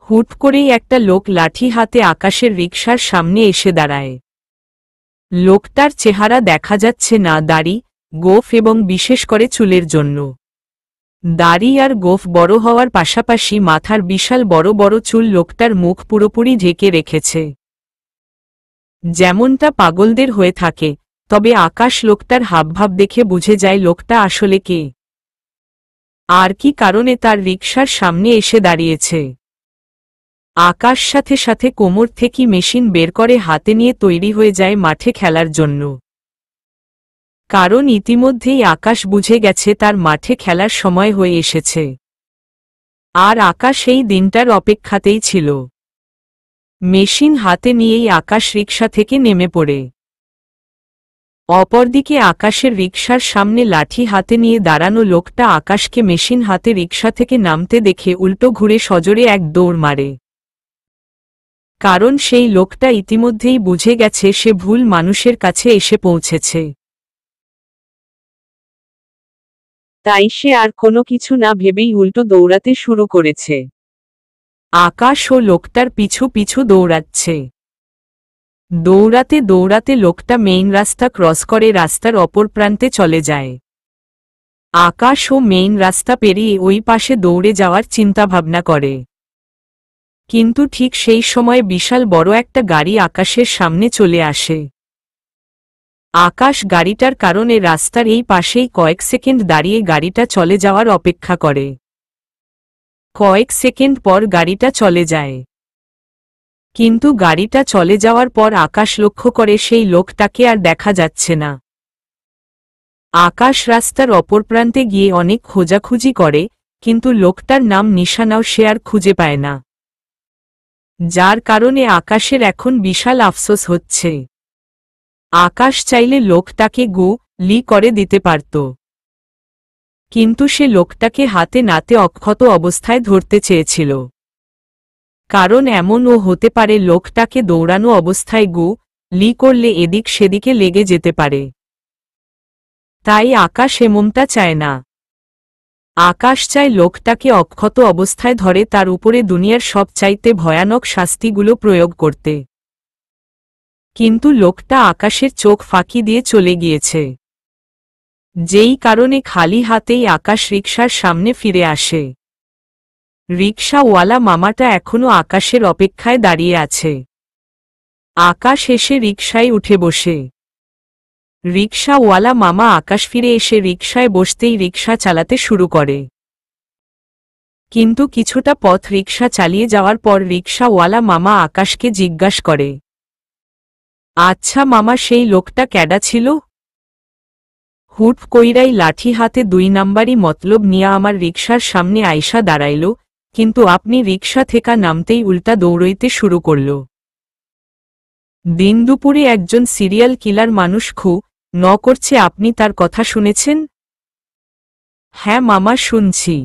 হুট করেই একটা লোক লাঠি হাতে আকাশের রিকশার সামনে এসে দাঁড়ায়। লোকটার চেহারা দেখা যাচ্ছে না, দাড়ি, গোঁফ এবং বিশেষ করে চুলের জন্য। দাড়ি আর গোঁফ বড় হওয়ার পাশাপাশি মাথার বিশাল বড় বড় চুল লোকটার মুখ পুরোপুরি ঢেকে রেখেছে, যেমনটা পাগলদের হয়ে থাকে। তবে আকাশ লোকটার হাবভাব দেখে বুঝে যায় লোকটা আসলে কে, আর কি কারণে তার রিকশার সামনে এসে দাঁড়িয়েছে। আকাশ সাথে সাথে কোমর থেকে মেশিন বের করে হাতে নিয়ে তৈরি হয়ে যায় মাঠে খেলার জন্য। কারণ ইতিমধ্যেই আকাশ বুঝে গেছে তার মাঠে খেলার সময় হয়ে এসেছে। আর আকাশ এই দিনটার অপেক্ষাতেই ছিল। মেশিন হাতে নিয়েই আকাশ রিকশা থেকে নেমে পড়ে। অপরদিকে আকাশের রিকশার সামনে লাঠি হাতে নিয়ে দাঁড়ানো লোকটা আকাশকে মেশিন হাতে রিকশা থেকে নামতে দেখে উল্টো ঘুরে সজোরে এক দৌড় মারে। কারণ সেই লোকটা ইতিমধ্যেই বুঝে গেছে সে ভুল মানুষের কাছে এসে পৌঁছেছে। তাই সে আর কোনো কিছু না ভেবেই উল্টো দৌড়াতে শুরু করেছে। আকাশ ও লোকটার পিছু পিছু দৌড়াচ্ছে। দৌড়াতে দৌড়াতে লোকটা মেইন রাস্তা ক্রস করে রাস্তার অপর প্রান্তে চলে যায়। আকাশ ও মেইন রাস্তা পেরিয়ে ওই পাশে দৌড়ে যাওয়ার চিন্তাভাবনা করে। কিন্তু ঠিক সেই সময় বিশাল বড় একটা গাড়ি আকাশের সামনে চলে আসে। আকাশ গাড়িটার কারণে রাস্তার এই পাশেই কয়েক সেকেন্ড দাঁড়িয়ে গাড়িটা চলে যাওয়ার অপেক্ষা করে। কয়েক সেকেন্ড পর গাড়িটা চলে যায়। কিন্তু গাড়িটা চলে যাওয়ার পর আকাশ লক্ষ্য করে সেই লোকটাকে আর দেখা যাচ্ছে না। আকাশ রাস্তার অপর প্রান্তে গিয়ে অনেক খোঁজাখুঁজি করে, কিন্তু লোকটার নাম নিশানাও সে আর খুঁজে পায় না। যার কারণে আকাশের এখন বিশাল আফসোস হচ্ছে। আকাশ চাইলে লোকটাকে গুলি করে দিতে পারত, কিন্তু সে লোকটাকে হাতে নাতে অক্ষত অবস্থায় ধরতে চেয়েছিল। কারণ এমনও হতে পারে লোকটাকে দৌড়ানো অবস্থায় গুলি করলে এদিক সেদিকে লেগে যেতে পারে। তাই আকাশ এমনটা চায় না। আকাশ চায় লোকটাকে অক্ষত অবস্থায় ধরে তার উপরে দুনিয়ার সবচাইতে ভয়ানক শাস্তিগুলো প্রয়োগ করতে। কিন্তু লোকটা আকাশের চোখ ফাঁকি দিয়ে চলে গিয়েছে, যেই কারণে খালি হাতেই আকাশ রিকশার সামনে ফিরে আসে। রিকশাওয়ালা মামাটা এখনো আকাশের অপেক্ষায় দাঁড়িয়ে আছে। আকাশ এসে রিকশায় উঠে বসে। রিকশাওয়ালা মামা আকাশ ফিরে এসে রিকশায় বসতেই রিকশা চালাতে শুরু করে। কিন্তু কিছুটা পথ রিকশা চালিয়ে যাওয়ার পর রিকশাওয়ালা মামা আকাশকে জিজ্ঞাসা করে, আচ্ছা মামা, সেই লোকটা ক্যাডা ছিল? হুট কইরাই লাঠি হাতে 2 নাম্বারি মতলব নিয়া আমার রিকশার সামনে আইসা দাঁড়াইল, কিন্তু আপনি রিকশা থেকে নামতেই উল্টা দৌড়ইতে শুরু করল। দিন দুপুরে একজন সিরিয়াল কিলার মানুষ খুন করছে, আপনি তার কথা শুনেছেন? হ্যাঁ মামা, শুনছি।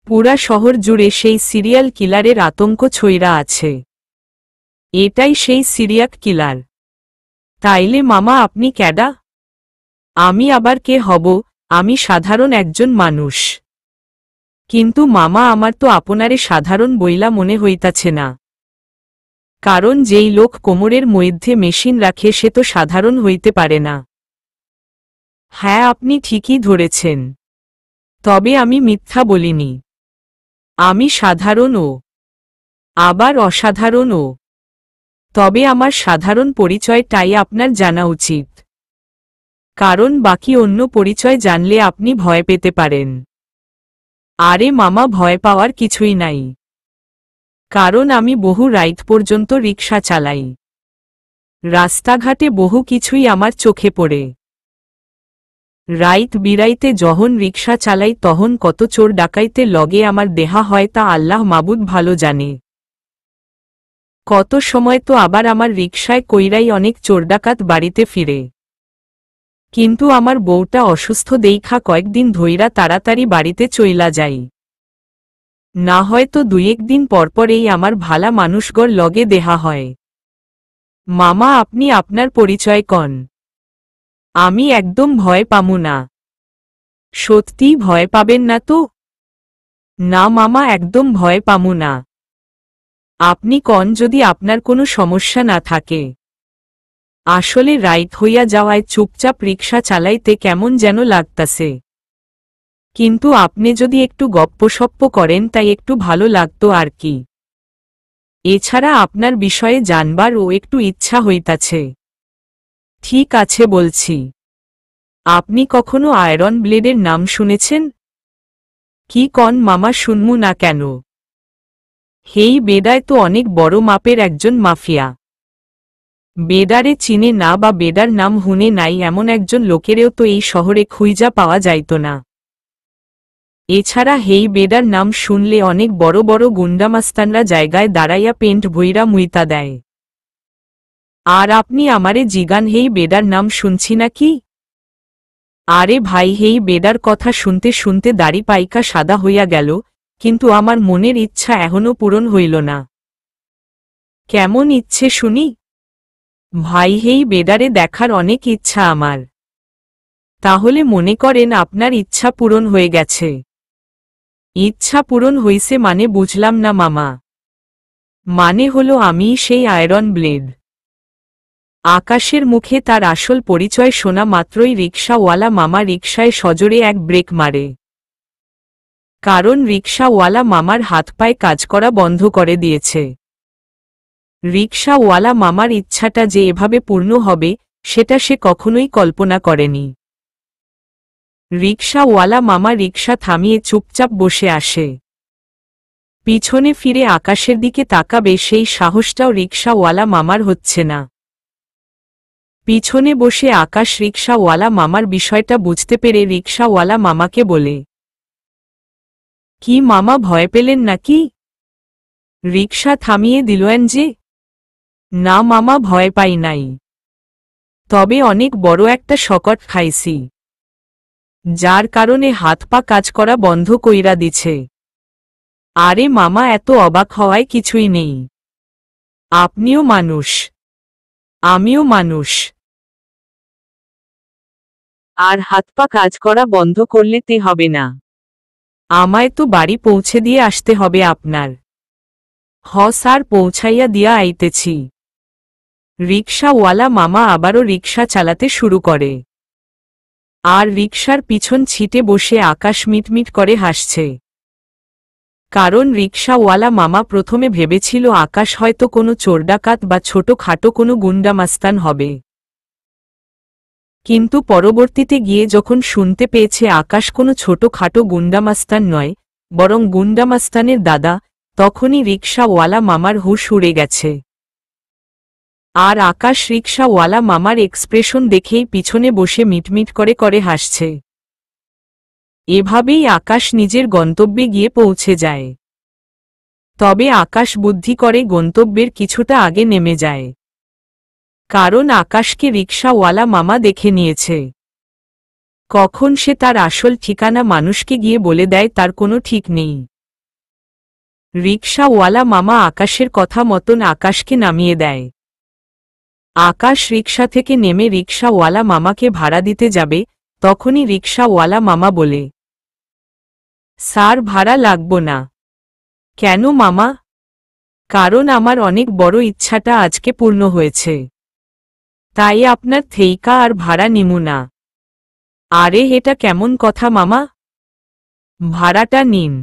পুরা শহর জুড়ে সেই সিরিয়াল কিলারের আতঙ্ক ছড়িয়ে আছে। এটাই সেই সিরিয়াল কিলার। তাইলে মামা আপনি ক্যাডা? আমি আবার কে হব? আমি সাধারণ একজন মানুষ। কিন্তু মামা আমার তো আপনারে সাধারণ বইলা মনে হইতাছে না। কারণ যেই লোক কোমরের মধ্যে মেশিন রাখে সে তো সাধারণ হইতে পারে না। হ্যাঁ, আপনি ঠিকই ধরেছেন। তবে আমি মিথ্যা বলিনি। আমি সাধারণও, আবার অসাধারণও। তবে আমার সাধারণ পরিচয়টাই আপনার জানা উচিত, কারণ বাকি অন্য পরিচয় জানলে আপনি ভয় পেতে পারেন। আরে মামা, ভয় পাওয়ার কিছুই নাই। কারণ আমি বহু রাইত পর্যন্ত রিকশা চালাই। রাস্তাঘাটে বহু কিছুই আমার চোখে পড়ে। রাইত বিরাইতে যখন রিকশা চালাই তখন কত চোর ডাকাইতে লগে আমার দেহা হয় তা আল্লাহ মাবুদ ভালো জানে। কত সময় তো আবার আমার রিকশায় কইরাই অনেক চোর ডাকাত বাড়িতে ফিরে। কিন্তু আমার বউটা অসুস্থ দেইখা কয়েকদিন ধইরা তাড়াতাড়ি বাড়িতে চইলা যাই। না হয়তো 2-1 দিন পরপরেই আমার ভালা মানুষগর লগে দেহা হয়। মামা, আপনি আপনার পরিচয় কন। আমি একদম ভয় পামু না। সত্যি ভয় পাবেন না তো? না মামা, একদম ভয় পামু না। আপনি কন যদি আপনার কোনো সমস্যা না থাকে। আসলে রাইত হইয়া যাওয়ায় চুপচাপ রিকশা চালাইতে কেমন যেন লাগতাছে। কিন্তু আপনি যদি একটু গপ্পসপ্প করেন তাই একটু ভালো লাগতো আর কি। এছাড়া আপনার বিষয়ে জানবার ও একটু ইচ্ছা হইতাছে। ঠিক আছে বলছি। আপনি কখনো আয়রন ব্লেডের নাম শুনেছেন? কি কন মামা, শুনমু না কেন? হেই বেডায় তো অনেক বড় মাপের একজন মাফিয়া। বেডারে চিনে না বা বেডার নাম হুনে নাই এমন একজন লোকেরেও তো এই শহরে খুঁজা পাওয়া যাইত না। এছাড়া হেই বেডার নাম শুনলে অনেক বড় বড় গুন্ডামাস্তানরা জায়গায় দাঁড়াইয়া পেন্ট ভইরা মুইতা দেয়। আর আপনি আমারে জিগান হেই বেডার নাম শুনছি নাকি? আরে ভাই, হেই বেডার কথা শুনতে শুনতে দাড়ি পাইকা সাদা হইয়া গেল, কিন্তু আমার মনের ইচ্ছা এখনো পূরণ হইল না। কেমন ইচ্ছে শুনি? ভাই, হেই বেডারে দেখার অনেক ইচ্ছা আমার। তাহলে মনে করেন আপনার ইচ্ছা পূরণ হয়ে গেছে। ইচ্ছা পূরণ হইছে মানে বুঝলাম না মামা। মানে হলো আমি সেই আয়রন ব্লেড। আকাশের মুখে তার আসল পরিচয় শোনা মাত্রই রিকশাওয়ালা মামা রিকশায় সজোরে এক ব্রেক মারে। কারণ রিকশাওয়ালা মামার হাত পায়ে কাজ করা বন্ধ করে দিয়েছে। রিকশাওয়ালা মামার ইচ্ছাটা যে এভাবে পূর্ণ হবে সেটা সে কখনোই কল্পনা করেনি। রিকশাওয়ালা মামা রিকশা থামিয়ে চুপচাপ বসে আসে। পিছনে ফিরে আকাশের দিকে তাকাবে সেই সাহসটাও রিকশাওয়ালা মামার হচ্ছে না। পিছনে বসে আকাশ রিকশাওয়ালা মামার বিষয়টা বুঝতে পেরে রিকশাওয়ালা মামাকে বলে, কি মামা, ভয় পেলেন নাকি? রিকশা থামিয়ে দিলেন যে? না মামা, ভয় পাই নাই। তবে অনেক বড় একটা শকট খাইছি, যার কারণে হাত পা কাজ করা বন্ধ কইরা দিছে। আরে মামা, এত অবাক হওয়ায় কিছুই নেই। আপনিও মানুষ, আমিও মানুষ। আর হাত পা কাজ করা বন্ধ করলে তে হবে না। আমায় তো বাড়ি পৌঁছে দিয়ে আসতে হবে আপনার। হ স্যার, পৌঁছাইয়া দিয়া আইতেছি। রিকশাওয়ালা মামা আবারও রিকশা চালাতে শুরু করে। আর রিকশার পিছন ছিটে বসে আকাশ মিটমিট করে হাসছে। কারণ রিকশাওয়ালা মামা প্রথমে ভেবেছিল আকাশ হয়তো কোনো চোরডাকাত বা ছোটখাটো কোনো গুন্ডামাস্তান হবে। কিন্তু পরবর্তীতে গিয়ে যখন শুনতে পেয়েছে আকাশ কোনো ছোটখাটো গুন্ডামাস্তান নয়, বরং গুন্ডামাস্তানের দাদা, তখনই রিকশাওয়ালা মামার হুঁশ উড়ে গেছে। আর আকাশ রিকশাওয়ালা মামার এক্সপ্রেশন দেখেই পিছনে বসে মিটমিট করে করে হাসছে। এভাবেই আকাশ নিজের গন্তব্যে গিয়ে পৌঁছে যায়। তবে আকাশ বুদ্ধি করে গন্তব্যের কিছুটা আগে নেমে যায়। কারণ আকাশকে রিকশাওয়ালা মামা দেখে নিয়েছে। কখন সে তার আসল ঠিকানা মানুষকে গিয়ে বলে দেয় তার কোনো ঠিক নেই। রিকশাওয়ালা মামা আকাশের কথা মতন আকাশকে নামিয়ে দেয়। আকাশ রিকশা থেকে নেমে রিকশাওয়ালা মামাকে ভাড়া দিতে যাবে, তখনই রিকশাওয়ালা মামা বলে, স্যার, ভাড়া লাগবো না। কেন মামা? কারণ আমার অনেক বড় ইচ্ছাটা আজকে পূর্ণ হয়েছে, তাই আপনার থেইকা আর ভাড়া নিমু না। আরে এটা কেমন কথা মামা? ভাড়াটা নিন।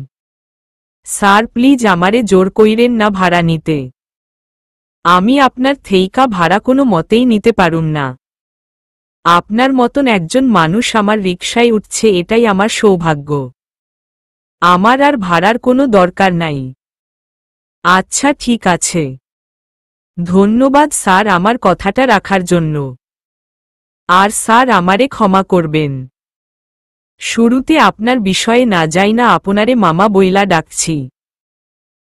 স্যার প্লিজ, আমারে জোর কইরেন না ভাড়া নিতে। আমি আপনার থেইকা ভাড়া কোনো মতেই নিতে পারুম না। আপনার মতন একজন মানুষ আমার রিকশায় উঠছে, এটাই আমার সৌভাগ্য। আমার আর ভাড়ার কোনো দরকার নাই। আচ্ছা ঠিক আছে। ধন্যবাদ স্যার আমার কথাটা রাখার জন্য। আর স্যার আমারে ক্ষমা করবেন। শুরুতে আপনার বিষয়ে না যাই না আপনারে মামা বইলা ডাকছি।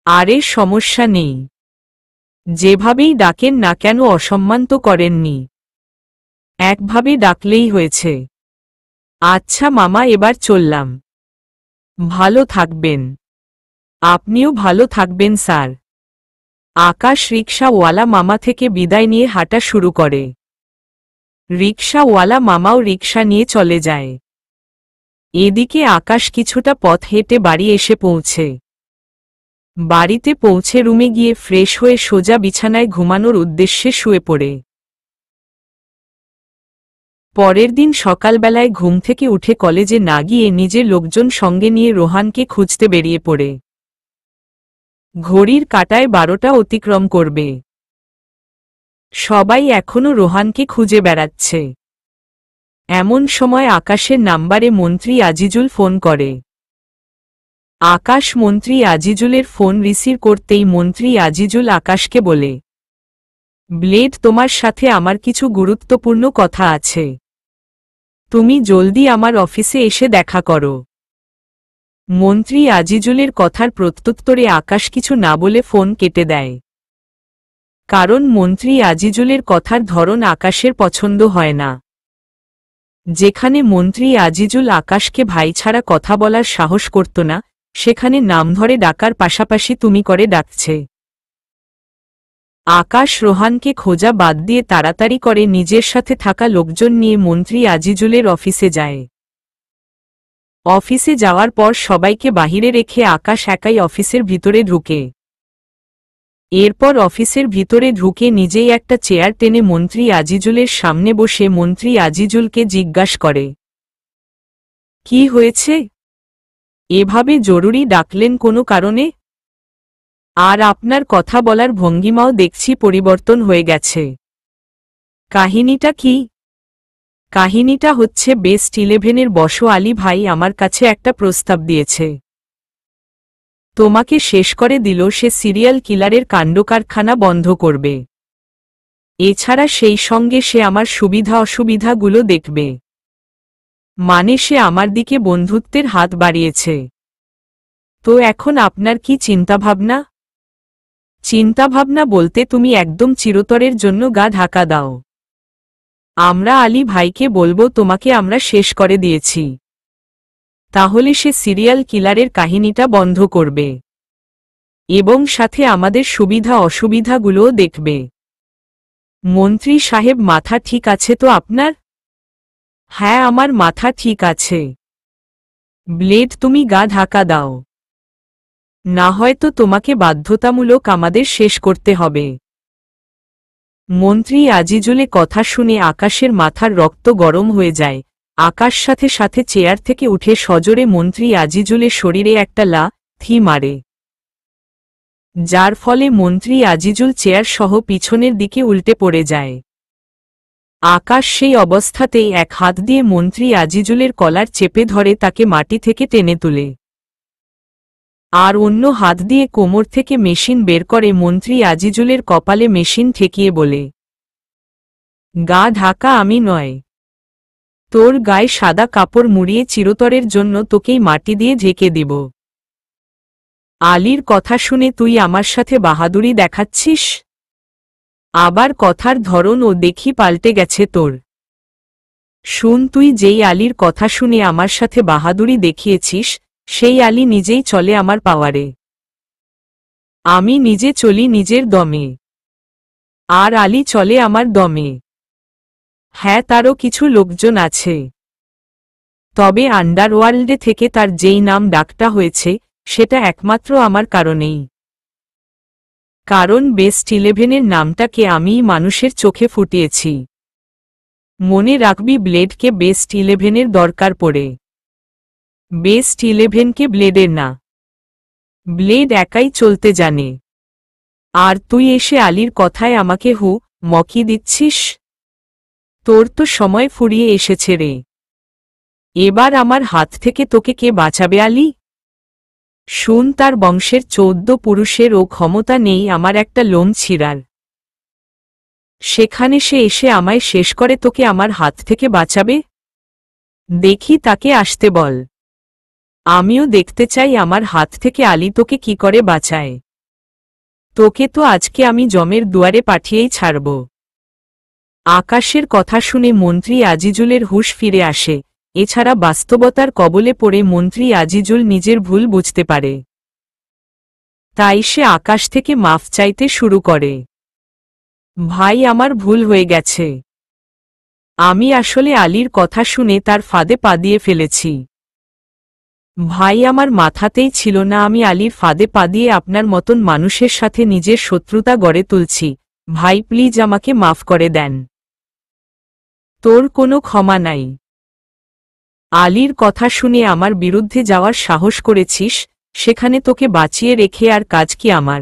আরে সমস্যা নেই, যেভাবেই ডাকেন না কেন অসম্মান তো করেননি, একভাবে ডাকলেই হয়েছে। আচ্ছা মামা, এবার চললাম। ভালো থাকবেন। আপনিও ভালো থাকবেন স্যার। আকাশ রিকশাওয়ালা মামা থেকে বিদায় নিয়ে হাঁটা শুরু করে। রিকশাওয়ালা মামাও রিকশা নিয়ে চলে যায়। এদিকে আকাশ কিছুটা পথ হেঁটে বাড়ি এসে পৌঁছে। বাড়িতে পৌঁছে রুমে গিয়ে ফ্রেশ হয়ে সোজা বিছানায় ঘুমানোর উদ্দেশ্যে শুয়ে পড়ে। পরের দিন সকালবেলায় ঘুম থেকে উঠে কলেজে না গিয়ে নিজের লোকজন সঙ্গে নিয়ে রোহানকে খুঁজতে বেরিয়ে পড়ে। ঘড়ির কাঁটায় 12টা অতিক্রম করবে। সবাই এখনো রোহানকে খুঁজে বেড়াচ্ছে। এমন সময় আকাশের নাম্বারে মন্ত্রী আজিজুল ফোন করে। আকাশ মন্ত্রী আজিজুলের ফোন রিসিভ করতেই মন্ত্রী আজিজুল আকাশকে বলে, ব্লেড, তোমার সাথে আমার কিছু গুরুত্বপূর্ণ কথা আছে। তুমি জলদি আমার অফিসে এসে দেখা করো। মন্ত্রী আজিজুলের কথার প্রত্যুত্তরে আকাশ কিছু না বলে ফোন কেটে দেয়। কারণ মন্ত্রী আজিজুলের কথার ধরন আকাশের পছন্দ হয় না। যেখানে মন্ত্রী আজিজুল আকাশকে ভাই ছাড়া কথা বলার সাহস করত না, সেখানে নাম ধরে ডাকার পাশাপাশি তুমি করে ডাকছে। আকাশ রোহানকে খোঁজা বাদ দিয়ে তাড়াতাড়ি করে নিজের সাথে থাকা লোকজন নিয়ে মন্ত্রী আজিজুলের অফিসে যায়। অফিসে যাওয়ার পর সবাইকে বাহিরে রেখে আকাশ একাই অফিসের ভিতরে ঢুকে। এরপর অফিসের ভিতরে ঢুকে নিজেই একটা চেয়ার টেনে মন্ত্রী আজিজুলের সামনে বসে মন্ত্রী আজিজুলকে জিজ্ঞাসা করে, কি হয়েছে? এভাবে জরুরি ডাকলেন কোনো কারণে? আর আপনার কথা বলার ভঙ্গিমাও দেখছি পরিবর্তন হয়ে গেছে। কাহিনীটা কি? কাহিনীটা হচ্ছে বেস্ট 11-এর বস আলী ভাই আমার কাছে একটা প্রস্তাব দিয়েছে। তোমাকে শেষ করে দিল সে সিরিয়াল কিলারের কাণ্ডকারখানা বন্ধ করবে। এছাড়া সেই সঙ্গে সে আমার সুবিধা অসুবিধাগুলো দেখবে। মানে সে আমার দিকে বন্ধুত্বের হাত বাড়িয়েছে। তো এখন আপনার কি চিন্তাভাবনা? চিন্তাভাবনা বলতে তুমি একদম চিরতরের জন্য গা ঢাকা দাও। আমরা আলী ভাইকে বলবো তোমাকে আমরা শেষ করে দিয়েছি। তাহলে সে সিরিয়াল কিলারের কাহিনীটা বন্ধ করবে এবং সাথে আমাদের সুবিধা অসুবিধাগুলোও দেখবে। মন্ত্রী সাহেব, মাথা ঠিক আছে তো আপনার? হ্যাঁ, আমার মাথা ঠিক আছে। ব্লেড, তুমি গা ঢাকা দাও, না হয়তো তোমাকে বাধ্যতামূলক আমাদের শেষ করতে হবে। মন্ত্রী আজিজুলে কথা শুনে আকাশের মাথার রক্ত গরম হয়ে যায়। আকাশ সাথে সাথে চেয়ার থেকে উঠে সজোরে মন্ত্রী আজিজুলের শরীরে একটা লাথি মারে, যার ফলে মন্ত্রী আজিজুল চেয়ার সহ পিছনের দিকে উল্টে পড়ে যায়। আকাশ সেই অবস্থাতেই এক হাত দিয়ে মন্ত্রী আজিজুলের কলার চেপে ধরে তাকে মাটি থেকে টেনে তুলে, আর অন্য হাত দিয়ে কোমর থেকে মেশিন বের করে মন্ত্রী আজিজুলের কপালে মেশিন ঠেকিয়ে বলে, গা ঢাকা আমি নয়, তোর গায়ে সাদা কাপড় মুড়িয়ে চিরতরের জন্য তোকেই মাটি দিয়ে ঢেকে দিব। আলীর কথা শুনে তুই আমার সাথে বাহাদুরি দেখাচ্ছিস? আবার কথার ধরন ও দেখি পাল্টে গেছে তোর। শুন, তুই যেই আলীর কথা শুনে আমার সাথে বাহাদুরি দেখিয়েছিস, সেই আলী নিজেই চলে আমার পাওয়ারে। আমি নিজে চলি নিজের দমে, আর আলী চলে আমার দমে। হ্যাঁ, তারও কিছু লোকজন আছে, তবে আন্ডারওয়ার্ল্ডে থেকে তার যেই নাম ডাকটা হয়েছে সেটা একমাত্র আমার কারণেই। কারণ বেস্ট 11-এর নামটাকে আমিই মানুষের চোখে ফুটিয়েছি। মনে রাখবি, ব্লেডকে বেস্ট 11-এর দরকার পড়ে। বেস্ট 11কে ব্লেডের না, ব্লেড একাই চলতে জানে। আর তুই এসে আলীর কথায় আমাকে মকি দিচ্ছিস? তোর তো সময় ফুরিয়ে এসেছে রে। এবার আমার হাত থেকে তোকে কে বাঁচাবে আলী? শুন, তার বংশের 14 পুরুষের ও ক্ষমতা নেই আমার একটা লোম ছিঁড়ার। সেখানে সে এসে আমায় শেষ করে তোকে আমার হাত থেকে বাঁচাবে? দেখি, তাকে আসতে বল। আমিও দেখতে চাই আমার হাত থেকে আলী তোকে কি করে বাঁচায়। তোকে তো আজকে আমি জমের দুয়ারে পাঠিয়েই ছাড়ব। আকাশের কথা শুনে মন্ত্রী আজিজুলের হুঁশ ফিরে আসে। এছাড়া বাস্তবতার কবলে পড়ে মন্ত্রী আজিজুল নিজের ভুল বুঝতে পারে। তাই সে আকাশ থেকে মাফ চাইতে শুরু করে। ভাই, আমার ভুল হয়ে গেছে। আমি আসলে আলীর কথা শুনে তার ফাঁদে পা দিয়ে ফেলেছি। ভাই আমার মাথাতেই ছিল না আমি আলীর ফাঁদে পা দিয়ে আপনার মতন মানুষের সাথে নিজের শত্রুতা গড়ে তুলছি। ভাই প্লিজ আমাকে মাফ করে দেন। তোর কোনো ক্ষমা নাই। আলীর কথা শুনে আমার বিরুদ্ধে যাওয়ার সাহস করেছিস, সেখানে তোকে বাঁচিয়ে রেখে আর কাজ কি আমার?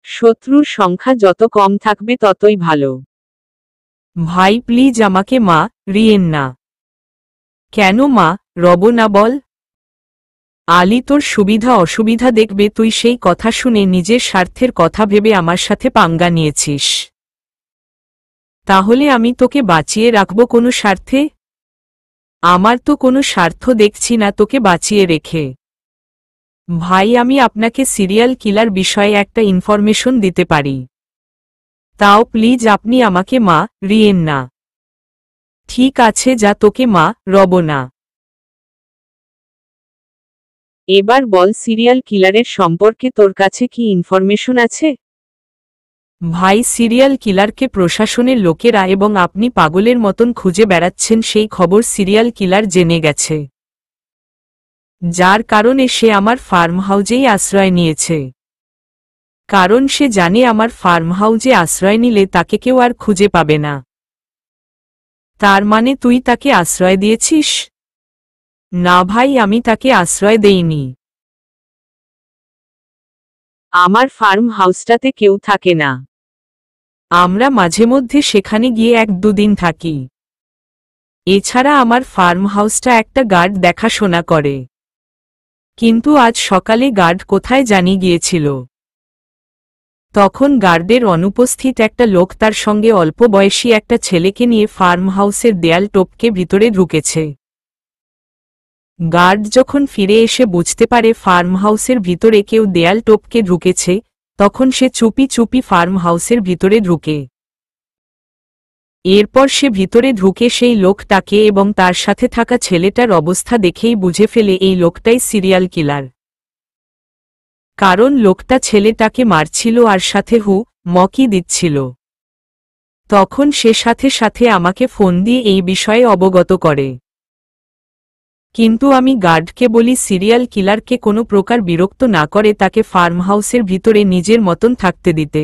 শত্রুর সংখ্যা যত কম থাকবে ততই ভালো। ভাই প্লিজ আমাকে মা রিয়েন না। কেন মা রব না বল? আলী তোর সুবিধা অসুবিধা দেখবে, তুই সেই কথা শুনে নিজের স্বার্থের কথা ভেবে আমার সাথে পাঙ্গা নিয়েছিস। তাহলে আমি তোকে বাঁচিয়ে রাখব কোনো স্বার্থে? আমার তো কোনো স্বার্থ দেখছি না তোকে বাঁচিয়ে রেখে। ভাই আমি আপনাকে সিরিয়াল কিলার বিষয়ে একটা ইনফরমেশন দিতে পারি। তাও প্লিজ আপনি আমাকে মা রিয়েন না। ঠিক আছে যা, তোকে মা রব না। এবার বল সিরিয়াল কিলারের সম্পর্কে তোর কাছে কি ইনফরমেশন আছে? ভাই সিরিয়াল কিলারকে প্রশাসনের লোকেরা এবং আপনি পাগলের মতন খুঁজে বেড়াচ্ছেন সেই খবর সিরিয়াল কিলার জেনে গেছে, যার কারণে সে আমার ফার্ম হাউজেই আশ্রয় নিয়েছে। কারণ সে জানে আমার ফার্ম হাউজে আশ্রয় নিলে তাকে কেউ আর খুঁজে পাবে না। তার মানে তুই তাকে আশ্রয় দিয়েছিস? না ভাই আমি তাকে আশ্রয় দেইনি। আমার ফার্ম হাউসটাতে কেউ থাকে না। আমরা মাঝে মধ্যে সেখানে গিয়ে 1-2 দিন থাকি। এছাড়া আমার ফার্ম হাউসটা একটা গার্ড দেখাশোনা করে। কিন্তু আজ সকালে গার্ড কোথায় জানি গিয়েছিল। তখন গার্ডের অনুপস্থিত একটা লোক তার সঙ্গে অল্প বয়সী একটা ছেলেকে নিয়ে ফার্ম হাউসের দেয়াল টপকে ভিতরে ঢুকেছে। গার্ড যখন ফিরে এসে বুঝতে পারে ফার্ম হাউসের ভিতরে কেউ দেয়াল টপকে ঢুকেছে, তখন সে চুপি চুপি ফার্ম হাউসের ভিতরে ঢুকে। এরপর সে ভিতরে ঢুকে সেই লোকটাকে এবং তার সাথে থাকা ছেলেটার অবস্থা দেখেই বুঝে ফেলে এই লোকটাই সিরিয়াল কিলার। কারণ লোকটা ছেলেটাকে মারছিল আর সাথে মকি দিচ্ছিল। তখন সে সাথে সাথে আমাকে ফোন দিয়ে এই বিষয়ে অবগত করে। কিন্তু আমি গার্ডকে বলি সিরিয়াল কিলারকে কোনো প্রকার বিরক্ত না করে তাকে ফার্ম হাউসের ভিতরে নিজের মতন থাকতে দিতে।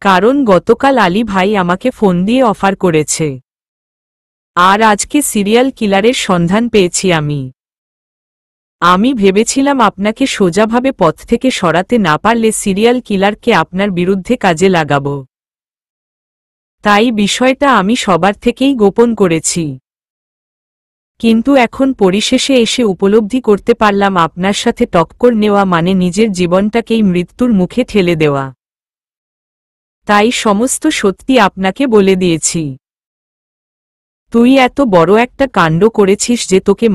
কারণ গতকাল আলী ভাই আমাকে ফোন দিয়ে অফার করেছে। আর আজকে সিরিয়াল কিলারের সন্ধান পেয়েছি আমি ভেবেছিলাম আপনাকে সোজাভাবে পথ থেকে সরাতে না পারলে সিরিয়াল কিলারকে আপনার বিরুদ্ধে কাজে লাগাবো। তাই বিষয়টা আমি সবার থেকেই গোপন করেছি। কিন্তু এখন পরিশেষে এসে উপলব্ধি করতে পারলাম আপনার সাথে টক্কর নেওয়া মানে নিজের জীবনটাকেই মৃত্যুর মুখে ঠেলে দেওয়া। তাই সমস্ত সত্যি আপনাকে বলে দিয়েছি। তুই এত বড় একটা কাণ্ড করেছিস যে তোকে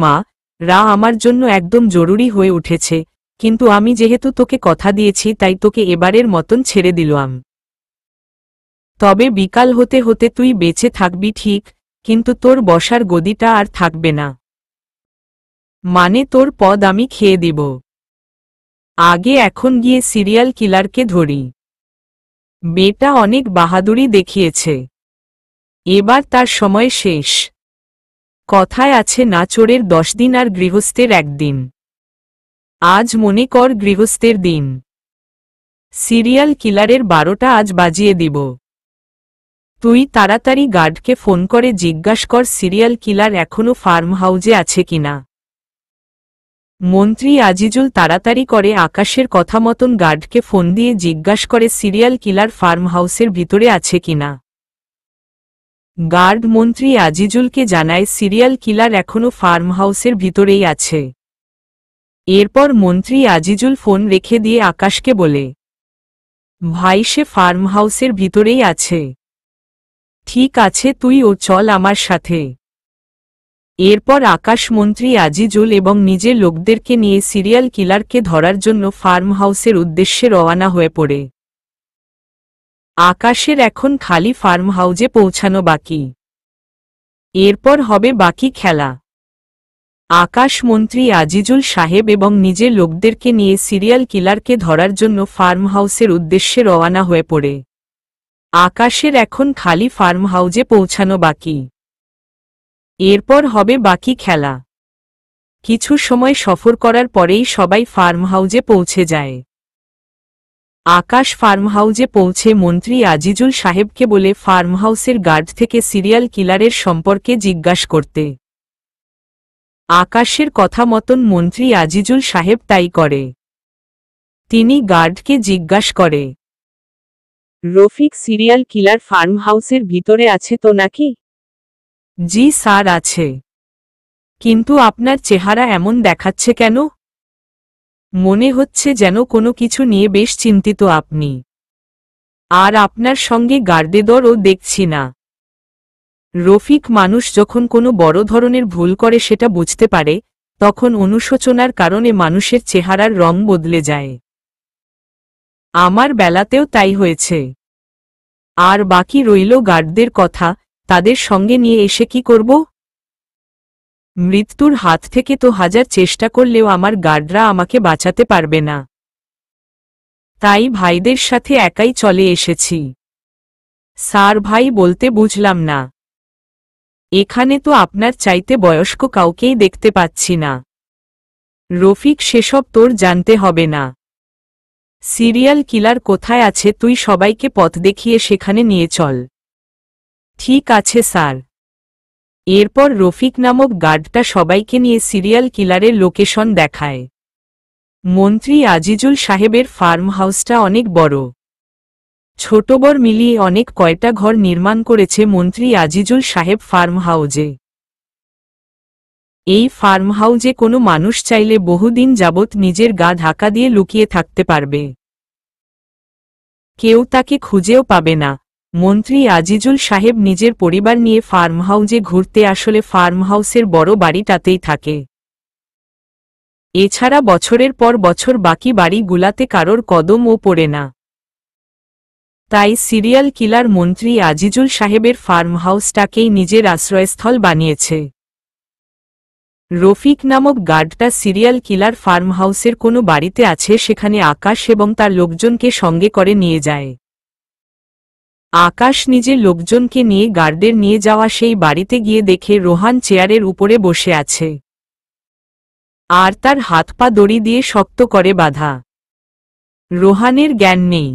রা আমার জন্য একদম জরুরি হয়ে উঠেছে, কিন্তু আমি যেহেতু তোকে কথা দিয়েছি তাই তোকে এবারের মতন ছেড়ে দিলাম। তবে বিকাল হতে হতে তুই বেঁচে থাকবি ঠিক, কিন্তু তোর বসার গদিটা আর থাকবে না। মানে তোর পদ আমি খেয়ে দিব। আগে এখন গিয়ে সিরিয়াল কিলারকে ধরি। বেটা অনেক বাহাদুরি দেখিয়েছে, এবার তার সময় শেষ। কথায় আছে না চোরের 10 দিন আর গৃহস্থের 1 দিন। আজ মনে কর গৃহস্থের দিন। সিরিয়াল কিলারের 12টা আজ বাজিয়ে দিব। তুই তাড়াতাড়ি গার্ডকে ফোন করে জিজ্ঞাসা কর সিরিয়াল কিলার এখনো ফার্ম হাউজে আছে কিনা। মন্ত্রী আজিজুল তাড়াতাড়ি করে আকাশের কথা মতন গার্ডকে ফোন দিয়ে জিজ্ঞাসা করে সিরিয়াল কিলার ফার্ম হাউসের ভিতরে আছে কিনা। গার্ড মন্ত্রী আজিজুলকে জানায় সিরিয়াল কিলার এখনো ফার্ম হাউসের ভিতরেই আছে। এরপর মন্ত্রী আজিজুল ফোন রেখে দিয়ে আকাশকে বলে, ভাই সে ফার্ম হাউসের ভিতরেই আছে। ঠিক আছে তুইও চল আমার সাথে। এরপর আকাশ মন্ত্রী আজিজুল এবং নিজের লোকদেরকে নিয়ে সিরিয়াল কিলারকে ধরার জন্য ফার্ম হাউসের উদ্দেশ্যে রওনা হয়ে পড়ে। আকাশের এখন খালি ফার্ম হাউজে পৌঁছানো বাকি। এরপর হবে বাকি খেলা। আকাশ মন্ত্রী আজিজুল সাহেব এবং নিজের লোকদেরকে নিয়ে সিরিয়াল কিলারকে ধরার জন্য ফার্ম হাউসের উদ্দেশ্যে রওনা হয়ে পড়ে। আকাশের এখন খালি ফার্ম হাউজে পৌঁছানো বাকি। এরপর হবে বাকি খেলা। কিছু সময় সফর করার পরেই সবাই ফার্ম হাউজে পৌঁছে যায়। আকাশ ফার্ম হাউজে পৌঁছে মন্ত্রী আজিজুল সাহেবকে বলে ফার্ম হাউসের গার্ড থেকে সিরিয়াল কিলারের সম্পর্কে জিজ্ঞাসা করতে। আকাশের কথা মতন মন্ত্রী আজিজুল সাহেব তাই করে। তিনি গার্ডকে জিজ্ঞাসা করে, রফিক সিরিয়াল কিলার ফার্ম হাউসের ভিতরে আছে তো নাকি? জি স্যার, আছে। কিন্তু আপনার চেহারা এমন দেখাচ্ছে কেন? মনে হচ্ছে যেন কোনো কিছু নিয়ে বেশ চিন্তিত আপনি। আর আপনার সঙ্গে গার্ডেদরও দেখছি না। রফিক, মানুষ যখন কোনো বড় ধরনের ভুল করে সেটা বুঝতে পারে, তখন অনুশোচনার কারণে মানুষের চেহারার রং বদলে যায়। আমার বেলাতেও তাই হয়েছে। আর বাকি রইল গার্ডদের কথা, তাদের সঙ্গে নিয়ে এসে কি করব? মৃত্যুর হাত থেকে তো হাজার চেষ্টা করলেও আমার গার্ডরা আমাকে বাঁচাতে পারবে না। তাই ভাইদের সাথে একাই চলে এসেছি। স্যার, ভাই বলতে বুঝলাম না। এখানে তো আপনার চাইতে বয়স্ক কাউকেই দেখতে পাচ্ছি না। রফিক, সেসব তোর জানতে হবে না। সিরিয়াল কিলার কোথায় আছে তুই সবাইকে পথ দেখিয়ে সেখানে নিয়ে চল। ঠিক আছে স্যার। এরপর রফিক নামক গার্ডটা সবাইকে নিয়ে সিরিয়াল কিলারের লোকেশন দেখায়। মন্ত্রী আজিজুল সাহেবের ফার্ম হাউসটা অনেক বড়। ছোট বড় মিলিয়ে অনেক কয়টা ঘর নির্মাণ করেছে মন্ত্রী আজিজুল সাহেব ফার্ম হাউজে। এই ফার্ম হাউজে কোনো মানুষ চাইলে বহুদিন যাবৎ নিজের গা ঢাকা দিয়ে লুকিয়ে থাকতে পারবে। কেউ তাকে খুঁজেও পাবে না। মন্ত্রী আজিজুল সাহেব নিজের পরিবার নিয়ে ফার্ম হাউজে ঘুরতে আসলে ফার্ম হাউসের বড় বাড়িটাতেই থাকে। এছাড়া বছরের পর বছর বাকি বাড়িগুলাতে কারোর কদমও পড়ে না। তাই সিরিয়াল কিলার মন্ত্রী আজিজুল সাহেবের ফার্ম হাউসটাকেই নিজের আশ্রয়স্থল বানিয়েছে। রফিক নামক গার্ডটা সিরিয়াল কিলার ফার্ম হাউসের কোনো বাড়িতে আছে সেখানে আকাশ এবং তার লোকজনকে সঙ্গে করে নিয়ে যায়। আকাশ নিজের লোকজনকে নিয়ে গার্ডের নিয়ে যাওয়া সেই বাড়িতে গিয়ে দেখে রোহান চেয়ারের উপরে বসে আছে। আর তার হাত পা দড়ি দিয়ে শক্ত করে বাঁধা। রোহানের জ্ঞান নেই।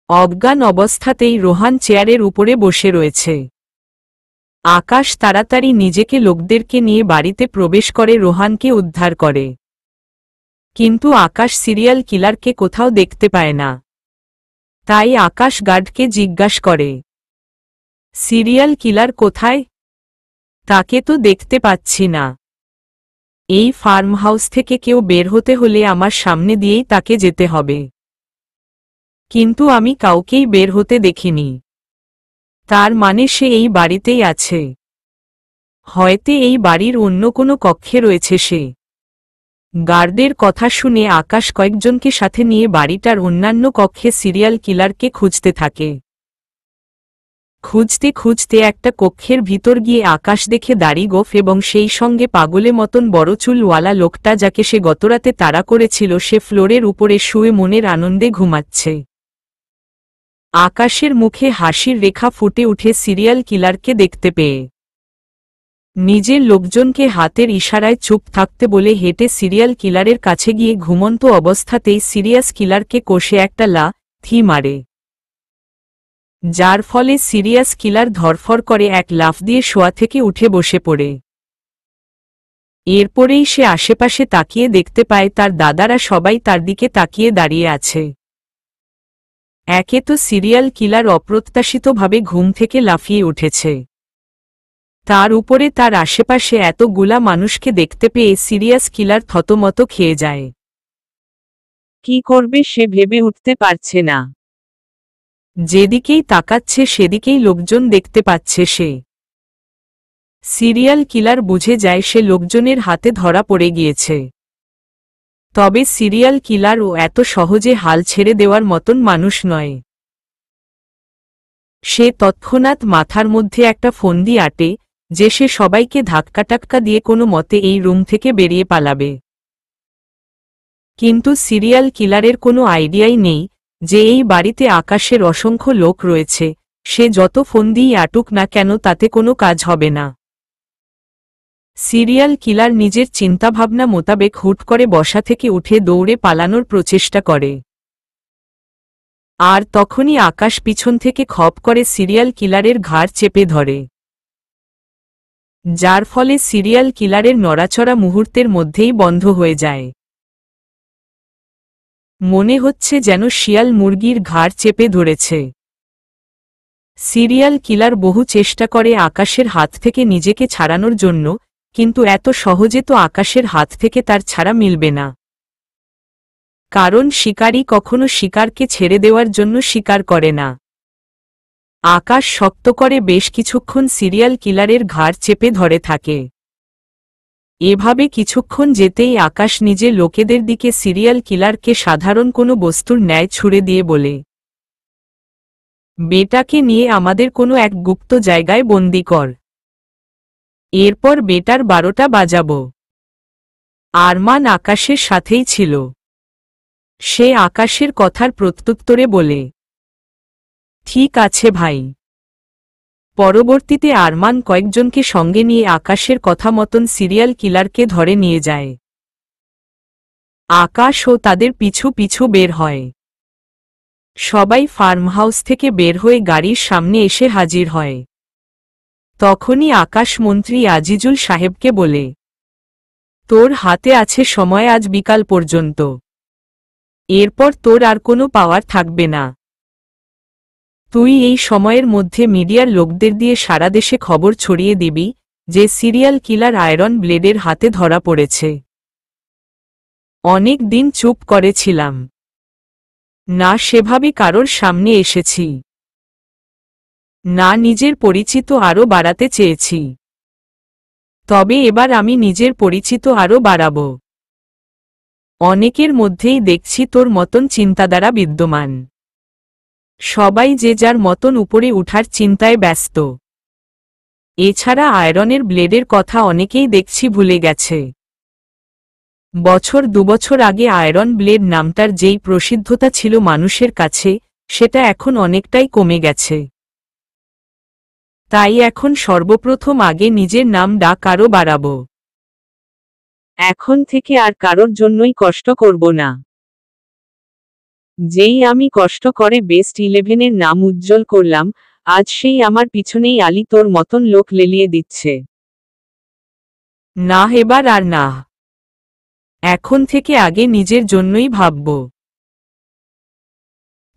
অজ্ঞান অবস্থাতেই রোহান চেয়ারের উপরে বসে রয়েছে। আকাশ তাড়াতাড়ি নিজেকে লোকদেরকে নিয়ে বাড়িতে প্রবেশ করে রোহানকে উদ্ধার করে। কিন্তু আকাশ সিরিয়াল কিলারকে কোথাও দেখতে পায় না। তাই আকাশ গার্ডকে জিজ্ঞাসা করে, সিরিয়াল কিলার কোথায়? তাকে তো দেখতে পাচ্ছি না। এই ফার্ম হাউস থেকে কেউ বের হতে হলে আমার সামনে দিয়েই তাকে যেতে হবে। কিন্তু আমি কাউকেই বের হতে দেখিনি। তার মানে সে এই বাড়িতেই আছে। হয়তো এই বাড়ির অন্য কোনো কক্ষে রয়েছে সে। গার্ডের কথা শুনে আকাশ কয়েকজনকে সাথে নিয়ে বাড়িটার অন্যান্য কক্ষে সিরিয়াল কিলারকে খুঁজতে থাকে। খুঁজতে খুঁজতে একটা কক্ষের ভিতর গিয়ে আকাশ দেখে দাড়ি গোঁফ এবং সেই সঙ্গে পাগলে মতন বড় চুলওয়ালা লোকটা যাকে সে গতরাতে তাড়া করেছিল সে ফ্লোরের উপরে শুয়ে মনের আনন্দে ঘুমাচ্ছে। আকাশের মুখে হাসির রেখা ফুটে উঠে সিরিয়াল কিলারকে দেখতে পেয়ে। নিজের লোকজনকে হাতের ইশারায় চুপ থাকতে বলে হেঁটে সিরিয়াল কিলারের কাছে গিয়ে ঘুমন্ত অবস্থাতেই সিরিয়াস কিলারকে কষে একটা লাথি মারে। যার ফলে সিরিয়াস কিলার ধরফর করে এক লাফ দিয়ে শোয়া থেকে উঠে বসে পড়ে। এরপরেই সে আশেপাশে তাকিয়ে দেখতে পায় তার দাদারা সবাই তার দিকে তাকিয়ে দাঁড়িয়ে আছে। একে তো সিরিয়াল কিলার অপ্রত্যাশিতভাবে ঘুম থেকে লাফিয়ে উঠেছে। তার উপরে তার আশেপাশে এতগুলা মানুষকে দেখতে পেয়ে সিরিয়াস কিলার থতমত খেয়ে যায়। কি করবে সে ভেবে উঠতে পারছে না। যেদিকেই তাকাচ্ছে সেদিকেই লোকজন দেখতে পাচ্ছে সে। সিরিয়াল কিলার বুঝে যায় সে লোকজনের হাতে ধরা পড়ে গিয়েছে। তবে সিরিয়াল কিলারও এত সহজে হাল ছেড়ে দেওয়ার মতন মানুষ নয়। সে তৎক্ষণাৎ মাথার মধ্যে একটা ফন্দি আঁটে যে সে সবাইকে ধাক্কা দিয়ে কোনো মতে এই রুম থেকে বেরিয়ে পালাবে। কিন্তু সিরিয়াল কিলারের কোনো আইডিয়াই নেই যে এই বাড়িতে আকাশের অসংখ্য লোক রয়েছে। সে যত ফন্দিই আটুক না কেন তাতে কোনো কাজ হবে না। সিরিয়াল কিলার নিজের চিন্তাভাবনা মোতাবেক হুট করে বসা থেকে উঠে দৌড়ে পালানোর প্রচেষ্টা করে। আর তখনই আকাশ পিছন থেকে খপ করে সিরিয়াল কিলারের ঘাড় চেপে ধরে, যার ফলে সিরিয়াল কিলারের নড়াচড়া মুহূর্তের মধ্যেই বন্ধ হয়ে যায়। মনে হচ্ছে যেন শিয়াল মুরগির ঘাড় চেপে ধরেছে। সিরিয়াল কিলার বহু চেষ্টা করে আকাশের হাত থেকে নিজেকে ছাড়ানোর জন্য, কিন্তু এত সহজে তো আকাশের হাত থেকে তার ছাড়া মিলবে না। কারণ শিকারী কখনো শিকারকে ছেড়ে দেওয়ার জন্য শিকার করে না। আকাশ শক্ত করে বেশ কিছুক্ষণ সিরিয়াল কিলারের ঘাড় চেপে ধরে থাকে। এভাবে কিছুক্ষণ যেতেই আকাশ নিজে লোকেদের দিকে সিরিয়াল কিলারকে সাধারণ কোনো বস্তুর ন্যায় ছুড়ে দিয়ে বলে, বেটাকে নিয়ে আমাদের কোনো এক গুপ্ত জায়গায় বন্দি কর। এরপর বেটার 12টা বাজাবো। আরমান আকাশের সাথেই ছিল। সে আকাশের কথার প্রত্যুত্তরে বলে, ঠিক আছে ভাই। পরবর্তীতে আরমান কয়েকজনকে সঙ্গে নিয়ে আকাশের কথা মতন সিরিয়াল কিলারকে ধরে নিয়ে যায়। আকাশ ও তাদের পিছু পিছু বের হয়। সবাই ফার্ম হাউস থেকে বের হয়ে গাড়ির সামনে এসে হাজির হয়। তখনই আকাশ মন্ত্রী আজিজুল সাহেবকে বলে, তোর হাতে আছে সময় আজ বিকাল পর্যন্ত। এরপর তোর আর কোনো পাওয়ার থাকবে না। তুই এই সময়ের মধ্যে মিডিয়ার লোকদের দিয়ে সারা দেশে খবর ছড়িয়ে দিবি যে সিরিয়াল কিলার আয়রন ব্লেডের হাতে ধরা পড়েছে। অনেক দিন চুপ করেছিলাম না, সেভাবে কারোর সামনে এসেছি না, নিজের পরিচিত আরও বাড়াতে চেয়েছি। তবে এবার আমি নিজের পরিচিত আরও বাড়াব। অনেকের মধ্যেই দেখছি তোর মতন চিন্তাধারা বিদ্যমান। সবাই যে যার মতন উপরে উঠার চিন্তায় ব্যস্ত। এছাড়া আয়রনের ব্লেডের কথা অনেকেই দেখছি ভুলে গেছে। বছর 2 বছর আগে আয়রন ব্লেড নামটার যেই প্রসিদ্ধতা ছিল মানুষের কাছে, সেটা এখন অনেকটাই কমে গেছে। তাই এখন সর্বপ্রথম আগে নিজের নাম ডাক আরও বাড়াব। এখন থেকে আর কারোর জন্যই কষ্ট করব না। যেই আমি কষ্ট করে বেস্ট 11-এর নাম উজ্জ্বল করলাম, আজ সেই আমার পিছনেই আলী তোর মতন লোক লেলিয়ে দিচ্ছে। না, এবার আর না। এখন থেকে আগে নিজের জন্যই ভাবব।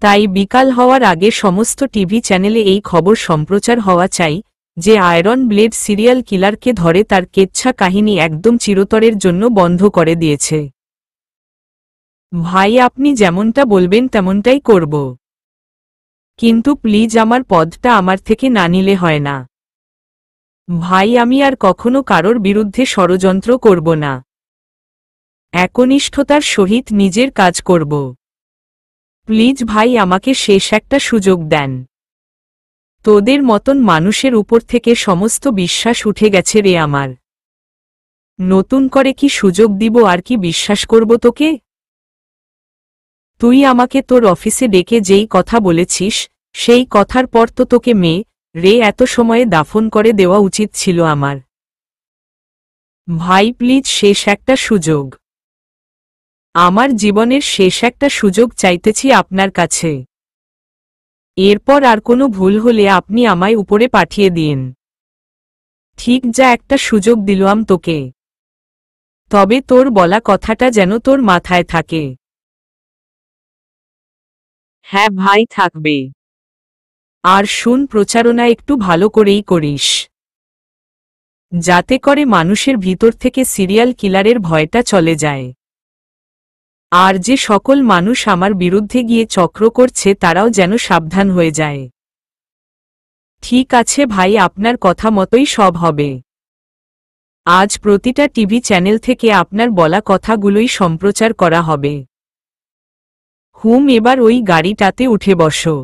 তাই বিকাল হওয়ার আগে সমস্ত টিভি চ্যানেলে এই খবর সম্প্রচার হওয়া চাই যে আয়রন ব্লেড সিরিয়াল কিলারকে ধরে তার কেচ্ছা কাহিনী একদম চিরতরের জন্য বন্ধ করে দিয়েছে। ভাই, আপনি যেমনটা বলবেন তেমনটাই করব। কিন্তু প্লিজ আমার পদটা আমার থেকে না নিলে হয় না। ভাই, আমি আর কখনো কারোর বিরুদ্ধে ষড়যন্ত্র করব না। একনিষ্ঠতার সহিত নিজের কাজ করব। প্লিজ ভাই, আমাকে শেষ একটা সুযোগ দেন। তোদের মতন মানুষের উপর থেকে সমস্ত বিশ্বাস উঠে গেছে রে আমার। নতুন করে কি সুযোগ দিব আর কি বিশ্বাস করব তোকে? তুই আমাকে তোর অফিসে ডেকে যেই কথা বলেছিস, সেই কথার পর তো তোকে মেয়ে রে এত সময়ে দাফন করে দেওয়া উচিত ছিল আমার। ভাই প্লিজ, শেষ একটা সুযোগ। আমার জীবনের শেষ একটা সুযোগ চাইতেছি আপনার কাছে। এরপর আর কোনো ভুল হলে আপনি আমায় উপরে পাঠিয়ে দিন। ঠিক যা একটা সুযোগ দিলাম তোকে। তবে তোর বলা কথাটা যেন তোর মাথায় থাকে। হ্যাঁ ভাই, থাকবে। আর শুন, প্রচারণা একটু ভালো করেই করিস, যাতে করে মানুষের ভিতর থেকে সিরিয়াল কিলারের ভয়টা চলে যায়। আর যে সকল মানুষ আমার বিরুদ্ধে গিয়ে চক্র করছে তারাও যেন সাবধান হয়ে যায়। ঠিক আছে ভাই, আপনার কথা মতোই সব হবে। আজ প্রতিটা টিভি চ্যানেল থেকে আপনার বলা কথাগুলোই সম্প্রচার করা হবে। এবার ওই গাড়িটাতে উঠে বসো।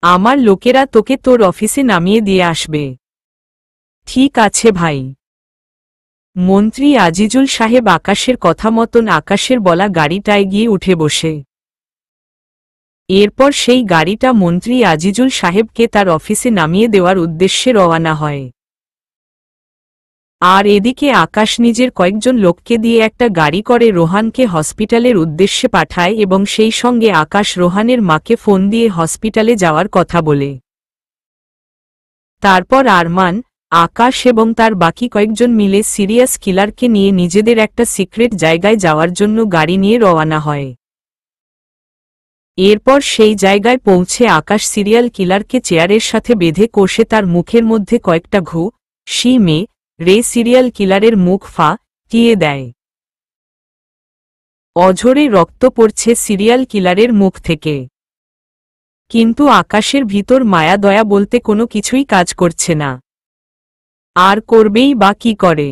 আমার লোকেরা তোকে তোর অফিসে নামিয়ে দিয়ে আসবে। ঠিক আছে ভাই। মন্ত্রী আজিজুল সাহেব আকাশের কথা মতন আকাশের বলা গাড়িটায় গিয়ে উঠে বসে। এরপর সেই গাড়িটা মন্ত্রী আজিজুল সাহেবকে তার অফিসে নামিয়ে দেওয়ার উদ্দেশ্যে রওনা হয়। আর এদিকে আকাশ নিজের কয়েকজন লোককে দিয়ে একটা গাড়ি করে রোহানকে হসপিটালের উদ্দেশ্যে পাঠায় এবং সেই সঙ্গে আকাশ রোহানের মাকে ফোন দিয়ে হসপিটালে যাওয়ার কথা বলে। তারপর আরমান, আকাশ এবং তার বাকি কয়েকজন মিলে সিরিয়াস কিলারকে নিয়ে নিজেদের একটা সিক্রেট জায়গায় যাওয়ার জন্য গাড়ি নিয়ে রওনা হয়। এরপর সেই জায়গায় পৌঁছে আকাশ সিরিয়াল কিলারকে চেয়ারের সাথে বেঁধে কষে তার মুখের মধ্যে কয়েকটা ঘু মে রে সিরিয়াল কিলারের মুখ টিয়ে দেয়। অঝরে রক্ত পড়ছে সিরিয়াল কিলারের মুখ থেকে, কিন্তু আকাশের ভিতর মায়া দয়া বলতে কোনো কিছুই কাজ করছে না। আর করবেই বা কি করে?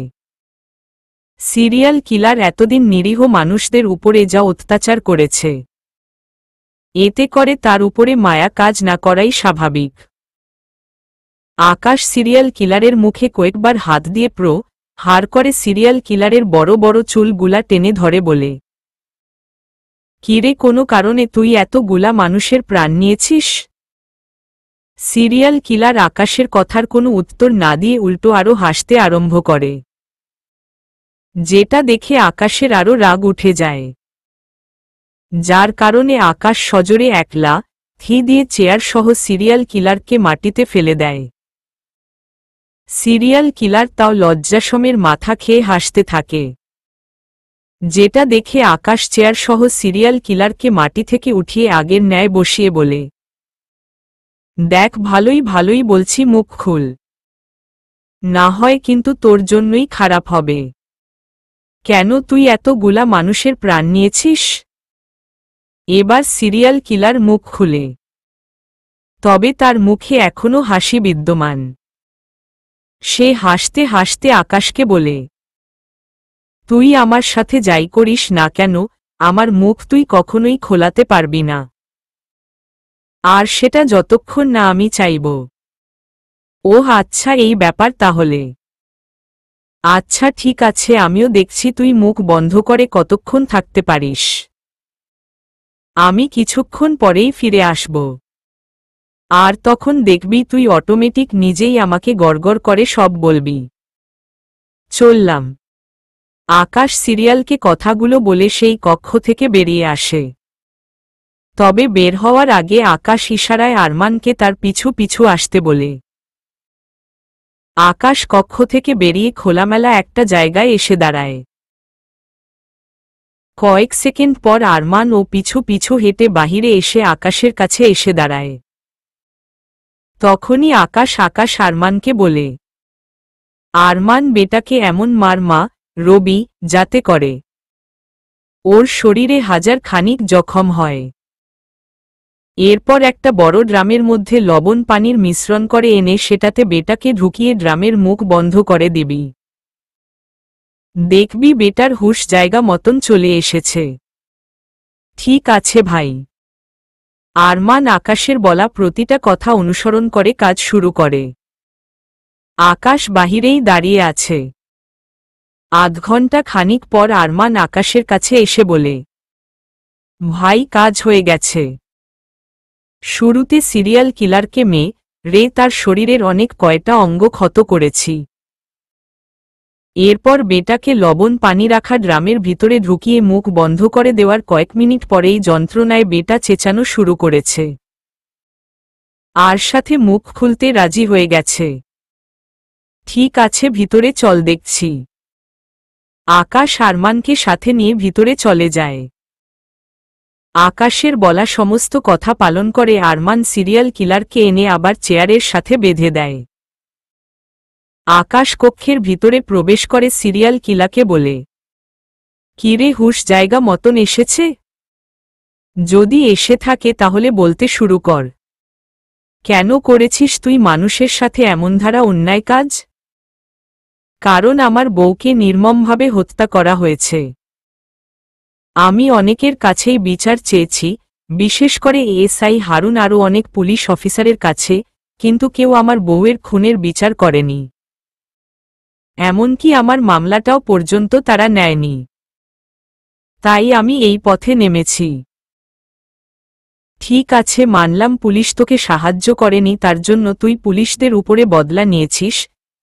সিরিয়াল কিলার এতদিন নিরীহ মানুষদের উপরে যা অত্যাচার করেছে, এতে করে তার উপরে মায়া কাজ না করাই স্বাভাবিক। আকাশ সিরিয়াল কিলারের মুখে কয়েকবার হাত দিয়ে হার করে সিরিয়াল কিলারের বড় বড় চুলগুলা টেনে ধরে বলে, কিরে, কোনো কারণে তুই এতগুলা মানুষের প্রাণ নিয়েছিস? সিরিয়াল কিলার আকাশের কথার কোনো উত্তর না দিয়ে উল্টো আরও হাসতে আরম্ভ করে, যেটা দেখে আকাশের আরও রাগ উঠে যায়। যার কারণে আকাশ সজোরে একলা থি দিয়ে চেয়ার সহ সিরিয়াল কিলারকে মাটিতে ফেলে দেয়। সিরিয়াল কিলার তাও লজ্জাসমের মাথা খেয়ে হাসতে থাকে, যেটা দেখে আকাশ চেয়ার সহ সিরিয়াল কিলারকে মাটি থেকে উঠিয়ে আগের ন্যায় বসিয়ে বলে, দেখ, ভালোই ভালোই বলছি, মুখ খুল, না হয় কিন্তু তোর জন্যই খারাপ হবে। কেন তুই এতগুলা মানুষের প্রাণ নিয়েছিস? এবার সিরিয়াল কিলার মুখ খুলে, তবে তার মুখে এখনো হাসি বিদ্যমান। সে হাসতে হাসতে আকাশকে বলে, তুই আমার সাথে যাই করিস না কেন, আমার মুখ তুই কখনোই খোলাতে পারবি না, আর সেটা যতক্ষণ না আমি চাইব। ও আচ্ছা, এই ব্যাপার তাহলে। আচ্ছা ঠিক আছে, আমিও দেখছি তুই মুখ বন্ধ করে কতক্ষণ থাকতে পারিস। আমি কিছুক্ষণ পরেই ফিরে আসব, আর তখন দেখবি তুই অটোমেটিক নিজেই আমাকে গড়গড় করে সব বলবি। চললাম। আকাশ সিরিয়ালকে কথাগুলো বলে সেই কক্ষ থেকে বেরিয়ে আসে। তবে বের হওয়ার আগে আকাশ ইশারায় আরমানকে তার পিছু পিছু আসতে বলে। আকাশ কক্ষ থেকে বেরিয়ে খোলামেলা একটা জায়গায় এসে দাঁড়ায়। কয়েক সেকেন্ড পর আরমান ও পিছু পিছু হেঁটে বাহিরে এসে আকাশের কাছে এসে দাঁড়ায়। তখনই আকাশ আরমানকে বলে, আরমান, বেটাকে এমন মার মা রবি যাতে করে ওর শরীরে হাজার খানিক জখম হয়। এরপর একটা বড় ড্রামের মধ্যে লবণ পানির মিশ্রণ করে এনে সেটাতে বেটাকে ঢুকিয়ে ড্রামের মুখ বন্ধ করে দিবি। দেখবি বেটার হুঁশ জায়গা মতন চলে এসেছে। ঠিক আছে ভাই। আরমান আকাশের বলা প্রতিটা কথা অনুসরণ করে কাজ শুরু করে। আকাশ বাহিরেই দাঁড়িয়ে আছে। আধ ঘন্টা খানিক পর আরমান আকাশের কাছে এসে বলে, ভাই, কাজ হয়ে গেছে। শুরুতে সিরিয়াল কিলারকে রে তার শরীরের অনেক কয়টা অঙ্গ ক্ষত করেছি। এরপর বেটাকে লবণ পানি রাখা ড্রামের ভিতরে ঢুকিয়ে মুখ বন্ধ করে দেওয়ার কয়েক মিনিট পরেই যন্ত্রণায় বেটা চেঁচানো শুরু করেছে, আর সাথে মুখ খুলতে রাজি হয়ে গেছে। ঠিক আছে, ভিতরে চল, দেখছি। আকাশ আরমানকে সাথে নিয়ে ভিতরে চলে যায়। আকাশের বলা সমস্ত কথা পালন করে আরমান সিরিয়াল কিলারকে এনে আবার চেয়ারের সাথে বেঁধে দেয়। আকাশ কক্ষের ভিতরে প্রবেশ করে সিরিয়াল কিলাকে বলে, কিরে, হুঁশ জায়গা মতন এসেছে? যদি এসে থাকে তাহলে বলতে শুরু কর। কেন করেছিস তুই মানুষের সাথে এমন ধারা অন্যায় কাজ? কারণ আমার বউকে নির্মমভাবে হত্যা করা হয়েছে। আমি অনেকের কাছেই বিচার চেয়েছি, বিশেষ করে এসআই হারুন আরও অনেক পুলিশ অফিসারের কাছে, কিন্তু কেউ আমার বউয়ের খুনের বিচার করেনি। এমনকি আমার মামলাটাও পর্যন্ত তারা নেয়নি। তাই আমি এই পথে নেমেছি। ঠিক আছে, মানলাম পুলিশ তোকে সাহায্য করেনি, তার জন্য তুই পুলিশদের উপরে বদলা নিয়েছিস,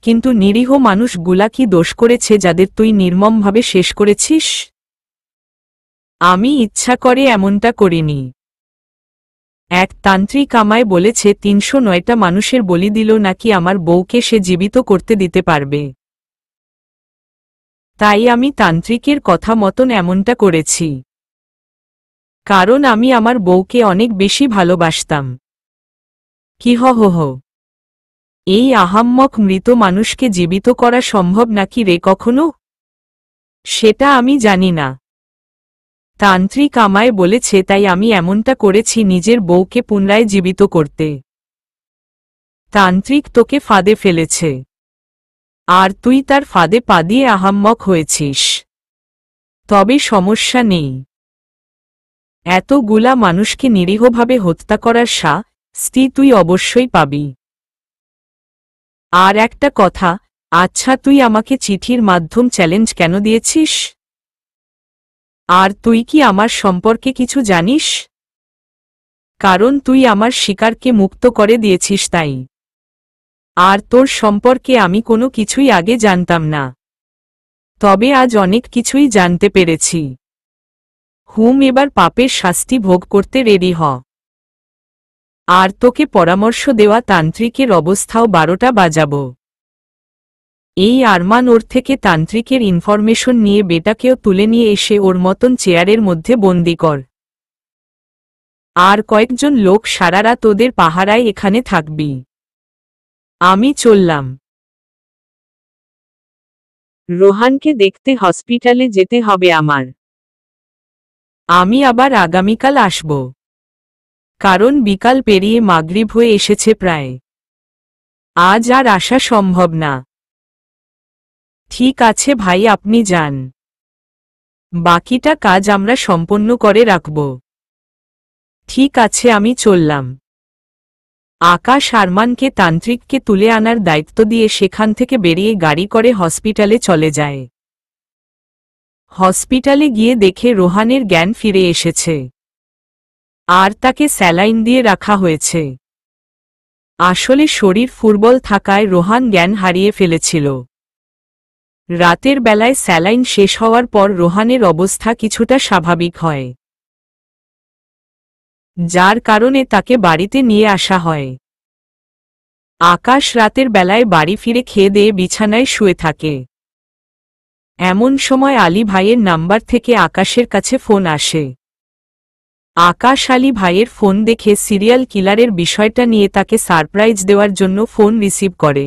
কিন্তু নিরীহ মানুষগুলা কি দোষ করেছে যাদের তুই নির্মমভাবে শেষ করেছিস? আমি ইচ্ছা করে এমনটা করিনি। এক তান্ত্রিক আমায় বলেছে ৩০৯টা মানুষের বলি দিল নাকি আমার বউকে সে জীবিত করতে দিতে পারবে। তাই আমি তান্ত্রিকের কথা মতন এমনটা করেছি। কারণ আমি আমার বউকে অনেক বেশি ভালোবাসতাম। কি হ হ হ, এই আহাম্মক মৃত মানুষকে জীবিত করা সম্ভব নাকি রে কখনো? সেটা আমি জানি না। তান্ত্রিক আমায় বলেছে তাই আমি এমনটা করেছি নিজের বউকে পুনরায় জীবিত করতে। তান্ত্রিক তোকে ফাঁদে ফেলেছে, আর তুই তার ফাঁদে পা দিয়ে আহাম্মক হয়েছিস। তবে সমস্যা নেই, এতগুলা মানুষকে নিরীহভাবে হত্যা করার শাস্তি তুই অবশ্যই পাবি। আর একটা কথা, আচ্ছা তুই আমাকে চিঠির মাধ্যম চ্যালেঞ্জ কেন দিয়েছিস? আর তুই কি আমার সম্পর্কে কিছু জানিস? কারণ তুই আমার শিকারকে মুক্ত করে দিয়েছিস তাই। আর তোর সম্পর্কে আমি কোনো কিছুই আগে জানতাম না, তবে আজ অনেক কিছুই জানতে পেরেছি। এবার পাপের শাস্তি ভোগ করতে রেডি হ। আর তোকে পরামর্শ দেওয়া তান্ত্রিকের অবস্থাও 12টা বাজাবো। এই আরমান ওর থেকে তান্ত্রিকের ইনফরমেশন নিয়ে বেটাকেও তুলে নিয়ে এসে ওর মতন চেয়ারের মধ্যে বন্দি কর। আর কয়েকজন লোক সারা রাত ওদের পাহারায় এখানে থাকবি। আমি চললাম। রোহানকে দেখতে হসপিটালে যেতে হবে আমার। আমি আবার আগামীকাল আসব, কারণ বিকাল পেরিয়ে মাগরিব হয়ে এসেছে প্রায়। আজ আর আসা সম্ভব না। ঠিক আছে ভাই, আপনি যান, বাকিটা কাজ আমরা সম্পন্ন করে রাখব। ঠিক আছে, আমি চললাম। আকাশ আরমানকে তান্ত্রিককে তুলে আনার দায়িত্ব দিয়ে সেখান থেকে বেরিয়ে গাড়ি করে হসপিটালে চলে যায়। হসপিটালে গিয়ে দেখে রোহানের জ্ঞান ফিরে এসেছে, আর তাকে স্যালাইন দিয়ে রাখা হয়েছে। আসলে শরীর দুর্বল থাকায় রোহান জ্ঞান হারিয়ে ফেলেছিল। রাতের বেলায় স্যালাইন শেষ হওয়ার পর রোহানের অবস্থা কিছুটা স্বাভাবিক হয়, যার কারণে তাকে বাড়িতে নিয়ে আসা হয়। আকাশ রাতের বেলায় বাড়ি ফিরে খেয়ে দিয়ে বিছানায় শুয়ে থাকে। এমন সময় আলী ভাইয়ের নাম্বার থেকে আকাশের কাছে ফোন আসে। আকাশ আলী ভাইয়ের ফোন দেখে সিরিয়াল কিলারের বিষয়টা নিয়ে তাকে সারপ্রাইজ দেওয়ার জন্য ফোন রিসিভ করে।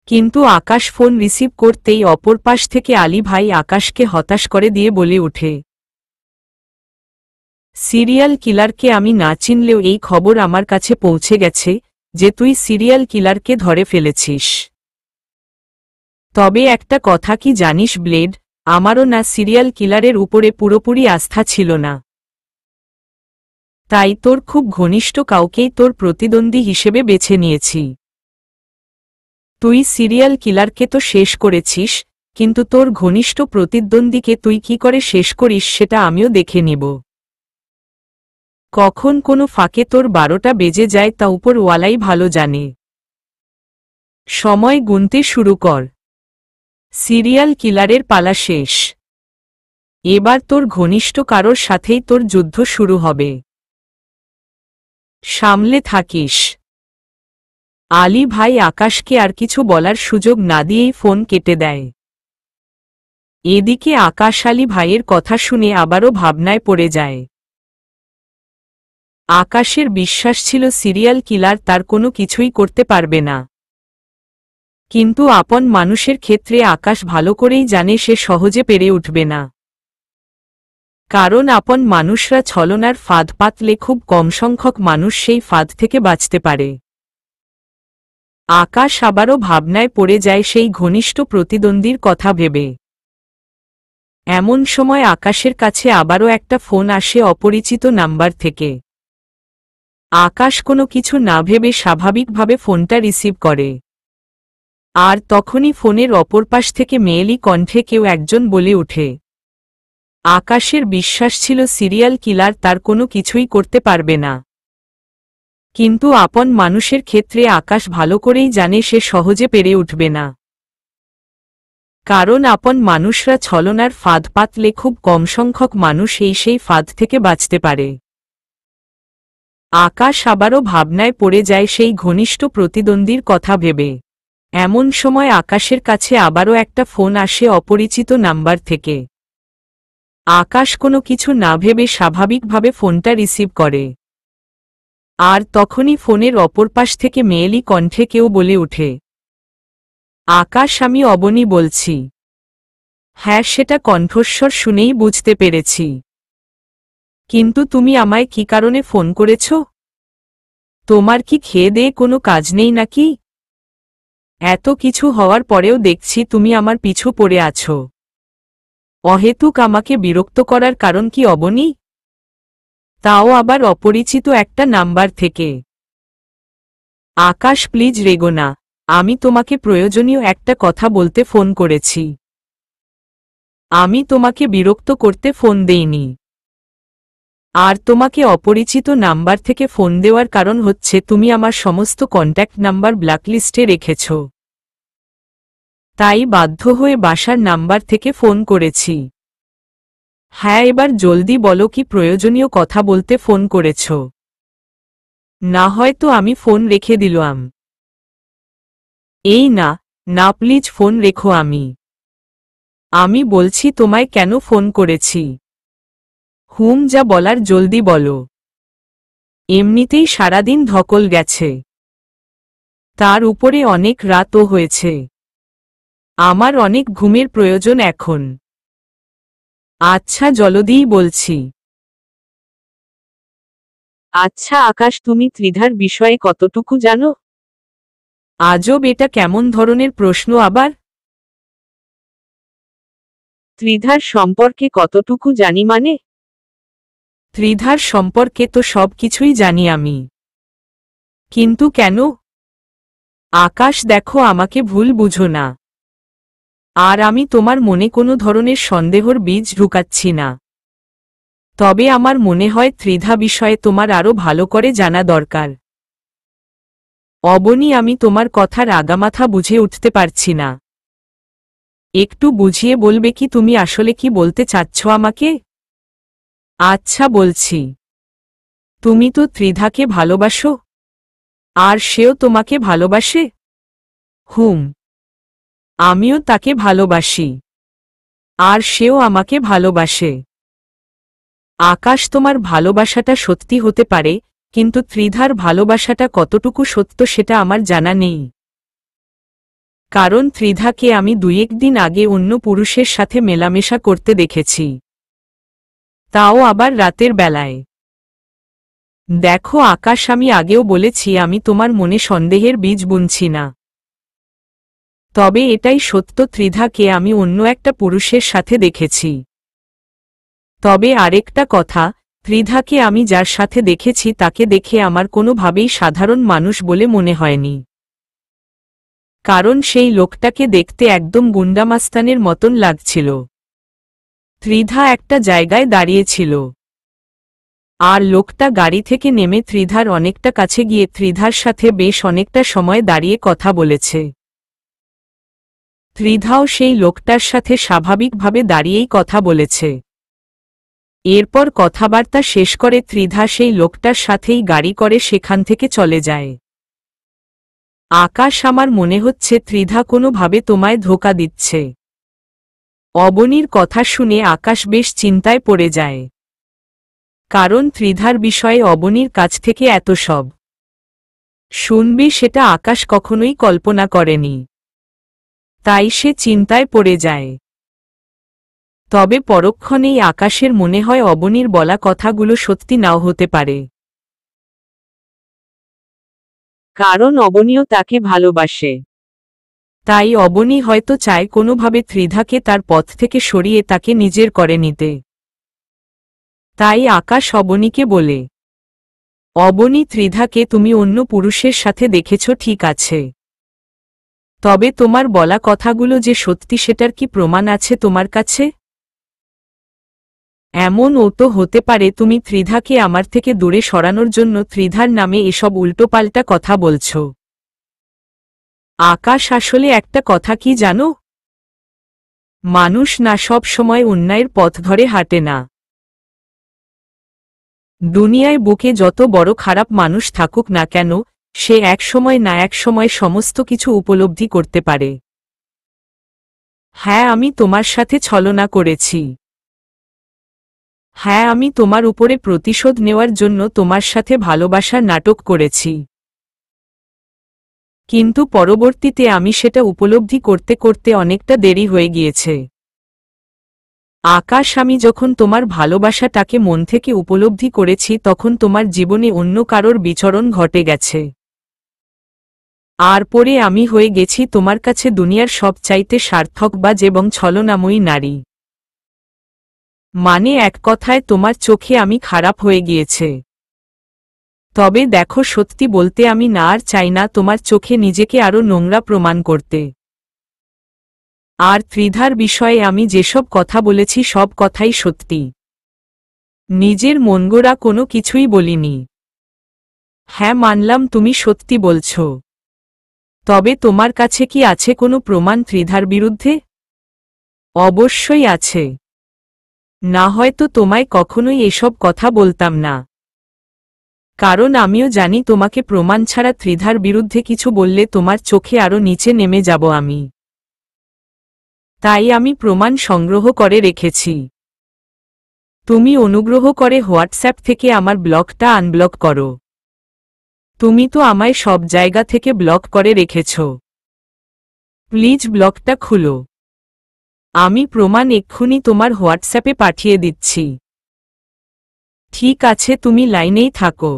কিন্তু আকাশ ফোন রিসিভ করতেই অপর পাশ থেকে আলী ভাই আকাশকে হতাশ করে দিয়ে বলে ওঠে, সিরিয়াল কিলারকে আমি না চিনলেও এই খবর আমার কাছে পৌঁছে গেছে যে তুই সিরিয়াল কিলারকে ধরে ফেলেছিস। তবে একটা কথা কি জানিস ব্লেড, আমারও না সিরিয়াল কিলারের উপরে পুরোপুরি আস্থা ছিল না। তাই তোর খুব ঘনিষ্ঠ কাউকেই তোর প্রতিদ্বন্দ্বী হিসেবে বেছে নিয়েছি। তুই সিরিয়াল কিলারকে তো শেষ করেছিস, কিন্তু তোর ঘনিষ্ঠ প্রতিদ্বন্দ্বীকে তুই কি করে শেষ করিস সেটা আমিও দেখে নিব। কখন কোনো ফাঁকে তোর 12টা বেজে যায় তা উপরওয়ালাই ভালো জানে। সময় গুনতে শুরু কর, সিরিয়াল কিলারের পালা শেষ। এবার তোর ঘনিষ্ঠ কারোর সাথেই তোর যুদ্ধ শুরু হবে। সামলে থাকিস। আলী ভাই আকাশকে আর কিছু বলার সুযোগ না দিয়েই ফোন কেটে দেয়। এদিকে আকাশ আলী ভাইয়ের কথা শুনে আবারও ভাবনায় পড়ে যায়। আকাশের বিশ্বাস ছিল সিরিয়াল কিলার তার কোনো কিছুই করতে পারবে না, কিন্তু আপন মানুষের ক্ষেত্রে আকাশ ভালো করেই জানে সে সহজে পেরে উঠবে না। কারণ আপন মানুষরা ছলনার ফাঁদ পাতলে খুব কম সংখ্যক মানুষ সেই ফাঁদ থেকে বাঁচতে পারে। আকাশ আবারও ভাবনায় পড়ে যায় সেই ঘনিষ্ঠ প্রতিদ্বন্দ্বীর কথা ভেবে। এমন সময় আকাশের কাছে আবারও একটা ফোন আসে অপরিচিত নাম্বার থেকে। আকাশ কোনো কিছু না ভেবে স্বাভাবিকভাবে ফোনটা রিসিভ করে। আর তখনই ফোনের অপর পাশ থেকে মেয়েলি কণ্ঠে কেউ একজন বলে ওঠে। আকাশের বিশ্বাস ছিল সিরিয়াল কিলার তার কোনো কিছুই করতে পারবে না। কিন্তু আপন মানুষের ক্ষেত্রে আকাশ ভালো করেই জানে সে সহজে পেরে উঠবে না। কারণ আপন মানুষরা ছলনার ফাঁদ পাতলে খুব কম সংখ্যক মানুষ সেই ফাঁদ থেকে বাঁচতে পারে। আকাশ আবারও ভাবনায় পড়ে যায় সেই ঘনিষ্ঠ প্রতিদ্বন্দ্বীর কথা ভেবে। এমন সময় আকাশের কাছে আবারও একটা ফোন আসে অপরিচিত নাম্বার থেকে। আকাশ কোনো কিছু না ভেবে স্বাভাবিকভাবে ফোনটা রিসিভ করে। আর তখনই ফোনের অপর পাশ থেকে মেয়েলি কণ্ঠে কেউ বলে ওঠে, আকাশ, আমি অবনী বলছি। হ্যাঁ, সেটা কণ্ঠস্বর শুনেই বুঝতে পেরেছি। কিন্তু তুমি আমায় কি কারণে ফোন করেছ? তোমার কি খেয়ে দেয়ে কোনো কাজ নেই নাকি? এত কিছু হওয়ার পরেও দেখছি তুমি আমার পিছু পড়ে আছো। অহেতুক আমাকে বিরক্ত করার কারণ কি অবনী? তাও আবার অপরিচিত একটা নাম্বার থেকে। আকাশ, প্লিজ রেগো না, আমি তোমাকে প্রয়োজনীয় একটা কথা বলতে ফোন করেছি। আমি তোমাকে বিরক্ত করতে ফোন দেইনি। আর তোমাকে অপরিচিত নাম্বার থেকে ফোন দেওয়ার কারণ হচ্ছে তুমি আমার সমস্ত কন্ট্যাক্ট নাম্বার ব্ল্যাকলিস্টে রেখেছ। তাই বাধ্য হয়ে বাসার নাম্বার থেকে ফোন করেছি। হ্যাঁ, এবার জলদি বলো কি প্রয়োজনীয় কথা বলতে ফোন করেছ। না হয়তো আমি ফোন রেখে দিলাম। এই না, না প্লিজ ফোন রেখো। আমি বলছি তোমায় কেন ফোন করেছি। যা বলার জলদি বলো। এমনিতেই সারাদিন ধকল গেছে, তার উপরে অনেক রাতও হয়েছে। আমার অনেক ঘুমের প্রয়োজন এখন। আচ্ছা, জলদিই বলছি। আচ্ছা আকাশ, তুমি ত্রিধার বিষয়ে কতটুকু জানো? আজব, এটা কেমন ধরনের প্রশ্ন আবার? ত্রিধার সম্পর্কে কতটুকু জানি মানে? ত্রিধার সম্পর্কে তো সব কিছুই জানি আমি। কিন্তু কেন? আকাশ দেখো, আমাকে ভুল বুঝো না। আর আমি তোমার মনে কোনো ধরনের সন্দেহর বীজ ঢুকাচ্ছি না। তবে আমার মনে হয় ত্রিধা বিষয়ে তোমার আরও ভালো করে জানা দরকার। অবনী, আমি তোমার কথার আগামাথা বুঝে উঠতে পারছি না। একটু বুঝিয়ে বলবে কি তুমি আসলে কি বলতে চাচ্ছ আমাকে? আচ্ছা, বলছি। তুমি তো ত্রিধাকে ভালোবাসো, আর সেও তোমাকে ভালোবাসে। আমিও তাকে ভালোবাসি, আর সেও আমাকে ভালোবাসে। আকাশ, তোমার ভালোবাসাটা সত্যি হতে পারে, কিন্তু ত্রিধার ভালোবাসাটা কতটুকু সত্য সেটা আমার জানা নেই। কারণ ত্রিধাকে আমি 2-1 দিন আগে অন্য পুরুষের সাথে মেলামেশা করতে দেখেছি, তাও আবার রাতের বেলায়। দেখো আকাশ, আমি আগেও বলেছি আমি তোমার মনে সন্দেহের বীজ বুনছি না। তবে এটাই সত্য, ত্রিধাকে আমি অন্য একটা পুরুষের সাথে দেখেছি। তবে আরেকটা কথা, ত্রিধাকে আমি যার সাথে দেখেছি তাকে দেখে আমার কোনোভাবেই সাধারণ মানুষ বলে মনে হয়নি। কারণ সেই লোকটাকে দেখতে একদম গুন্ডামাস্তানের মতন লাগছিল। ত্রিধা একটা জায়গায় দাঁড়িয়েছিল, আর লোকটা গাড়ি থেকে নেমে ত্রিধার অনেকটা কাছে গিয়ে ত্রিধার সাথে বেশ অনেকটা সময় দাঁড়িয়ে কথা বলেছে। ত্রিধাও সেই লোকটার সাথে স্বাভাবিকভাবে দাঁড়িয়েই কথা বলেছে। এরপর কথাবার্তা শেষ করে ত্রিধা সেই লোকটার সাথেই গাড়ি করে সেখান থেকে চলে যায়। আকাশ, আমার মনে হচ্ছে ত্রিধা কোনোভাবে তোমায় ধোঁকা দিচ্ছে। অবনীর কথা শুনে আকাশ বেশ চিন্তায় পড়ে যায়। কারণ ত্রিধার বিষয়ে অবনীর কাছ থেকে এত সব শুনবে সেটা আকাশ কখনোই কল্পনা করেনি। তাই সে চিন্তায় পড়ে যায়। তবে পরক্ষণেই আকাশের মনে হয় অবনীর বলা কথাগুলো সত্যি নাও হতে পারে। কারণ অবনীও তাকে ভালোবাসে। তাই অবনী হয়তো চায় কোনোভাবে ত্রিধাকে তার পথ থেকে সরিয়ে তাকে নিজের করে নিতে। তাই আকাশ অবনীকে বলে, অবনী, ত্রিধাকে তুমি অন্য পুরুষের সাথে দেখেছ ঠিক আছে, তবে তোমার বলা কথাগুলো যে সত্যি সেটার কি প্রমাণ আছে তোমার কাছে? এমন ও তো হতে পারে তুমি ত্রিধাকে আমার থেকে দূরে সরানোর জন্য ত্রিধার নামে এসব উল্টোপাল্টা কথা বলছ। আকাশ আসলে একটা কথা কি জানো? মানুষ না সব সময় অন্যায়ের পথ ধরে হাঁটে না। দুনিয়ায় বুকে যত বড় খারাপ মানুষ থাকুক না কেন, সে এক সময় না এক সময় সমস্ত কিছু উপলব্ধি করতে পারে। হ্যাঁ, আমি তোমার সাথে ছলনা করেছি। হ্যাঁ, আমি তোমার উপরে প্রতিশোধ নেওয়ার জন্য তোমার সাথে ভালোবাসার নাটক করেছি। কিন্তু পরবর্তীতে আমি সেটা উপলব্ধি করতে করতে অনেকটা দেরি হয়ে গিয়েছে। আকাশ, আমি যখন তোমার ভালোবাসাটাকে মন থেকে উপলব্ধি করেছি তখন তোমার জীবনে অন্য কারোর বিচরণ ঘটে গেছে। আর পরে আমি হয়ে গেছি তোমার কাছে দুনিয়ার সবচাইতে সার্থকবাজ এবং ছলনাময়ী নারী। মানে এক কথায় তোমার চোখে আমি খারাপ হয়ে গিয়েছে। তবে দেখো, সত্যি বলতে আমি না আর চাই না তোমার চোখে নিজেকে আরো নোংরা প্রমাণ করতে। আর ত্রিধার বিষয়ে আমি যেসব কথা বলেছি সব কথাই সত্যি। নিজের মনগড়া কোনো কিছুই বলিনি। হ্যাঁ, মানলাম তুমি সত্যি বলছ। তবে তোমার কাছে কি আছে কোনো প্রমাণ ত্রিধার বিরুদ্ধে? অবশ্যই আছে। না হয়তো তোমায় কখনোই এসব কথা বলতাম না। কারণ আমিও জানি তোমাকে প্রমাণ ছাড়া ত্রিধার বিরুদ্ধে কিছু বললে তোমার চোখে আরো নিচে নেমে যাব আমি। তাই আমি প্রমাণ সংগ্রহ করে রেখেছি। তুমি অনুগ্রহ করে হোয়াটসঅ্যাপ থেকে আমার ব্লকটা আনব্লক করো। তুমি তো আমায় সব জায়গা থেকে ব্লক করে রেখেছ। প্লিজ ব্লকটা খুলো। আমি প্রমাণ এক্ষুনি তোমার হোয়াটসঅ্যাপে পাঠিয়ে দিচ্ছি। ঠিক আছে, তুমি লাইনেই থাকো।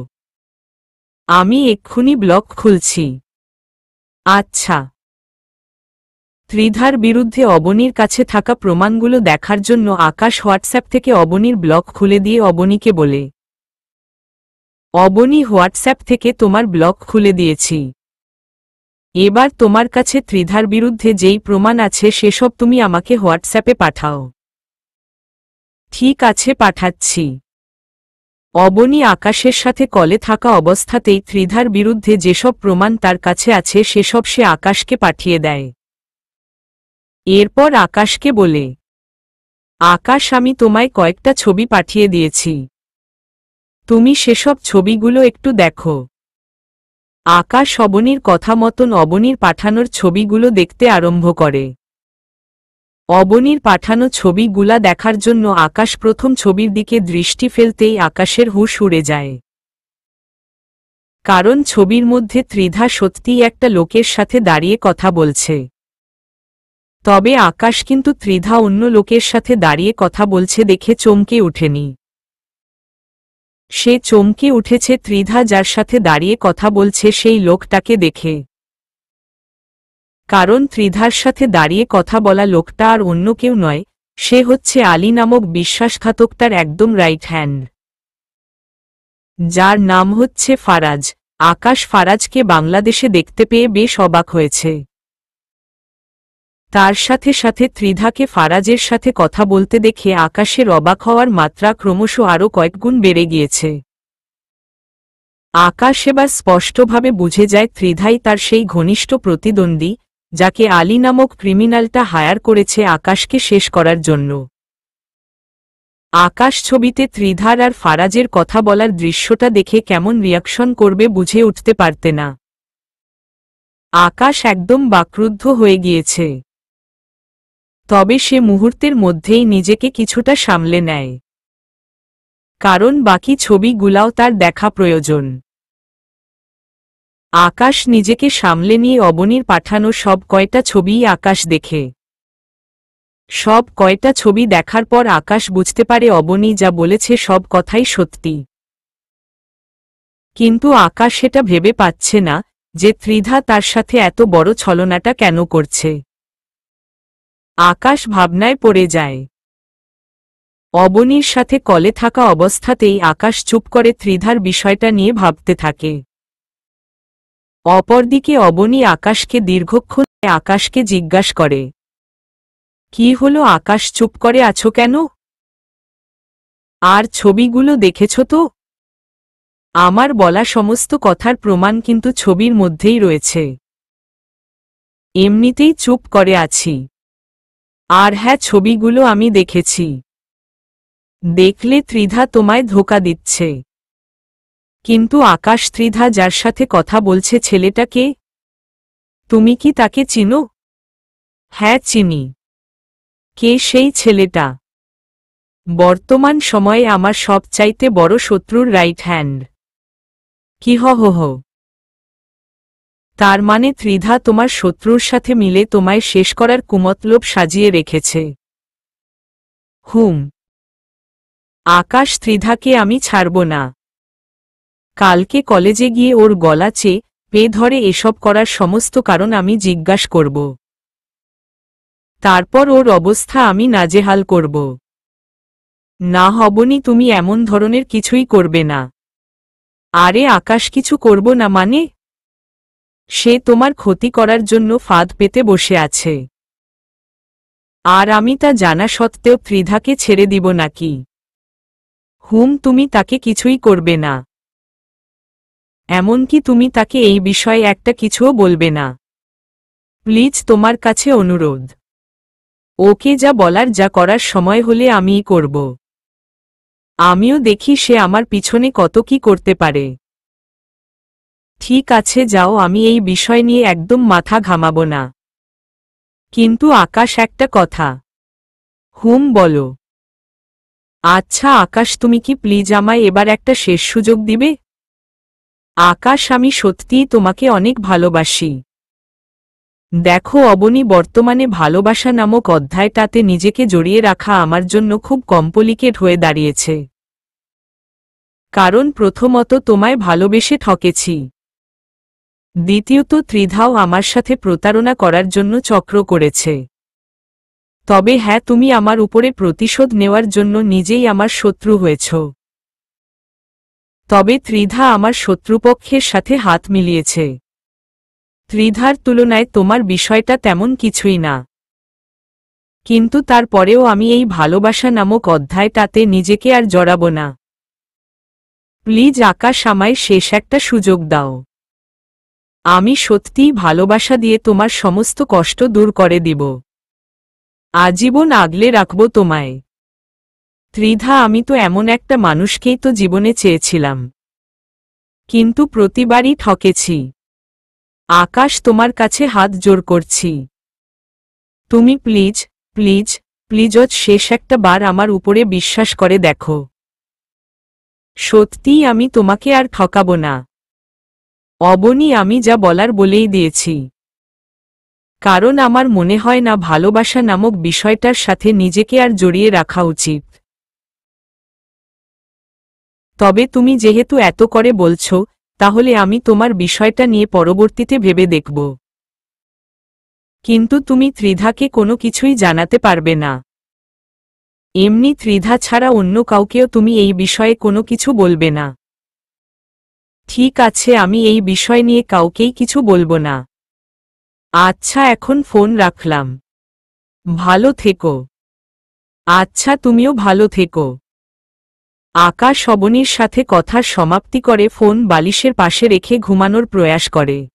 আমি এক্ষুনি ব্লক খুলছি। আচ্ছা। ত্রিধার বিরুদ্ধে অবনীর কাছে থাকা প্রমাণগুলো দেখার জন্য আকাশ হোয়াটসঅ্যাপ থেকে অবনীর ব্লক খুলে দিয়ে অবনীকে বলে, অবনী, হোয়াটসঅ্যাপ থেকে তোমার ব্লক খুলে দিয়েছি। এবার তোমার কাছে ত্রিধার বিরুদ্ধে যেই প্রমাণ আছে সেসব তুমি আমাকে হোয়াটসঅ্যাপে পাঠাও। ঠিক আছে, পাঠাচ্ছি। অবনী আকাশের সাথে কলে থাকা অবস্থাতেই ত্রিধার বিরুদ্ধে যেসব প্রমাণ তার কাছে আছে সেসব সে আকাশকে পাঠিয়ে দেয়। এরপর আকাশকে বলে, আকাশ, আমি তোমায় কয়েকটা ছবি পাঠিয়ে দিয়েছি। তুমি সেসব ছবিগুলো একটু দেখো। আকাশ অবনীর কথা মতন অবনীর পাঠানোর ছবিগুলো দেখতে আরম্ভ করে। অবনীর পাঠানো ছবিগুলা দেখার জন্য আকাশ প্রথম ছবির দিকে দৃষ্টি ফেলতেই আকাশের হুঁশ উড়ে যায়। কারণ ছবির মধ্যে ত্রিধা সত্যিই একটা লোকের সাথে দাঁড়িয়ে কথা বলছে। তবে আকাশ কিন্তু ত্রিধা অন্য লোকের সাথে দাঁড়িয়ে কথা বলছে দেখে চমকে ওঠেনি। সে চমকে উঠেছে ত্রিধা যার সাথে দাঁড়িয়ে কথা বলছে সেই লোকটাকে দেখে। কারণ ত্রিধার সাথে দাঁড়িয়ে কথা বলা লোকটা আর অন্য কেউ নয়, সে হচ্ছে আলী নামক বিশ্বাসঘাতকটার একদম রাইট হ্যান্ড, যার নাম হচ্ছে ফারাজ। আকাশ ফারাজকে বাংলাদেশে দেখতে পেয়ে বেশ অবাক হয়েছে। তার সাথে সাথে ত্রিধাকে ফারাজের সাথে কথা বলতে দেখে আকাশের অবাক হওয়ার মাত্রা ক্রমশ আরও কয়েকগুণ বেড়ে গিয়েছে। আকাশ এবার স্পষ্টভাবে বুঝে যায় ত্রিধাই তার সেই ঘনিষ্ঠ প্রতিদ্বন্দ্বী, যাকে আলী নামক ক্রিমিনালটা হায়ার করেছে আকাশকে শেষ করার জন্য। আকাশ ছবিতে ত্রিধার আর ফারাজের কথা বলার দৃশ্যটা দেখে কেমন রিয়াকশন করবে বুঝে উঠতে পারতে না। আকাশ একদম বাকরুদ্ধ হয়ে গিয়েছে। তবে সে মুহূর্তের মধ্যেই নিজেকে কিছুটা সামলে নেয়। কারণ বাকি ছবিগুলাও তার দেখা প্রয়োজন। আকাশ নিজেকে সামলে নিয়ে অবনীর পাঠানো সব কয়টা ছবিই আকাশ দেখে। সব কয়টা ছবি দেখার পর আকাশ বুঝতে পারে অবনী যা বলেছে সব কথাই সত্যি। কিন্তু আকাশ সেটা ভেবে পাচ্ছে না যে ত্রিধা তার সাথে এত বড় ছলনাটা কেন করছে। আকাশ ভাবনায় পড়ে যায়। অবনীর সাথে কলে থাকা অবস্থাতেই আকাশ চুপ করে ত্রিধার বিষয়টা নিয়ে ভাবতে থাকে। অপরদিকে অবনী আকাশকে দীর্ঘক্ষণ আকাশকে জিজ্ঞাসা করে, কি হলো আকাশ, চুপ করে আছো কেন? আর ছবিগুলো দেখেছ তো? আমার বলা সমস্ত কথার প্রমাণ কিন্তু ছবির মধ্যেই রয়েছে। এমনিতেই চুপ করে আছি। আর হ্যাঁ, ছবিগুলো আমি দেখেছি। দেখলে ত্রিধা তোমায় ধোঁকা দিচ্ছে। কিন্তু আকাশ, ত্রিধা যার সাথে কথা বলছে ছেলেটা কে? তুমি কি তাকে চিনো? হ্যাঁ, চিনি। কে সেই ছেলেটা? বর্তমান সময়ে আমার সবচাইতে বড় শত্রুর রাইট হ্যান্ড। কি হো হো হো। তার মানে ত্রিধা তোমার শত্রুর সাথে মিলে তোমায় শেষ করার কুমতলব সাজিয়ে রেখেছে। হুম। আকাশ, ত্রিধাকে আমি ছাড়ব না। কালকে কলেজে গিয়ে ওর গলা চেপে ধরে এসব করার সমস্ত কারণ আমি জিজ্ঞাসা করব। তারপর ওর অবস্থা আমি নাজেহাল করব। না হবনি, তুমি এমন ধরনের কিছুই করবে না। আরে আকাশ, কিছু করব না মানে? সে তোমার ক্ষতি করার জন্য ফাঁদ পেতে বসে আছে। আর আমি তা জানা সত্ত্বেও ত্রিধাকে ছেড়ে দিব নাকি? হুম, তুমি তাকে কিছুই করবে না। এমনকি তুমি তাকে এই বিষয়ে একটা কিছুও বলবে না। প্লিজ, তোমার কাছে অনুরোধ। ওকে যা বলার, যা করার সময় হলে আমিই করব। আমিও দেখি সে আমার পিছনে কত কি করতে পারে। ঠিক আছে, যাও, আমি এই বিষয় নিয়ে একদম মাথা ঘামাব না। কিন্তু আকাশ, একটা কথা। হুম, বলো। আচ্ছা আকাশ, তুমি কি প্লিজ আমায় এবার একটা শেষ সুযোগ দিবে? আকাশ, আমি সত্যিই তোমাকে অনেক ভালোবাসি। দেখো অবনী, বর্তমানে ভালোবাসা নামক অধ্যায়টাতে নিজেকে জড়িয়ে রাখা আমার জন্য খুব কমপ্লিকেট হয়ে দাঁড়িয়েছে। কারণ প্রথমত তোমায় ভালোবেসে ঠকেছি। দ্বিতীয়ত ত্রিধাও আমার সাথে প্রতারণা করার জন্য চক্র করেছে। তবে হ্যাঁ, তুমি আমার উপরে প্রতিশোধ নেওয়ার জন্য নিজেই আমার শত্রু হয়েছ। তবে ত্রিধা আমার শত্রুপক্ষের সাথে হাত মিলিয়েছে। ত্রিধার তুলনায় তোমার বিষয়টা তেমন কিছুই না। কিন্তু তারপরেও আমি এই ভালোবাসা নামক অধ্যায়টাতে নিজেকে আর জড়াব না। প্লিজ আকাশ, আমায় শেষ একটা সুযোগ দাও। আমি সত্যিই ভালোবাসা দিয়ে তোমার সমস্ত কষ্ট দূর করে দিব। আজীবন আগলে রাখব তোমায়। ত্রিধা, আমি তো এমন একটা মানুষকেই তো জীবনে চেয়েছিলাম, কিন্তু প্রতিবারই ঠকেছি। আকাশ, তোমার কাছে হাত জোর করছি। তুমি প্লিজ, প্লিজ, প্লিজ শেষ একটা বার আমার উপরে বিশ্বাস করে দেখো। সত্যিই আমি তোমাকে আর ঠকাব না। অবনী, আমি যা বলার বলেই দিয়েছি। কারণ আমার মনে হয় না ভালোবাসা নামক বিষয়টার সাথে নিজেকে আর জড়িয়ে রাখা উচিত। তবে তুমি যেহেতু এত করে বলছো, তাহলে আমি তোমার বিষয়টা নিয়ে পরবর্তীতে ভেবে দেখব। কিন্তু তুমি ত্রিধাকে কোনো কিছুই জানাতে পারবে না। এমনি ত্রিধা ছাড়া অন্য কাউকেও তুমি এই বিষয়ে কোনো কিছু বলবে না। ঠিক আছে, আমি এই বিষয় নিয়ে কাউকেই কিছু বলবো না। আচ্ছা, এখন ফোন রাখলাম। ভালো থেকো। আচ্ছা, তুমিও ভালো থেকো। আকাশ অবনীর সাথে কথার সমাপ্তি করে ফোন বালিশের পাশে রেখে ঘুমানোর প্রয়াস করে।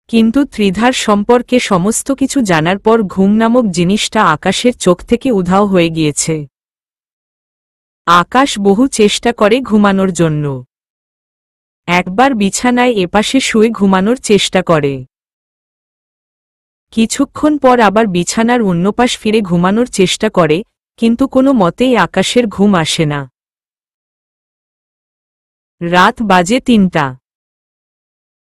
কিন্তু ত্রিধার সম্পর্কে সমস্ত কিছু জানার পর ঘুম নামক জিনিসটা আকাশের চোখ থেকে উধাও হয়ে গিয়েছে। আকাশ বহু চেষ্টা করে ঘুমানোর জন্য। একবার বিছানায় এপাশে শুয়ে ঘুমানোর চেষ্টা করে। কিছুক্ষণ পর আবার বিছানার অন্য পাশ ফিরে ঘুমানোর চেষ্টা করে, কিন্তু কোনো মতেই আকাশের ঘুম আসে না। রাত বাজে ৩টা।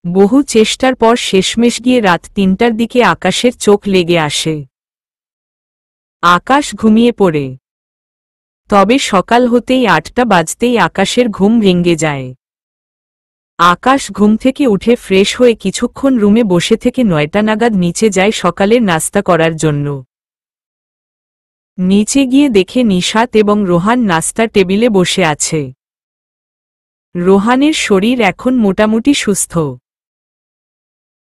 বহু চেষ্টার পর শেষমেশ গিয়ে রাত ৩টার দিকে আকাশের চোখ লেগে আসে। আকাশ ঘুমিয়ে পড়ে। তবে সকাল হতেই ৮টা বাজতেই আকাশের ঘুম ভেঙে যায়। আকাশ ঘুম থেকে উঠে ফ্রেশ হয়ে কিছুক্ষণ রুমে বসে থেকে ৯টা নাগাদ নিচে যায় সকালের নাস্তা করার জন্য। নিচে গিয়ে দেখে নিশাত এবং রোহান নাস্তার টেবিলে বসে আছে। রোহানের শরীর এখন মোটামুটি সুস্থ।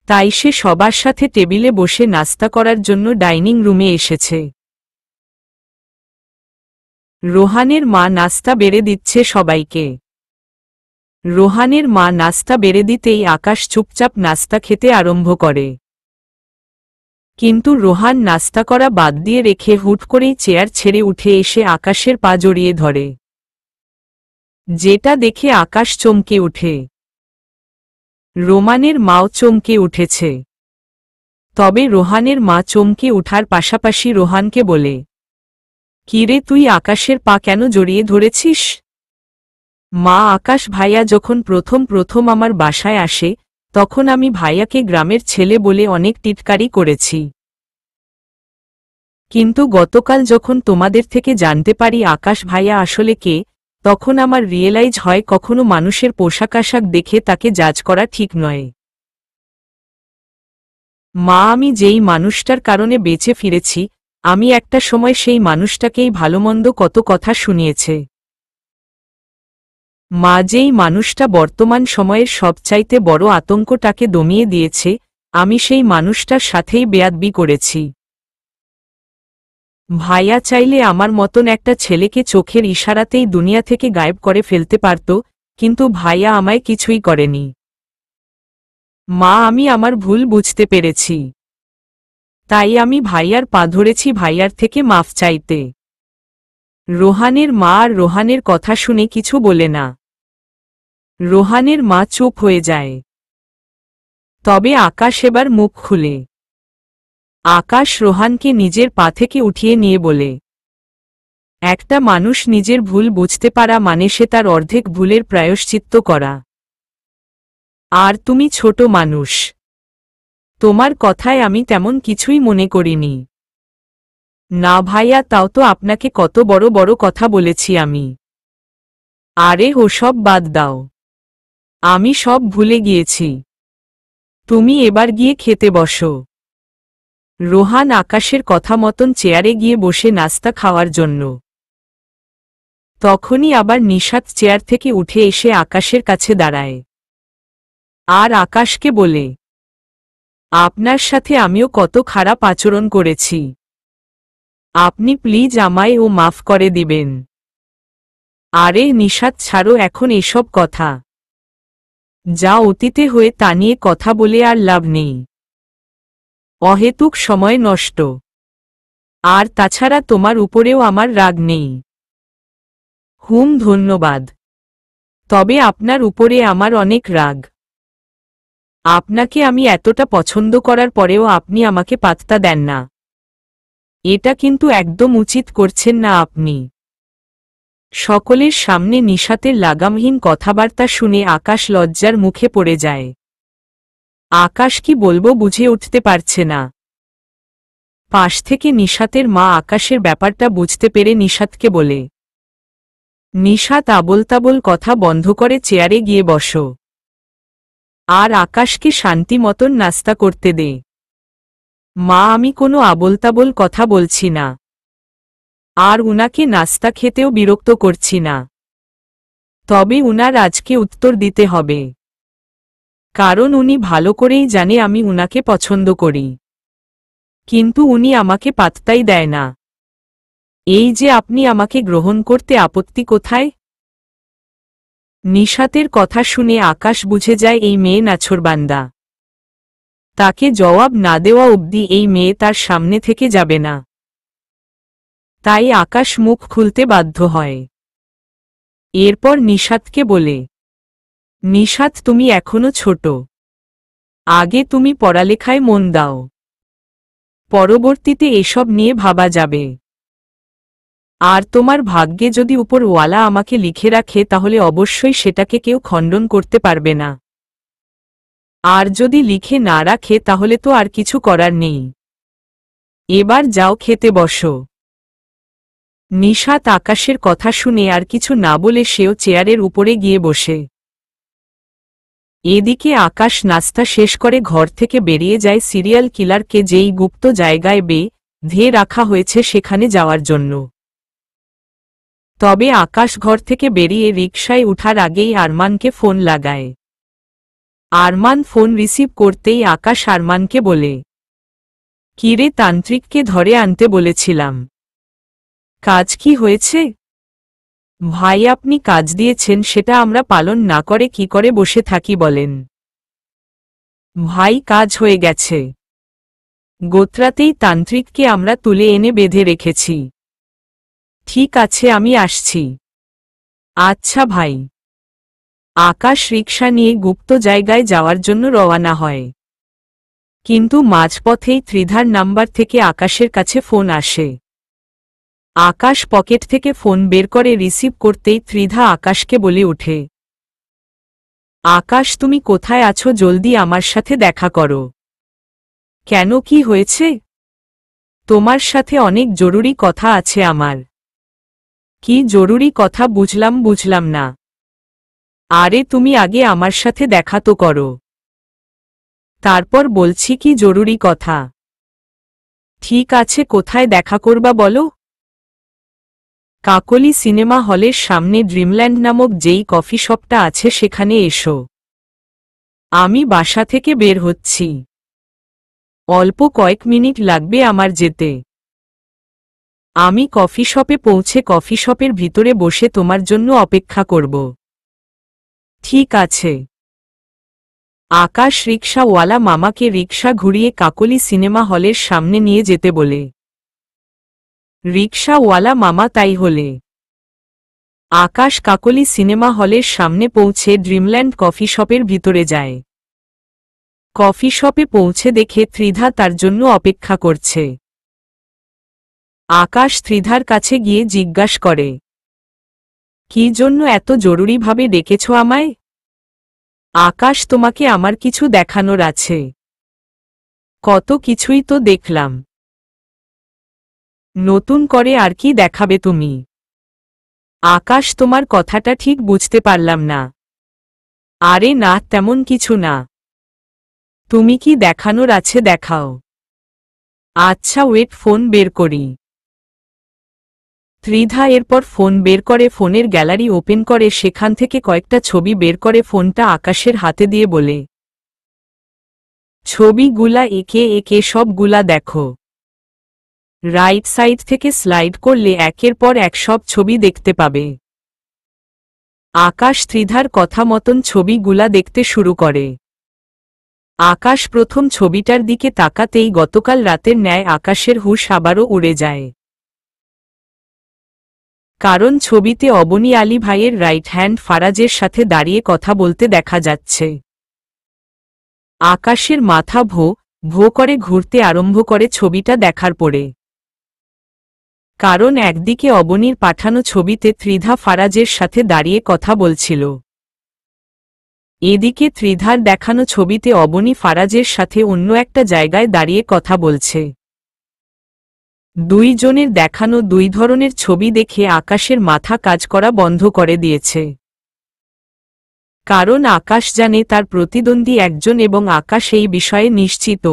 তাই সে সবার সাথে টেবিলে বসে নাস্তা করার জন্য ডাইনিং রুমে এসেছে। রোহানের মা নাস্তা বেড়ে দিচ্ছে সবাইকে। রোহানের মা নাস্তা বেড়ে দিতেই আকাশ চুপচাপ নাস্তা খেতে আরম্ভ করে। কিন্তু রোহান নাস্তা করা বাদ দিয়ে রেখে হুট করেই চেয়ার ছেড়ে উঠে এসে আকাশের পা জড়িয়ে ধরে, যেটা দেখে আকাশ চমকে ওঠে। রোমানের মাও চমকে উঠেছে। তবে রোহানের মা চমকে ওঠার পাশাপাশি রোহানকে বলে, কিরে তুই আকাশের পা কেন জড়িয়ে ধরেছিস? মা, আকাশ ভাইয়া যখন প্রথম আমার বাসায় আসে তখন আমি ভাইয়াকে গ্রামের ছেলে বলে অনেক টিটকারি করেছি। কিন্তু গতকাল যখন তোমাদের থেকে জানতে পারি আকাশ ভাইয়া আসলে কে, তখন আমার রিয়েলাইজ হয় কখনো মানুষের পোশাক আশাক দেখে তাকে জাজ করা ঠিক নয়। মা, আমি যেই মানুষটার কারণে বেঁচে ফিরেছি, আমি একটা সময় সেই মানুষটাকেই ভালোমন্দ কত কথা শুনিয়েছে। মা, যেই মানুষটা বর্তমান সময়ের সবচাইতে বড় আতঙ্কটাকে দমিয়ে দিয়েছে, আমি সেই মানুষটার সাথেই বেয়াদবি করেছি। ভাইয়া চাইলে আমার মতন একটা ছেলেকে চোখের ইশারাতেই দুনিয়া থেকে গায়েব করে ফেলতে পারত, কিন্তু ভাইয়া আমায় কিছুই করেনি। মা, আমি আমার ভুল বুঝতে পেরেছি, তাই আমি ভাইয়ার পা ধরেছি ভাইয়ার থেকে মাফ চাইতে। রোহানের মা আর রোহানের কথা শুনে কিছু বলে না। রোহানের মা চুপ হয়ে যায়। তবে আকাশ এবার মুখ খুলে। আকাশ রোহানকে নিজের পা থেকে উঠিয়ে নিয়ে বলে, একটা মানুষ নিজের ভুল বুঝতে পারা মানে সে তার অর্ধেক ভুলের প্রায়শ্চিত্ত করা। আর তুমি ছোট মানুষ, তোমার কথায় আমি তেমন কিছুই মনে করিনি। না ভাইয়া, তাও তো আপনাকে কত বড় বড় কথা বলেছি আমি। আরে ওসব বাদ দাও, আমি সব ভুলে গিয়েছি। তুমি এবার গিয়ে খেতে বসো। রোহান আকাশের কথা মতন চেয়ারে গিয়ে বসে নাস্তা খাওয়ার জন্য। তখনই আবার নিশাত চেয়ার থেকে উঠে এসে আকাশের কাছে দাঁড়ায় আর আকাশকে বলে, আপনার সাথে আমিও কত খারাপ আচরণ করেছি, আপনি প্লিজ আমায় ও মাফ করে দিবেন। আরে নিশাত, ছাড়ো এখন এসব কথা, যা অতীতে হয়ে তা নিয়ে কথা বলে আর লাভ নেই, অহেতুক সময় নষ্ট। আর তাছাড়া তোমার উপরেও আমার রাগ নেই। ধন্যবাদ, তবে আপনার উপরে আমার অনেক রাগ। আপনাকে আমি এতটা পছন্দ করার পরেও আপনি আমাকে পাত্তা দেন না, এটা কিন্তু একদম উচিত করছেন না আপনি। সকলের সামনে নিশাতের লাগামহীন কথাবার্তা শুনে আকাশ লজ্জার মুখে পড়ে যায়। আকাশ কি বলবো বুঝে উঠতে পারছে না। পাশ থেকে নিশাতের মা আকাশের ব্যাপারটা বুঝতে পেরে নিশাতকে বলে, নিশাত, আবোলতাবোল কথা বন্ধ করে চেয়ারে গিয়ে বসো, আর আকাশকে শান্তি মতন নাস্তা করতে দে। মা, আমি কোনো আবোলতাবোল কথা বলছি না, আর উনাকে নাস্তা খেতেও বিরক্ত করছি না। তবে উনার আজকে উত্তর দিতে হবে, কারণ উনি ভালো করেই জানে আমি উনাকে পছন্দ করি, কিন্তু উনি আমাকে পাত্তাই দেয় না। এই যে আপনি আমাকে গ্রহণ করতে আপত্তি কোথায়? নিশাতের কথা শুনে আকাশ বুঝে যায় এই মেয়ে নাছোড়বান্দা, তাকে জবাব না দেওয়া অবধি এই মেয়ে তার সামনে থেকে যাবে না। তাই আকাশ মুখ খুলতে বাধ্য হয়। এরপর নিশাতকে বলে, নিশাত, তুমি এখনো ছোট, আগে তুমি পড়ালেখায় মন দাও, পরবর্তীতে এসব নিয়ে ভাবা যাবে। আর তোমার ভাগ্যে যদি উপরওয়ালা আমাকে লিখে রাখে তাহলে অবশ্যই সেটাকে কেউ খণ্ডন করতে পারবে না, আর যদি লিখে না রাখে তাহলে তো আর কিছু করার নেই। এবার যাও খেতে বসো। নিশাত আকাশের কথা শুনে আর কিছু না বলে সেও চেয়ারের উপরে গিয়ে বসে। এদিকে আকাশ নাস্তা শেষ করে ঘর থেকে বেরিয়ে যায় সিরিয়াল কিলারকে যেই গুপ্ত জায়গায় বেঁধে রাখা হয়েছে সেখানে যাওয়ার জন্য। তবে আকাশ ঘর থেকে বেরিয়ে রিকশায় উঠার আগেই আরমানকে ফোন লাগায়। আরমান ফোন রিসিভ করতেই আকাশ আরমানকে বলে, কিরে, তান্ত্রিককে ধরে আনতে বলেছিলাম, কাজ কি হয়েছে? ভাই আপনি কাজ দিয়েছেন সেটা আমরা পালন না করে কি করে বসে থাকি বলেন। ভাই কাজ হয়ে গেছে। গোত্রাতেই তান্ত্রিককে আমরা তুলে এনে বেঁধে রেখেছি। ঠিক আছে আমি আসছি। আচ্ছা ভাই। আকাশ রিকশা নিয়ে গুপ্ত জায়গায় যাওয়ার জন্য রওনা হয়। কিন্তু মাঝপথেই ত্রিধার নাম্বার থেকে আকাশের কাছে ফোন আসে। আকাশ পকেট থেকে ফোন বের করে রিসিভ করতেই ত্রিধা আকাশকে বলে ওঠে, আকাশ তুমি কোথায় আছো, জলদি আমার সাথে দেখা করো। কেন, কি হয়েছে? তোমার সাথে অনেক জরুরি কথা আছে আমার। কি জরুরি কথা, বুঝলাম না। আরে তুমি আগে আমার সাথে দেখা তো করো, তারপর বলছি কি জরুরি কথা। ঠিক আছে কোথায় দেখা করবা বলো? কাকলি সিনেমা হলের সামনে ড্রিমল্যান্ড নামক যেই কফি শপটা আছে সেখানে এসো। আমি বাসা থেকে বের হচ্ছি। অল্প কয়েক মিনিট লাগবে আমার যেতে। আমি কফি শপে পৌঁছে কফি শপের ভিতরে বসে তোমার জন্য অপেক্ষা করব। ঠিক আছে। আকাশ রিকশাওয়ালা মামাকে রিকশা ঘুরিয়ে কাকলি সিনেমা হলের সামনে নিয়ে যেতে বলে। রিকশাওয়ালা মামা তাই হলে আকাশ কাকলি সিনেমা হলের সামনে পৌঁছে ড্রিমল্যান্ড কফি শপের ভিতরে যায়। কফি শপে পৌঁছে দেখে ত্রিধা তার জন্য অপেক্ষা করছে। আকাশ ত্রিধার কাছে গিয়ে জিজ্ঞাসা করে, কি জন্য এত জরুরিভাবে ডেকেছ আমায়? আকাশ তোমাকে আমার কিছু দেখানোর আছে। কত কিছুই তো দেখলাম, নতুন করে আর কি দেখাবে তুমি? আকাশ তোমার কথাটা ঠিক বুঝতে পারলাম না। আরে না তেমন কিছু না। তুমি কি দেখানোর আছে দেখাও। আচ্ছা ওয়েট, ফোন বের করি। ত্রিধা এরপর ফোন বের করে ফোনের গ্যালারি ওপেন করে সেখান থেকে কয়েকটা ছবি বের করে ফোনটা আকাশের হাতে দিয়ে বলে, ছবিগুলা একে একে সবগুলা দেখো। রাইট সাইড থেকে স্লাইড করলে একের পর এক সব ছবি দেখতে পাবে। আকাশ ত্রিধার কথা মতন ছবিগুলা দেখতে শুরু করে। আকাশ প্রথম ছবিটার দিকে তাকাতেই গতকাল রাতের ন্যায় আকাশের হুঁশ আবারও উড়ে যায়। কারণ ছবিতে অবনী আলী ভাইয়ের রাইট হ্যান্ড ফারাজের সাথে দাঁড়িয়ে কথা বলতে দেখা যাচ্ছে। আকাশের মাথা ভো ভো করে ঘুরতে আরম্ভ করে ছবিটা দেখার পরে। কারণ একদিকে অবনীর পাঠানো ছবিতে ত্রিধা ফারাজের সাথে দাঁড়িয়ে কথা বলছিল, এদিকে ত্রিধার দেখানো ছবিতে অবনী ফারাজের সাথে অন্য একটা জায়গায় দাঁড়িয়ে কথা বলছে। দুইজনের দেখানো দুই ধরনের ছবি দেখে আকাশের মাথা কাজ করা বন্ধ করে দিয়েছে। কারণ আকাশ জানে তার প্রতিদ্বন্দ্বী একজন এবং আকাশ এই বিষয়ে নিশ্চিত।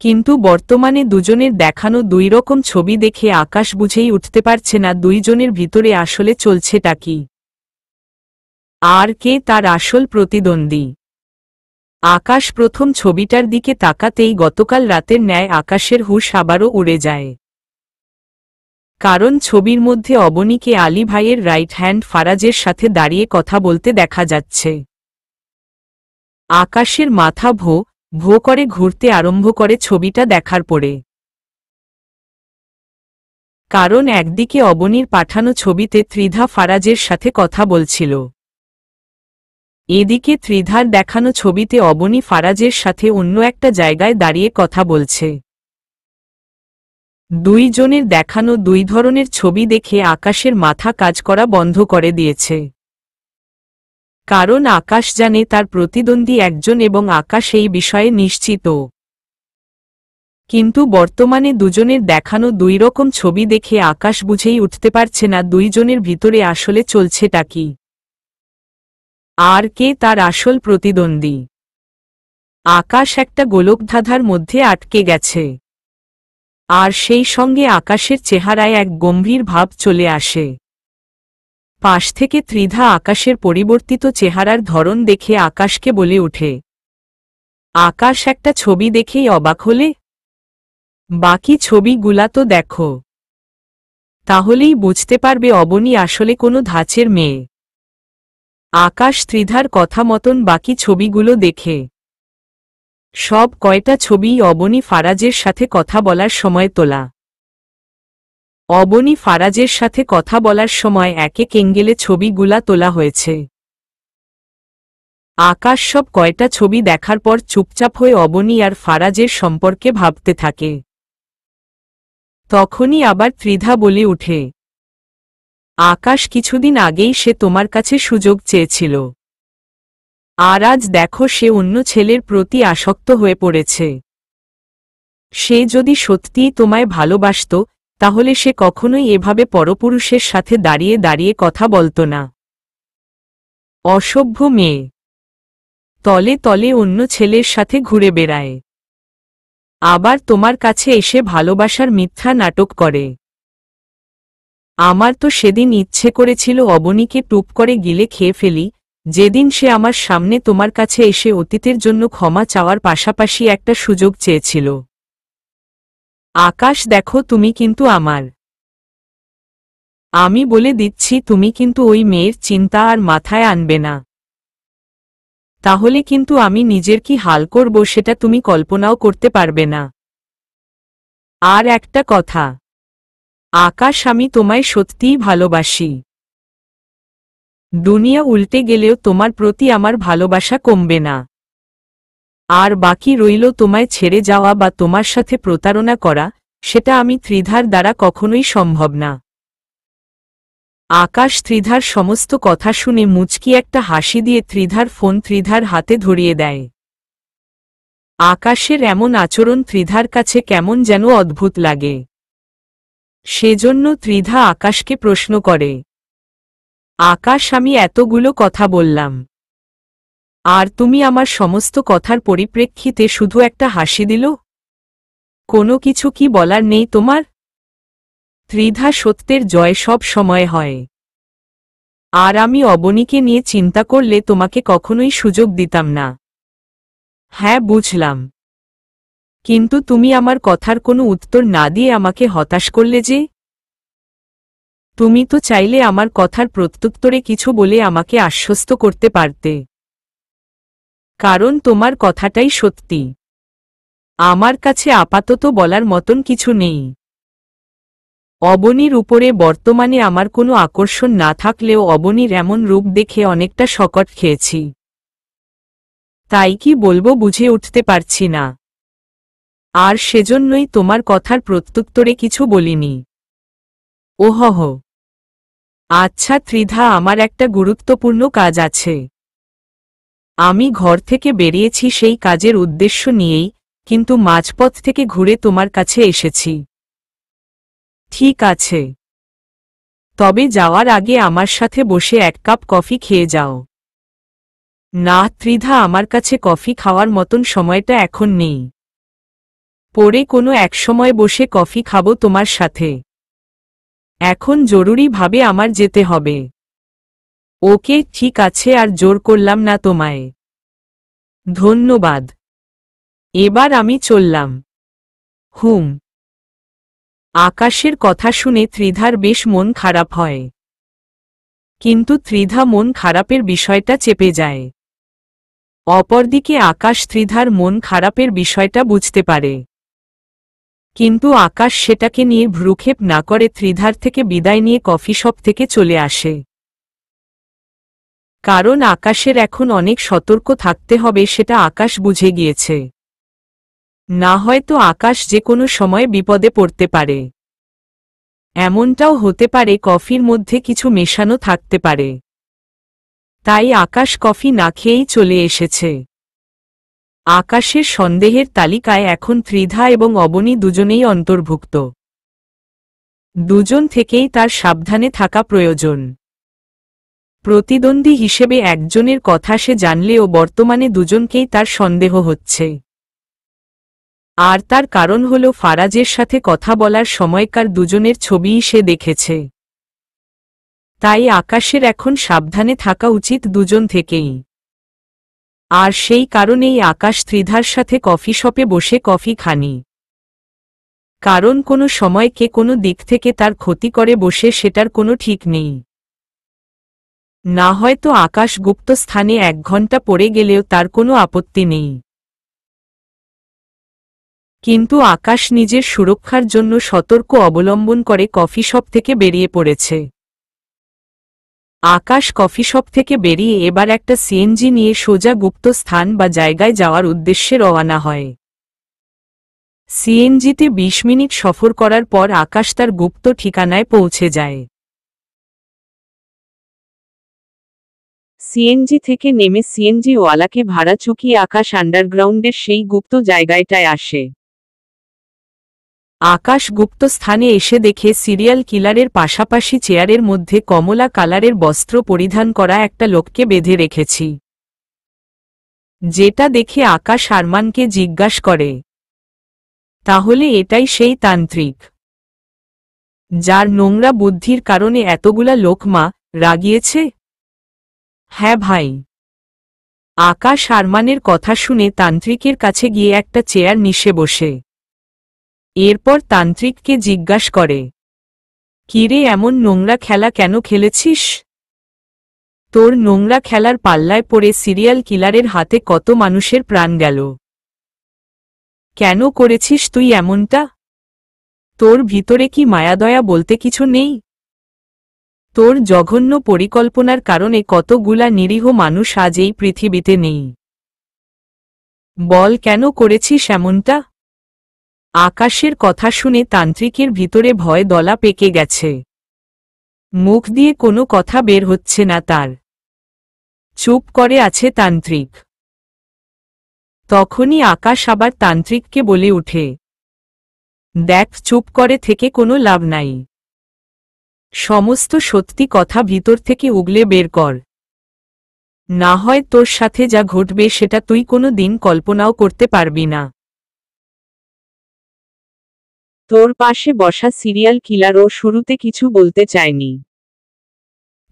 কিন্তু বর্তমানে দুজনের দেখানো দুই রকম ছবি দেখে আকাশ বুঝেই উঠতে পারছে না দুইজনের ভিতরে আসলে চলছেটা কি, আর কে তার আসল প্রতিদ্বন্দ্বী। আকাশ প্রথম ছবিটার দিকে তাকাতেই গতকাল রাতের ন্যায় আকাশের হুঁশ আবারও উড়ে যায়। কারণ ছবির মধ্যে অবনীকে আলী ভাইয়ের রাইট হ্যান্ড ফারাজের সাথে দাঁড়িয়ে কথা বলতে দেখা যাচ্ছে। আকাশের মাথা ভো ভো করে ঘুরতে আরম্ভ করে ছবিটা দেখার পরে। কারণ একদিকে অবনীর পাঠানো ছবিতে ত্রিধা ফারাজের সাথে কথা বলছিল, এদিকে ত্রিধার দেখানো ছবিতে অবনী ফারাজের সাথে অন্য একটা জায়গায় দাঁড়িয়ে কথা বলছে। দুইজনের দেখানো দুই ধরনের ছবি দেখে আকাশের মাথা কাজ করা বন্ধ করে দিয়েছে। কারণ আকাশ জানে তার প্রতিদ্বন্দ্বী একজন এবং আকাশ এই বিষয়ে নিশ্চিত। কিন্তু বর্তমানে দুজনের দেখানো দুই রকম ছবি দেখে আকাশ বুঝেই উঠতে পারছে না দুইজনের ভিতরে আসলে চলছেটা কি, আর কে তার আসল প্রতিদ্বন্দ্বী। আকাশ একটা গোলকধাঁধার মধ্যে আটকে গেছে। আর সেই সঙ্গে আকাশের চেহারায় এক গম্ভীর ভাব চলে আসে। পাশ থেকে ত্রিধা আকাশের পরিবর্তিত চেহারার ধরন দেখে আকাশকে বলে ওঠে, আকাশ একটা ছবি দেখেই অবাক হলে? বাকি ছবিগুলা তো দেখো। তাহলেই বুঝতে পারবে অবনী আসলে কোনো ধাঁচের মেয়ে। আকাশ ত্রিধার কথা মতন বাকি ছবিগুলো দেখে। সব কয়টা ছবিই অবনী ফারাজের সাথে কথা বলার সময় তোলা। অবনী ফারাজের সাথে কথা বলার সময় একে এঙ্গেলে ছবিগুলা তোলা হয়েছে। আকাশ সব কয়টা ছবি দেখার পর চুপচাপ হয়ে অবনী আর ফারাজের সম্পর্কে ভাবতে থাকে। তখনই আবার ত্রিধা বলে ওঠে, আকাশ, কিছুদিন আগেই সে তোমার কাছে সুযোগ চেয়েছিল, আর আজ দেখো সে অন্য ছেলের প্রতি আসক্ত হয়ে পড়েছে। সে যদি সত্যিই তোমায় ভালোবাসত তাহলে সে কখনোই এভাবে পরপুরুষের সাথে দাঁড়িয়ে দাঁড়িয়ে কথা বলত না। অসভ্য মেয়ে, তলে তলে অন্য ছেলের সাথে ঘুরে বেড়ায়, আবার তোমার কাছে এসে ভালোবাসার মিথ্যা নাটক করে। আমার তো সেদিন ইচ্ছে করেছিল অবনীকে টুপ করে গিলে খেয়ে ফেলি, যেদিন সে আমার সামনে তোমার কাছে এসে অতীতের জন্য ক্ষমা চাওয়ার পাশাপাশি একটা সুযোগ চেয়েছিল। আকাশ, দেখো তুমি কিন্তু আমার। আমি বলে দিচ্ছি, তুমি কিন্তু ওই মেয়ের চিন্তা আর মাথায় আনবে না। তাহলে কিন্তু আমি নিজের কি হাল করব সেটা তুমি কল্পনাও করতে পারবে না। আর একটা কথা আকাশ, আমি তোমায় সত্যিই ভালোবাসি। দুনিয়া উল্টে গেলেও তোমার প্রতি আমার ভালোবাসা কমবে না। আর বাকি রইল তোমায় ছেড়ে যাওয়া বা তোমার সাথে প্রতারণা করা, সেটা আমি ত্রিধার দ্বারা কখনোই সম্ভব না। আকাশ ত্রিধার সমস্ত কথা শুনে মুচকি একটা হাসি দিয়ে ত্রিধার ফোন ত্রিধার হাতে ধরিয়ে দেয়। আকাশের এমন আচরণ ত্রিধার কাছে কেমন যেন অদ্ভুত লাগে। সেজন্য ত্রিধা আকাশকে প্রশ্ন করে, আকাশ, আমি এতগুলো কথা বললাম, আর তুমি আমার সমস্ত কথার পরিপ্রেক্ষিতে শুধু একটা হাসি দিল? কোনো কিছু কি বলার নেই তোমার? ত্রিধা, সত্যের জয় সব সময় হয়, আর আমি অবনীকে নিয়ে চিন্তা করলে তোমাকে কখনোই সুযোগ দিতাম না। হ্যাঁ, বুঝলাম, কিন্তু তুমি আমার কথার কোনো উত্তর না দিয়ে আমাকে হতাশ করলে যে। তুমি তো চাইলে আমার কথার প্রত্যুত্তরে কিছু বলে আমাকে আশ্বস্ত করতে পারতে, কারণ তোমার কথাটাই সত্যি। আমার কাছে আপাতত বলার মতন কিছু নেই। অবনীর উপরে বর্তমানে আমার কোনো আকর্ষণ না থাকলেও অবনীর এমন রূপ দেখে অনেকটা শকট খেয়েছি। তাই কি বলবো বুঝে উঠতে পারছি না, আর সেজন্যই তোমার কথার প্রত্যুত্তরে কিছু বলিনি। ওহহ, আচ্ছা ত্রিধা, আমার একটা গুরুত্বপূর্ণ কাজ আছে। আমি ঘর থেকে বেরিয়েছি সেই কাজের উদ্দেশ্য নিয়েই, কিন্তু মাঝপথ থেকে ঘুরে তোমার কাছে এসেছি। ঠিক আছে, তবে যাওয়ার আগে আমার সাথে বসে এক কাপ কফি খেয়ে যাও। না ত্রিধা, আমার কাছে কফি খাওয়ার মতন সময়টা এখন নেই। পরে কোনো এক সময় বসে কফি খাবো তোমার সাথে। এখন জরুরিভাবে আমার যেতে হবে। ওকে, ঠিক আছে, আর জোর করলাম না তোমায়। ধন্যবাদ, এবার আমি চললাম। হুম। আকাশের কথা শুনে ত্রিধার বেশ মন খারাপ হয়, কিন্তু ত্রিধা মন খারাপের বিষয়টা চেপে যায়। অপরদিকে আকাশ ত্রিধার মন খারাপের বিষয়টা বুঝতে পারে, কিন্তু আকাশ সেটাকে নিয়ে ভ্রুক্ষেপ না করে ত্রিধার থেকে বিদায় নিয়ে কফি শপ থেকে চলে আসে। কারণ আকাশের এখন অনেক সতর্ক থাকতে হবে, সেটা আকাশ বুঝে গিয়েছে। না হয়তো আকাশ যে কোনো সময় বিপদে পড়তে পারে। এমনটাও হতে পারে কফির মধ্যে কিছু মেশানো থাকতে পারে। তাই আকাশ কফি না খেয়েই চলে এসেছে। আকাশের সন্দেহের তালিকায় এখন ত্রিধা এবং অবনী দুজনেই অন্তর্ভুক্ত। দুজন থেকেই তার সাবধানে থাকা প্রয়োজন। প্রতিদ্বন্দ্বী হিসেবে একজনের কথা সে জানলেও বর্তমানে দুজনকেই তার সন্দেহ হচ্ছে। আর তার কারণ হল ফারাজের সাথে কথা বলার সময়কার দুজনের ছবিই সে দেখেছে। তাই আকাশের এখন সাবধানে থাকা উচিত দুজন থেকেই। আর সেই কারণেই আকাশ ত্রিধার সাথে কফি শপে বসে কফি খানি। কারণ কোনো সময় কে কোনো দিক থেকে তার ক্ষতি করে বসে সেটার কোনো ঠিক নেই। না হয়তো আকাশ গুপ্ত স্থানে 1 ঘন্টা পড়ে গেলেও তার কোনো আপত্তি নেই, কিন্তু আকাশ নিজের সুরক্ষার জন্য সতর্ক অবলম্বন করে কফি শপ থেকে বেরিয়ে পড়েছে। আকাশ কফি শপ থেকে বেরিয়ে এবার একটা সিএনজি নিয়ে সোজা গুপ্ত স্থান বা জায়গায় যাওয়ার উদ্দেশ্যে রওনা হয়। সিএনজিতে 20 মিনিট সফর করার পর আকাশ তার গুপ্ত ঠিকানায় পৌঁছে যায়। সিএনজি থেকে নেমে সিএনজি ওয়ালাকে ভাড়া চুকিয়ে আকাশ আন্ডারগ্রাউন্ডের সেই গুপ্ত জায়গাটায় আসে। আকাশ গুপ্ত স্থানে এসে দেখে সিরিয়াল কিলারের পাশাপাশি চেয়ারের মধ্যে কমলা কালারের বস্ত্র পরিধান করা একটা লোককে বেঁধে রেখেছি। যেটা দেখে আকাশ আরমানকে জিজ্ঞাসা করে, তাহলে এটাই সেই তান্ত্রিক যার নোংরা বুদ্ধির কারণে এতগুলা লোক রাগিয়েছে? হ্যাঁ ভাই। আকাশ আরমানের কথা শুনে তান্ত্রিকের কাছে গিয়ে একটা চেয়ার নিশে বসে। এরপর তান্ত্রিককে জিজ্ঞাসা করে, কিরে এমন নোংরা খেলা কেন খেলেছিস? তোর নোংরা খেলার পাল্লায় পড়ে সিরিয়াল কিলারের হাতে কত মানুষের প্রাণ গেল। কেন করেছিস তুই এমনটা? তোর ভিতরে কি মায়াদয়া বলতে কিছু নেই? তোর জঘন্য পরিকল্পনার কারণে কতগুলা নিরীহ মানুষ আজ এই পৃথিবীতে নেই। বল কেন করেছিস এমনটা? আকাশের কথা শুনে তান্ত্রিকের ভিতরে ভয় দলা পেকে গেছে। মুখ দিয়ে কোনো কথা বের হচ্ছে না তার। চুপ করে আছে তান্ত্রিক। তখনই আকাশ আবার তান্ত্রিককে বলে উঠে, দেখ, চুপ করে থেকে কোনো লাভ নাই। সমস্ত সত্যি কথা ভিতর থেকে উগলে বের কর, না হয় তোর সাথে যা ঘটবে সেটা তুই কোনো দিন কল্পনাও করতে পারবি না। তোর পাশে বসা সিরিয়াল কিলারও শুরুতে কিছু বলতে চায়নি,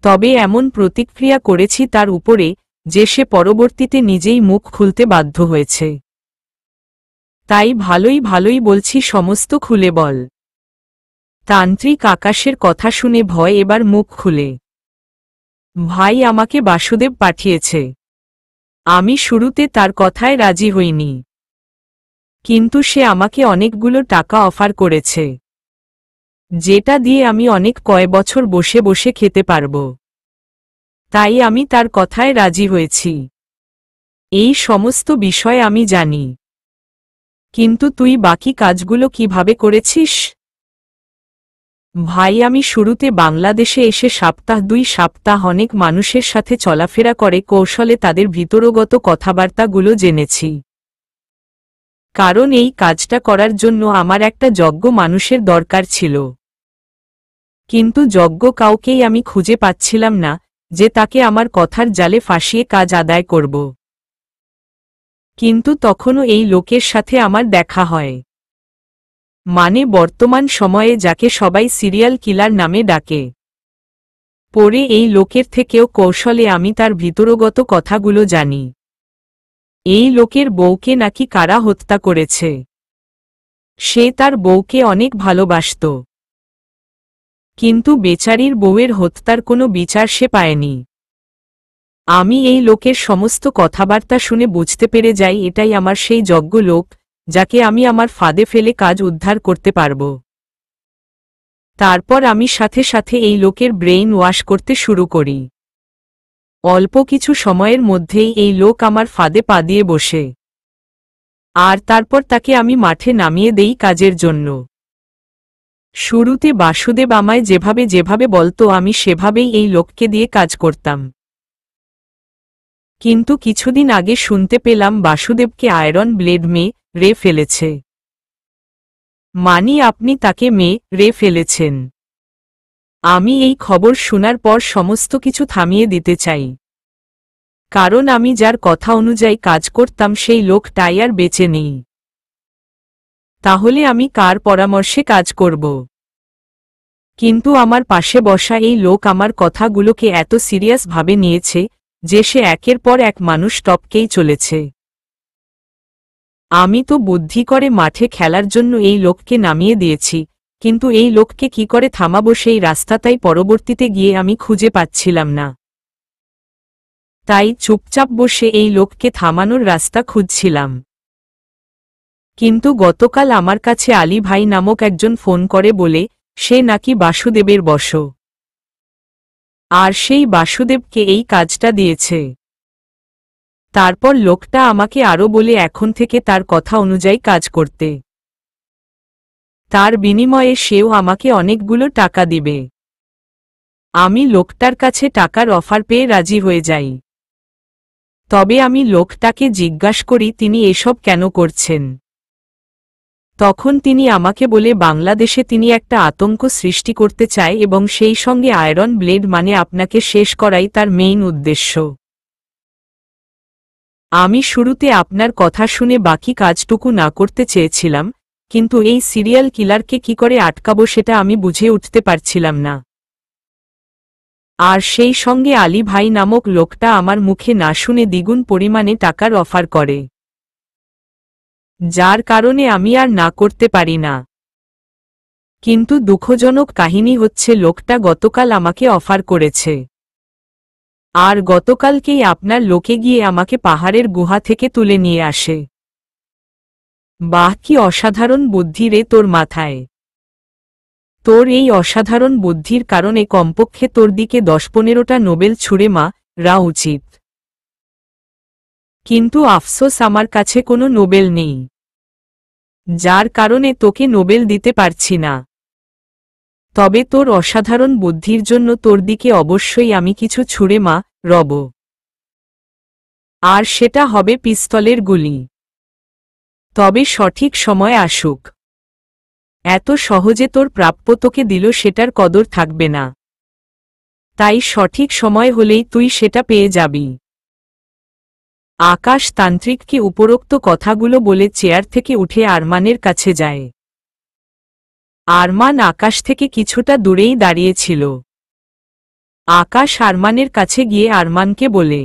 তবে এমন প্রতিক্রিয়া করেছি তার উপরে যে সে পরবর্তীতে নিজেই মুখ খুলতে বাধ্য হয়েছে। তাই ভালোই বলছি, সমস্ত খুলে বল। তান্ত্রিক আকাশের কথা শুনে ভয় এবার মুখ খুলে, ভাই, আমাকে বাসুদেব পাঠিয়েছে। আমি শুরুতে তার কথায় রাজি হইনি, কিন্তু সে আমাকে অনেকগুলো টাকা অফার করেছে, যেটা দিয়ে আমি অনেক কয় বছর বসে বসে খেতে পারব। তাই আমি তার কথায় রাজি হয়েছি। এই সমস্ত বিষয় আমি জানি, কিন্তু তুই বাকি কাজগুলো কিভাবে করেছিস? ভাই, আমি শুরুতে বাংলাদেশে এসে 2 সপ্তাহ অনেক মানুষের সাথে চলাফেরা করে কৌশলে তাদের ভিতরগত কথাবার্তাগুলো জেনেছি। কারণ এই কাজটা করার জন্য আমার একটা যোগ্য মানুষের দরকার ছিল, কিন্তু যোগ্য কাউকেই আমি খুঁজে পাচ্ছিলাম না যে তাকে আমার কথার জালে ফাঁসিয়ে কাজ আদায় করব। কিন্তু তখনও এই লোকের সাথে আমার দেখা হয়, মানে বর্তমান সময়ে যাকে সবাই সিরিয়াল কিলার নামে ডাকে। পরে এই লোকের থেকেও কৌশলে আমি তার ভিতরগত কথাগুলো জানি। এই লোকের বউকে নাকি কারা হত্যা করেছে। সে তার বউকে অনেক ভালোবাসত, কিন্তু বেচারির বউয়ের হত্যার কোনো বিচার সে পায়নি। আমি এই লোকের সমস্ত কথাবার্তা শুনে বুঝতে পেরে যাই এটাই আমার সেই যোগ্য লোক যাকে আমি আমার ফাঁদে ফেলে কাজ উদ্ধার করতে পারব। তারপর আমি সাথে সাথে এই লোকের ব্রেইন ওয়াশ করতে শুরু করি। অল্প কিছু সময়ের মধ্যেই এই লোক আমার ফাঁদে পা দিয়ে বসে, আর তারপর তাকে আমি মাঠে নামিয়ে দেই কাজের জন্য। শুরুতে বাসুদেব আমায় যেভাবে বলতো আমি সেভাবেই এই লোককে দিয়ে কাজ করতাম, কিন্তু কিছুদিন আগে শুনতে পেলাম বাসুদেবকে আয়রন ব্লেড রে ফেলেছে। মানি আপনি তাকে রে ফেলেছেন? আমি এই খবর শোনার পর সমস্ত কিছু থামিয়ে দিতে চাই, কারণ আমি যার কথা অনুযায়ী কাজ করতাম সেই লোকটাই আর বেঁচে নেই। তাহলে আমি কার পরামর্শে কাজ করব? কিন্তু আমার পাশে বসা এই লোক আমার কথাগুলোকে এত সিরিয়াস ভাবে নিয়েছে যে সে একের পর এক মানুষ টপকেই চলেছে। আমি তো বুদ্ধি করে মাঠে খেলার জন্য এই লোককে নামিয়ে দিয়েছি, কিন্তু এই লোককে কি করে থামাবো সেই রাস্তাটাই পরবর্তীতে গিয়ে আমি খুঁজে পাচ্ছিলাম না। তাই চুপচাপ বসে এই লোককে থামানোর রাস্তা খুঁজছিলাম। কিন্তু গতকাল আমার কাছে আলী ভাই নামক একজন ফোন করে বলে সে নাকি বাসুদেবের বশ, আর সেই বাসুদেবকে এই কাজটা দিয়েছে। তারপর লোকটা আমাকে আরও বলে এখন থেকে তার কথা অনুযায়ী কাজ করতে, তার বিনিময়ে সেও আমাকে অনেকগুলো টাকা দিবে। আমি লোকটার কাছে টাকার অফার পেয়ে রাজি হয়ে যাই। তবে আমি লোকটাকে জিজ্ঞাসা করি তিনি এসব কেন করছেন। তখন তিনি আমাকে বলে বাংলাদেশে তিনি একটা আতঙ্ক সৃষ্টি করতে চায় এবং সেই সঙ্গে আয়রন ব্লেড মানে আপনাকে শেষ করাই তার মেইন উদ্দেশ্য। আমি শুরুতে আপনার কথা শুনে বাকি কাজটুকু না করতে চেয়েছিলাম, কিন্তু এই সিরিয়াল কিলারকে কি করে আটকাবো সেটা আমি বুঝে উঠতে পারছিলাম না। আর সেই সঙ্গে আলী ভাই নামক লোকটা আমার মুখে না শুনে দ্বিগুণ পরিমাণে টাকার অফার করে, যার কারণে আমি আর না করতে পারি না। কিন্তু দুঃখজনক কাহিনী হচ্ছে লোকটা গতকাল আমাকে অফার করেছে, আর গতকালকেই আপনার লোকে গিয়ে আমাকে পাহাড়ের গুহা থেকে তুলে নিয়ে আসে। বাহ, কি অসাধারণ বুদ্ধি রে তোর মাথায়! তোর এই অসাধারণ বুদ্ধির কারণে কমপক্ষে তোর দিকে 10-15টা নোবেল ছুঁড়ে মারা উচিত। কিন্তু আফসোস আমার কাছে কোনো নোবেল নেই, যার কারণে তোকে নোবেল দিতে পারছি না। তবে তোর অসাধারণ বুদ্ধির জন্য তোর দিকে অবশ্যই আমি কিছু ছুঁড়ে মারব, আর সেটা হবে পিস্তলের গুলি। তবে সঠিক সময় আসুক। এত সহজে তোর প্রাপ্য তোকে দিল সেটার কদর থাকবে না, তাই সঠিক সময় হলেই তুই সেটা পেয়ে যাবি। আকাশ তান্ত্রিককে উপরোক্ত কথাগুলো বলে চেয়ার থেকে উঠে আরমানের কাছে যায়। আরমান আকাশ থেকে কিছুটা দূরেই দাঁড়িয়েছিল। আকাশ আরমানের কাছে গিয়ে আরমানকে বলে,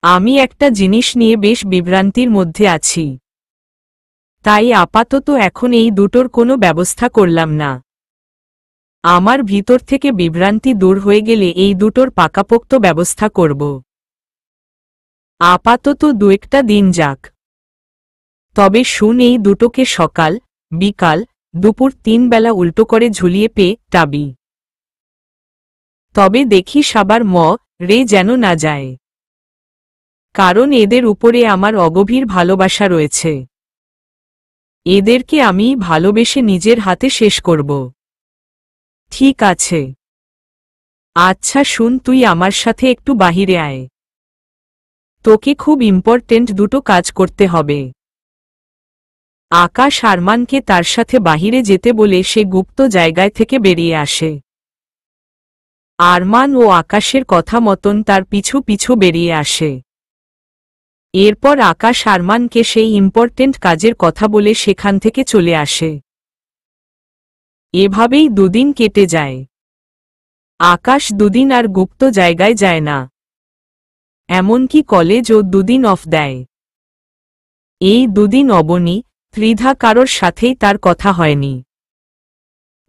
আমি একটা জিনিস নিয়ে বেশ বিভ্রান্তির মধ্যে আছি, তাই আপাতত এখন এই দুটোর কোনো ব্যবস্থা করলাম না। আমার ভিতর থেকে বিভ্রান্তি দূর হয়ে গেলে এই দুটোর পাকাপোক্ত ব্যবস্থা করব। আপাতত 2-1টা দিন যাক। তবে শুন, এই দুটোকে সকাল, বিকাল, দুপুর 3 বেলা উল্টো করে ঝুলিয়ে টাবি। তবে দেখিস আবার রে যেন না যায়, কারণ এদের উপরে আমার অগভীর ভালোবাসা রয়েছে। এদেরকে আমি ভালোবেসে নিজের হাতে শেষ করব। ঠিক আছে? আচ্ছা শুন, তুই আমার সাথে একটু বাহিরে আয়। তোকে খুব ইম্পর্টেন্ট দুটো কাজ করতে হবে। আকাশ আরমানকে তার সাথে বাহিরে যেতে বলে সে গুপ্ত জায়গায় থেকে বেরিয়ে আসে। আরমান ও আকাশের কথা মতন তার পিছু পিছু বেরিয়ে আসে। এরপর আকাশ আরমানকে সেই ইম্পর্টেন্ট কাজের কথা বলে সেখান থেকে চলে আসে। এভাবেই 2 দিন কেটে যায়। আকাশ 2 দিন আর গুপ্ত জায়গায় যায় না, এমনকি কলেজও 2 দিন অফ দেয়। এই 2 দিন অবনী, ত্রিধা কারোর সাথেই তার কথা হয়নি।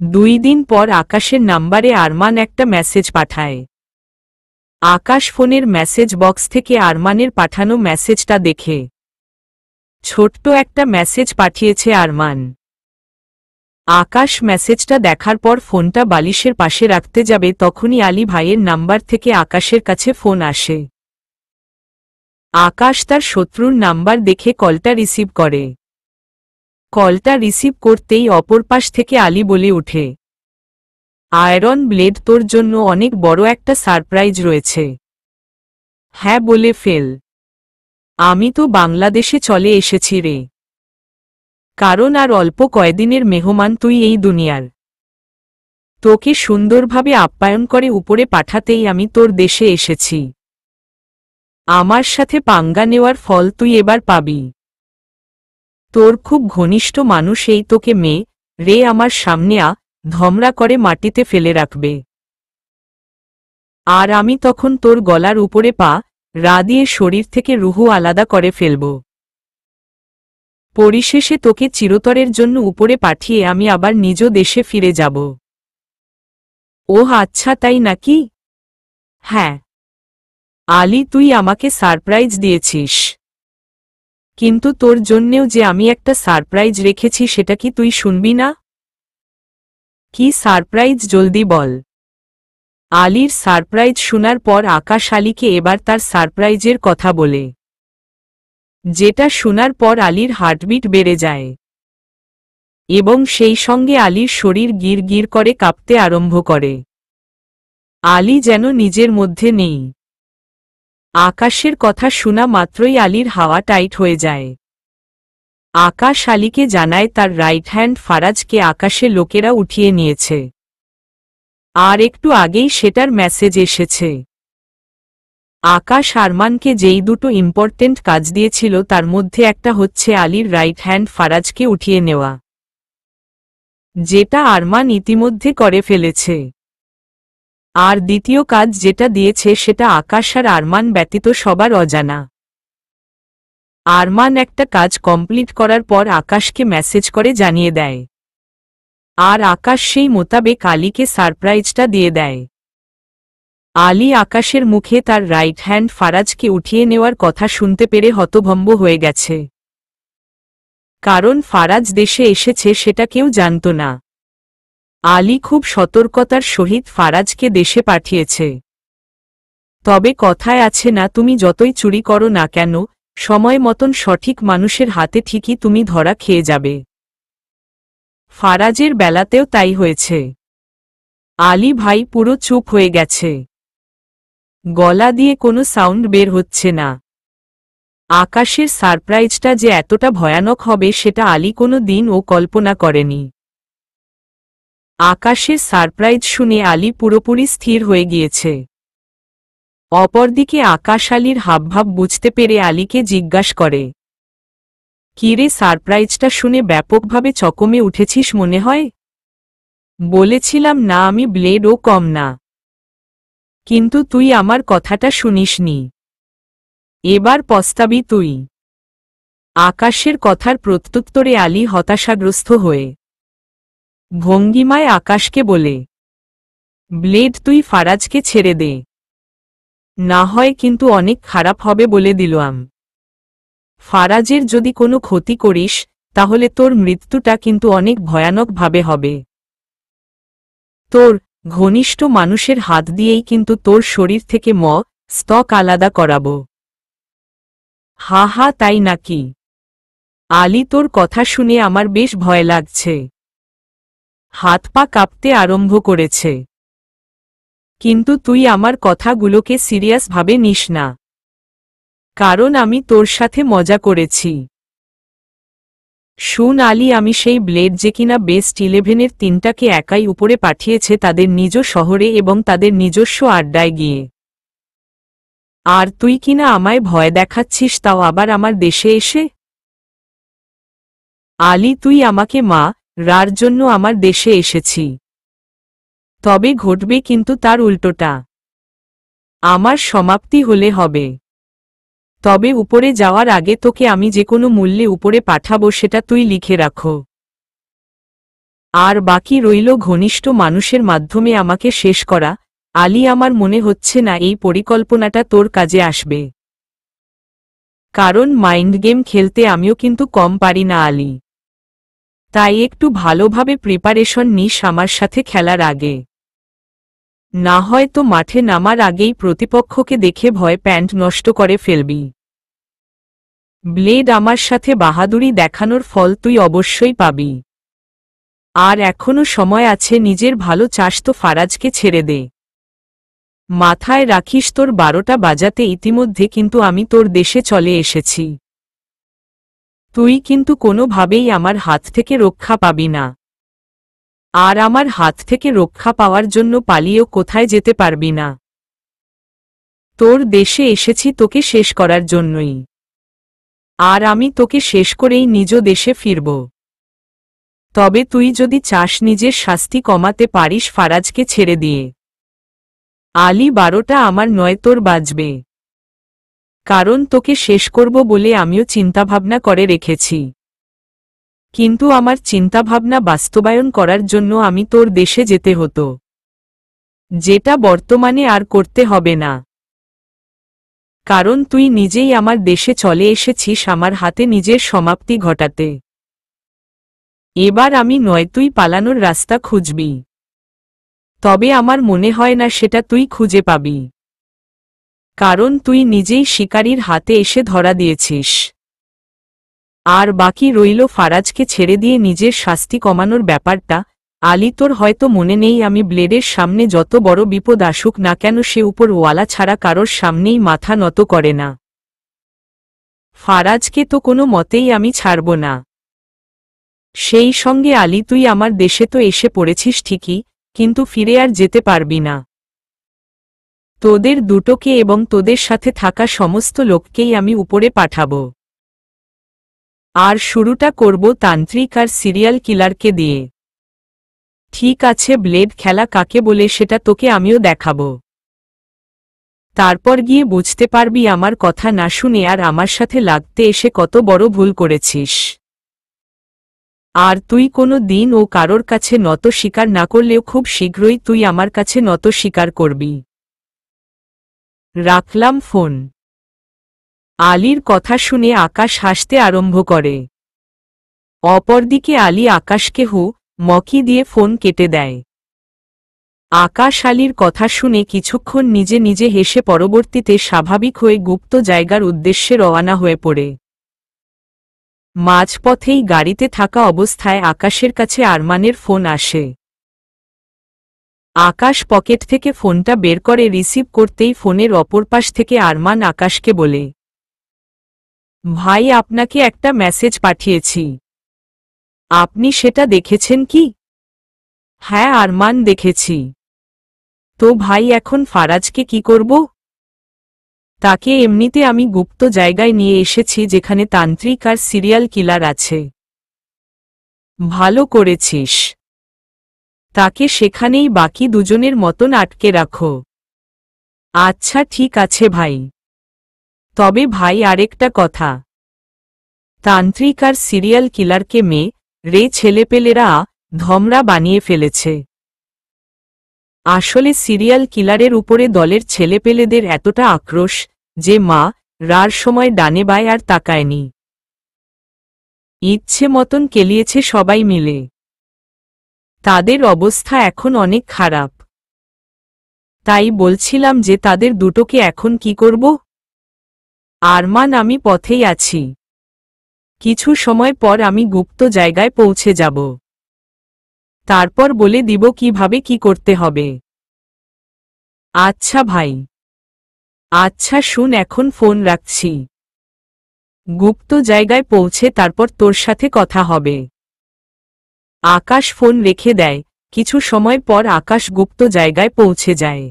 2 দিন পর আকাশের নাম্বারে আরমান একটা মেসেজ পাঠায়। আকাশ ফোনের মেসেজ বক্স থেকে আরমানের পাঠানো মেসেজটা দেখে ছোট্ট একটা মেসেজ পাঠিয়েছে আরমান। আকাশ মেসেজটা দেখার পর ফোনটা বালিশের পাশে রাখতে যাবে তখনই আলী ভাইয়ের নাম্বার থেকে আকাশের কাছে ফোন আসে। আকাশ তার শত্রুর নাম্বার দেখে কলটা রিসিভ করে। কলটা রিসিভ করতেই অপর পাশ থেকে আলী বলে ওঠে, আয়রন ব্লেড, তোর জন্য অনেক বড় একটা সারপ্রাইজ রয়েছে। হ্যাঁ বলে ফেল। আমি তো বাংলাদেশে চলে এসেছি রে, কারণ আর অল্প কয়দিনের মেহমান তুই এই দুনিয়ার। তোকে সুন্দরভাবে আপ্যায়ন করে উপরে পাঠাতেই আমি তোর দেশে এসেছি। আমার সাথে পাঙ্গা নেওয়ার ফল তুই এবার পাবি। তোর খুব ঘনিষ্ঠ মানুষ এই তোকে রে আমার সামনে ধমরা করে মাটিতে ফেলে রাখবে, আর আমি তখন তোর গলার উপরে রা দিয়ে শরীর থেকে রুহু আলাদা করে ফেলব। পরিশেষে তোকে চিরতরের জন্য উপরে পাঠিয়ে আমি আবার নিজ দেশে ফিরে যাব। ওহ আচ্ছা তাই নাকি? হ্যাঁ আলী, তুই আমাকে সারপ্রাইজ দিয়েছিস, কিন্তু তোর জন্যেও যে আমি একটা সারপ্রাইজ রেখেছি সেটা কি তুই শুনবি না? কি সারপ্রাইজ, জলদি বল। আলীর সারপ্রাইজ শোনার পর আকাশ আলীকে এবার তার সারপ্রাইজের কথা বলে, যেটা শোনার পর আলীর হার্টবিট বেড়ে যায় এবং সেই সঙ্গে আলীর শরীর গির গির করে কাঁপতে আরম্ভ করে। আলী যেন নিজের মধ্যে নেই। আকাশের কথা শোনা মাত্রই আলীর হাওয়া টাইট হয়ে যায়। আকাশ আলীকে জানায় তার রাইট হ্যান্ড ফারাজকে আকাশে লোকেরা উঠিয়ে নিয়েছে, আর একটু আগেই সেটার মেসেজ এসেছে। আকাশ আরমানকে যেই দুটো ইম্পর্টেন্ট কাজ দিয়েছিল তার মধ্যে একটা হচ্ছে আলীর রাইট হ্যান্ড ফারাজকে উঠিয়ে নেওয়া, যেটা আরমান ইতিমধ্যে করে ফেলেছে। আর দ্বিতীয় কাজ যেটা দিয়েছে সেটা আকাশ আর আরমান ব্যতীত সবার অজানা। আরমান একটা কাজ কমপ্লিট করার পর আকাশকে মেসেজ করে জানিয়ে দেয়, আর আকাশ সেই মোতাবেক আলীকে সারপ্রাইজটা দিয়ে দেয়। আলী আকাশের মুখে তার রাইট হ্যান্ড ফারাজকে উঠিয়ে নেওয়ার কথা শুনতে পেরে হতভম্ব হয়ে গেছে, কারণ ফারাজ দেশে এসেছে সেটা কেউ জানত না। আলী খুব সতর্কতার সহিত ফারাজকে দেশে পাঠিয়েছে। তবে কথায় আছে না, তুমি যতই চুরি করো না কেন, সময় মতন সঠিক মানুষের হাতে ঠিকই তুমি ধরা খেয়ে যাবে। ফারাজের বেলাতেও তাই হয়েছে। আলী ভাই পুরো চুপ হয়ে গেছে, গলা দিয়ে কোনো সাউন্ড বের হচ্ছে না। আকাশের সারপ্রাইজটা যে এতটা ভয়ানক হবে সেটা আলী কোনো দিন ও কল্পনা করেনি। আকাশের সারপ্রাইজ শুনে আলী পুরোপুরি স্থির হয়ে গিয়েছে। অপরদিকে আকাশ আলীর হাবভাব বুঝতে পেরে আলীকে জিজ্ঞাসা করে, কিরে, সারপ্রাইজটা শুনে ব্যাপকভাবে চকমে উঠেছিস মনে হয়? বলেছিলাম না আমি ব্লেড ও কম না, কিন্তু তুই আমার কথাটা শুনিসনি, এবার পস্তাবি তুই। আকাশের কথার প্রত্যুত্তরে আলী হতাশাগ্রস্ত হয়ে ভঙ্গিমায় আকাশকে বলে, ব্লেড তুই ফারাজকে ছেড়ে দে, না হয় কিন্তু অনেক খারাপ হবে বলে দিলাম। ফারাজের যদি কোনো ক্ষতি করিস তাহলে তোর মৃত্যুটা কিন্তু অনেক ভয়ানকভাবে হবে। তোর ঘনিষ্ঠ মানুষের হাত দিয়েই কিন্তু তোর শরীর থেকে স্তক আলাদা করাবো। হা হা, তাই নাকি? আলী, তোর কথা শুনে আমার বেশ ভয় লাগছে। হাত পা কাঁপতে আরম্ভ করেছে। কিন্তু তুই আমার কথাগুলোকে সিরিয়াসভাবে নিস না, কারণ আমি তোর সাথে মজা করেছি। শুন আলী, আমি সেই ব্লেড যে কিনা বেস্ট 11-এর 3টাকে একাই উপরে পাঠিয়েছে তাদের নিজ শহরে এবং তাদের নিজস্ব আড্ডায় গিয়ে। আর তুই কিনা আমায় ভয় দেখাচ্ছিস, তাও আবার আমার দেশে এসে। আলী, তুই আমাকে রার জন্য আমার দেশে এসেছি, তবে ঘটবে কিন্তু তার উল্টোটা। আমার সমাপ্তি হলে হবে, তবে উপরে যাওয়ার আগে তোকে আমি যে কোনো মূল্যে উপরে পাঠাবো সেটা তুই লিখে রাখো। আর বাকি রইল ঘনিষ্ঠ মানুষের মাধ্যমে আমাকে শেষ করা। আলী, আমার মনে হচ্ছে না এই পরিকল্পনাটা তোর কাজে আসবে, কারণ মাইন্ড গেম খেলতে আমিও কিন্তু কম পারি না আলী। তাই একটু ভালোভাবে প্রিপারেশন নিস আমার সাথে খেলার আগে, না হয় তো মাঠে নামার আগেই প্রতিপক্ষকে দেখে ভয় প্যান্ট নষ্ট করে ফেলবি। ব্লেড, আমার সাথে বাহাদুরি দেখানোর ফল তুই অবশ্যই পাবি। আর এখনো সময় আছে, নিজের ভালো চাস তো ফারাজকে ছেড়ে দে। মাথায় রাখিস তোর 12টা বাজাতে ইতিমধ্যে কিন্তু আমি তোর দেশে চলে এসেছি। তুই কিন্তু কোনোভাবেই আমার হাত থেকে রক্ষা পাবি না, আর আমার হাত থেকে রক্ষা পাওয়ার জন্য পালিয়েও কোথায় যেতে পারবি না। তোর দেশে এসেছি তোকে শেষ করার জন্যই, আর আমি তোকে শেষ করেই নিজ দেশে ফিরব। তবে তুই যদি চাস নিজের শাস্তি কমাতে পারিস ফারাজকে ছেড়ে দিয়ে। আলী, 12টা আমার নয় তোর বাজবে, কারণ তোকে শেষ করব বলে আমিও চিন্তাভাবনা করে রেখেছি। কিন্তু আমার চিন্তাভাবনা বাস্তবায়ন করার জন্য আমি তোর দেশে যেতে হতো, যেটা বর্তমানে আর করতে হবে না, কারণ তুই নিজেই আমার দেশে চলে এসেছিস আমার হাতে নিজের সমাপ্তি ঘটাতে। এবার আমি নয় তুই পালানোর রাস্তা খুঁজবি, তবে আমার মনে হয় না সেটা তুই খুঁজে পাবি, কারণ তুই নিজেই শিকারীর হাতে এসে ধরা দিয়েছিস। আর বাকি রইল ফারাজকে ছেড়ে দিয়ে নিজের শাস্তি কমানোর ব্যাপারটা। আলী, তোর হয়তো মনে নেই আমি ব্লেডের সামনে যত বড় বিপদ আসুক না কেন সে উপর ওয়ালা ছাড়া কারোর সামনেই মাথা নত করে না। ফারাজকে তো কোনো মতেই আমি ছাড়ব না। সেই সঙ্গে আলী, তুই আমার দেশে তো এসে পড়েছিস ঠিকই, কিন্তু ফিরে আর যেতে পারবি না। তোদের দুটোকে এবং তোদের সাথে থাকা সমস্ত লোককেই আমি উপরে পাঠাবো। আর শুরুটা করব তান্ত্রিক আর সিরিয়াল কিলারকে দিয়ে। ঠিক আছে, ব্লেড খেলা কাকে বলে সেটা তোকে আমিও দেখাবো। তারপর গিয়ে বুঝতে পারবি আমার কথা না শুনে আর আমার সাথে লাগতে এসে কত বড় ভুল করেছিস। আর তুই কোনো দিন ও কারোর কাছে নত স্বীকার না করলেও খুব শীঘ্রই তুই আমার কাছে নত স্বীকার করবি। রাখলাম ফোন। আলীর কথা শুনে আকাশ হাসতে আরম্ভ করে। অপরদিকে আলী আকাশকে হু মকি দিয়ে ফোন কেটে দেয়। আকাশ আলীর কথা শুনে কিছুক্ষণ নিজে নিজে হেসে পরবর্তীতে স্বাভাবিক হয়ে গুপ্ত জায়গার উদ্দেশ্যে রওনা হয়ে পড়ে। মাঝপথেই গাড়িতে থাকা অবস্থায় আকাশের কাছে আরমানের ফোন আসে। আকাশ পকেট থেকে ফোনটা বের করে রিসিভ করতেই ফোনের অপর পাশ থেকে আরমান আকাশকে বলে, ভাই, আপনাকে একটা মেসেজ পাঠিয়েছি, আপনি সেটা দেখেছেন কি? হ্যাঁ আরমান, দেখেছি। তো ভাই, এখন ফারাজকে কি করব? তাকে এমনিতে আমি গুপ্ত জায়গায় নিয়ে এসেছি যেখানে তান্ত্রিক আর সিরিয়াল কিলার আছে। ভালো করেছিস। তাকে সেখানেই বাকি দুজনের মতন আটকে রাখো। আচ্ছা ঠিক আছে ভাই। তবে ভাই, আরেকটা কথা, তান্ত্রিক আর সিরিয়াল কিলারকে মেরে ছেলেপেলেরা ধমরা বানিয়ে ফেলেছে। আসলে সিরিয়াল কিলারের উপরে দলের ছেলেপেলেদের এতটা আক্রোশ যে রার সময় ডানে বায় আর তাকায়নি, ইচ্ছে মতন কেলিয়েছে সবাই মিলে। তাদের অবস্থা এখন অনেক খারাপ। তাই বলছিলাম যে তাদের দুটোকে এখন কি করব? আরমান, আমি পথেই আছি। কিছু সময় পর আমি গুপ্ত জায়গায় পৌঁছে যাব। তারপর বলে দিব কিভাবে কি করতে হবে। আচ্ছা ভাই। আচ্ছা শুন, এখন ফোন রাখছি। গুপ্ত জায়গায় পৌঁছে তারপর তোর সাথে কথা হবে। আকাশ ফোন রেখে দেয়। কিছু সময় পর আকাশ গুপ্ত জায়গায় পৌঁছে যায়।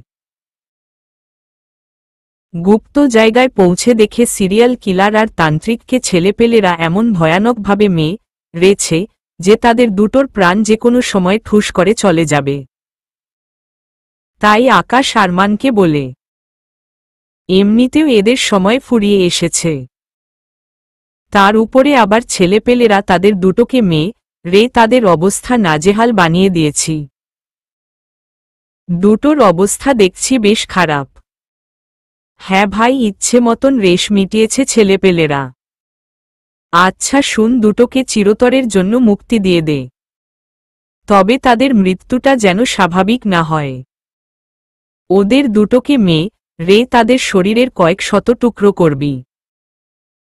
গুপ্ত জায়গায় পৌঁছে দেখে সিরিয়াল কিলার আর তান্ত্রিককে ছেলেপেলেরা এমন ভয়ানকভাবে মেরেছে যে তাদের দুটোর প্রাণ যে কোনো সময় ঠুস করে চলে যাবে। তাই আকাশ আরমানকে বলে, এমনিতেও এদের সময় ফুরিয়ে এসেছে, তার উপরে আবার ছেলেপেলেরা তাদের দুটোকে মেরে তাদের অবস্থা নাজেহাল বানিয়ে দিয়েছি। দুটোর অবস্থা দেখছি বেশ খারাপ। হ্যাঁ ভাই, ইচ্ছে মতন রেশ মিটিয়েছে ছেলেপেলেরা। আচ্ছা শুন, দুটোকে চিরতরের জন্য মুক্তি দিয়ে দে, তবে তাদের মৃত্যুটা যেন স্বাভাবিক না হয়। ওদের দুটোকে মেরে তাদের শরীরের কয়েক শত টুকরো করবি,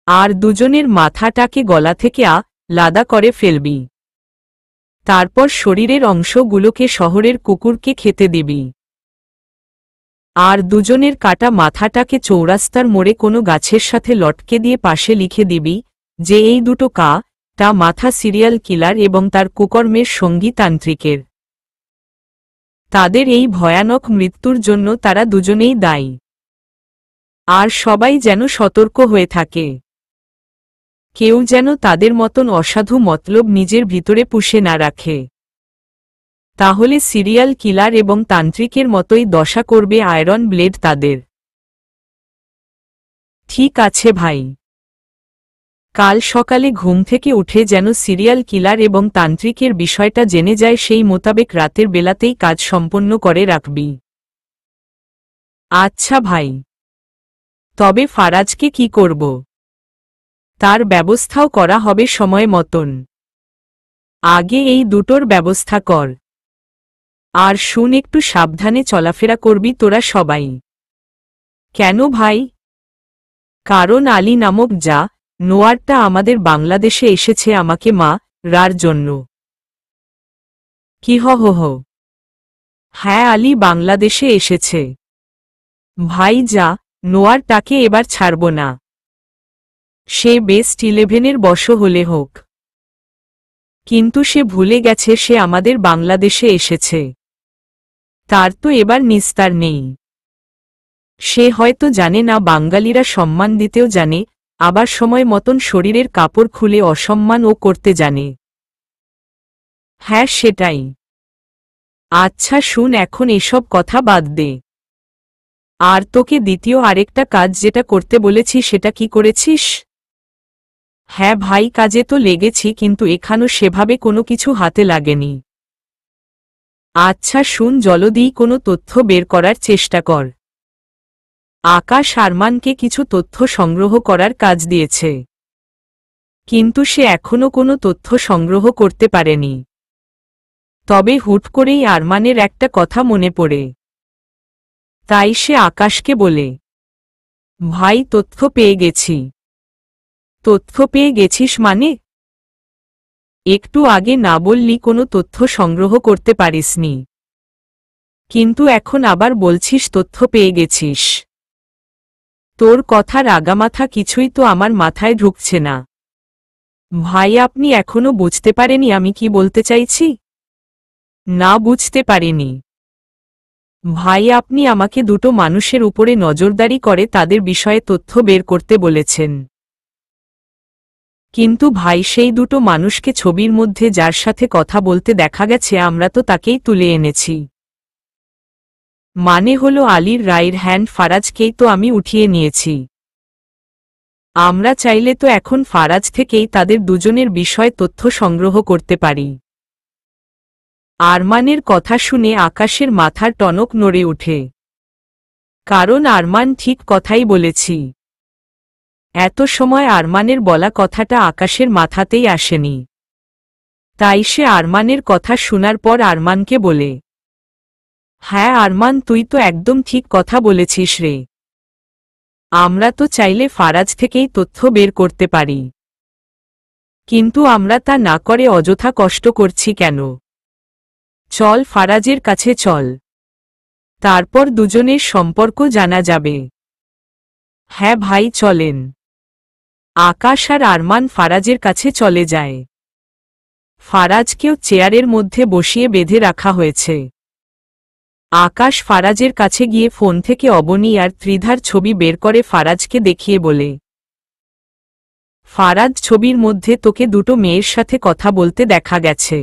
আর দুজনের মাথাটাকে গলা থেকে আলাদা করে ফেলবি। তারপর শরীরের অংশগুলোকে শহরের কুকুরকে খেতে দিবি। আর দুজনের কাটা মাথাটাকে চৌরাস্তার মোড়ে কোনো গাছের সাথে লটকে দিয়ে পাশে লিখে দিবি যে এই দুটো কাটা মাথা সিরিয়াল কিলার এবং তার কুকর্মের সঙ্গী তান্ত্রিকের। তাদের এই ভয়ানক মৃত্যুর জন্য তারা দুজনেই দায়ী। আর সবাই যেন সতর্ক হয়ে থাকে। কেউ যেন তাদের মতন অসাধু মতলব নিজের ভিতরে পুষে না রাখে। তাহলে সিরিয়াল কিলার এবং তান্ত্রিকের মতোই দশা করবে আয়রন ব্লেড তাদের। ঠিক আছে ভাই। কাল সকালে ঘুম থেকে উঠে যেন সিরিয়াল কিলার এবং তান্ত্রিকের বিষয়টা জেনে যায় সেই মোতাবেক রাতের বেলাতেই কাজ সম্পন্ন করে রাখবি। আচ্ছা ভাই। তবে ফারাজকে কি করব? তার ব্যবস্থাও করা হবে সময় মতন। আগে এই দুটোর ব্যবস্থা কর। আর শুন, একটু সাবধানে চলাফেরা করবি তোরা সবাই। কেন ভাই? কারণ আলী নামক যা নোয়ারটা আমাদের বাংলাদেশে এসেছে আমাকে রার জন্য। কি হো? হ্যাঁ, আলী বাংলাদেশে এসেছে। ভাই যা, নোয়ারটাকে এবার ছাড়ব না। সে বেস্ট 11-এর বশ হলে হোক, কিন্তু সে ভুলে গেছে সে আমাদের বাংলাদেশে এসেছে। তার তো এবার নিস্তার নেই। সে হয়তো জানে না বাঙালিরা সম্মান দিতেও জানে, আবার সময় মতন শরীরের কাপড় খুলে অসম্মানও করতে জানে। হ্যাঁ সেটাই। আচ্ছা শুন, এখন এসব কথা বাদ দে। আর তোকে দ্বিতীয় আরেকটা কাজ যেটা করতে বলেছি সেটা কি করেছিস? হ্যাঁ ভাই, কাজে তো লেগেছি, কিন্তু এখানেও সেভাবে কোনো কিছু হাতে লাগেনি। আচ্ছা শুন, জলদি কোনো তথ্য বের করার চেষ্টা কর। আকাশ আরমানকে কিছু তথ্য সংগ্রহ করার কাজ দিয়েছে, কিন্তু সে এখনো কোনো তথ্য সংগ্রহ করতে পারেনি। তবে হুট করেই আরমানের একটা কথা মনে পড়ে। তাই সে আকাশকে বলে, ভাই তথ্য পেয়ে গেছি। তথ্য পেয়ে গেছিস মানে? একটু আগে না বললি কোনো তথ্য সংগ্রহ করতে পারিসনি, কিন্তু এখন আবার বলছিস তথ্য পেয়ে গেছিস। তোর কথার আগামাথা কিছুই তো আমার মাথায় ঢুকছে না। ভাই আপনি এখনো বুঝতে পারেনি আমি কি বলতে চাইছি? না, বুঝতে পারিনি। ভাই আপনি আমাকে দুটো মানুষের উপরে নজরদারি করে তাদের বিষয়ে তথ্য বের করতে বলেছেন। কিন্তু ভাই সেই দুটো মানুষকে ছবির মধ্যে যার সাথে কথা বলতে দেখা গেছে আমরা তো তাকেই তুলে এনেছি। মানে হলো আলীর রাইট হ্যান্ড ফারাজকেই তো আমি উঠিয়ে নিয়েছি। আমরা চাইলে তো এখন ফারাজ থেকেই তাদের দুজনের বিষয় তথ্য সংগ্রহ করতে পারি। আরমানের কথা শুনে আকাশের মাথার টনক নড়ে ওঠে। কারণ আরমান ঠিক কথাই বলেছি। এত সময় আরমানের বলা কথাটা আকাশের মাথাতেই আসেনি। তাই সে আরমানের কথা শোনার পর আরমানকে বলে, হ্যাঁ আরমান, তুই তো একদম ঠিক কথা বলেছিস রে। আমরা তো চাইলে ফারাজ থেকেই তথ্য বের করতে পারি, কিন্তু আমরা তা না করে অযথা কষ্ট করছি কেন? চল ফারাজের কাছে চল, তারপর দুজনের সম্পর্ক জানা যাবে। হ্যাঁ ভাই চলেন। আকাশ আর আরমান ফারাজের কাছে চলে যায়। ফারাজকেও চেয়ারের মধ্যে বসিয়ে বেঁধে রাখা হয়েছে। আকাশ ফারাজের কাছে গিয়ে ফোন থেকে অবনী আর ত্রিধার ছবি বের করে ফারাজকে দেখিয়ে বলে, ফারাজ ছবির মধ্যে তোকে দুটো মেয়ের সাথে কথা বলতে দেখা গেছে।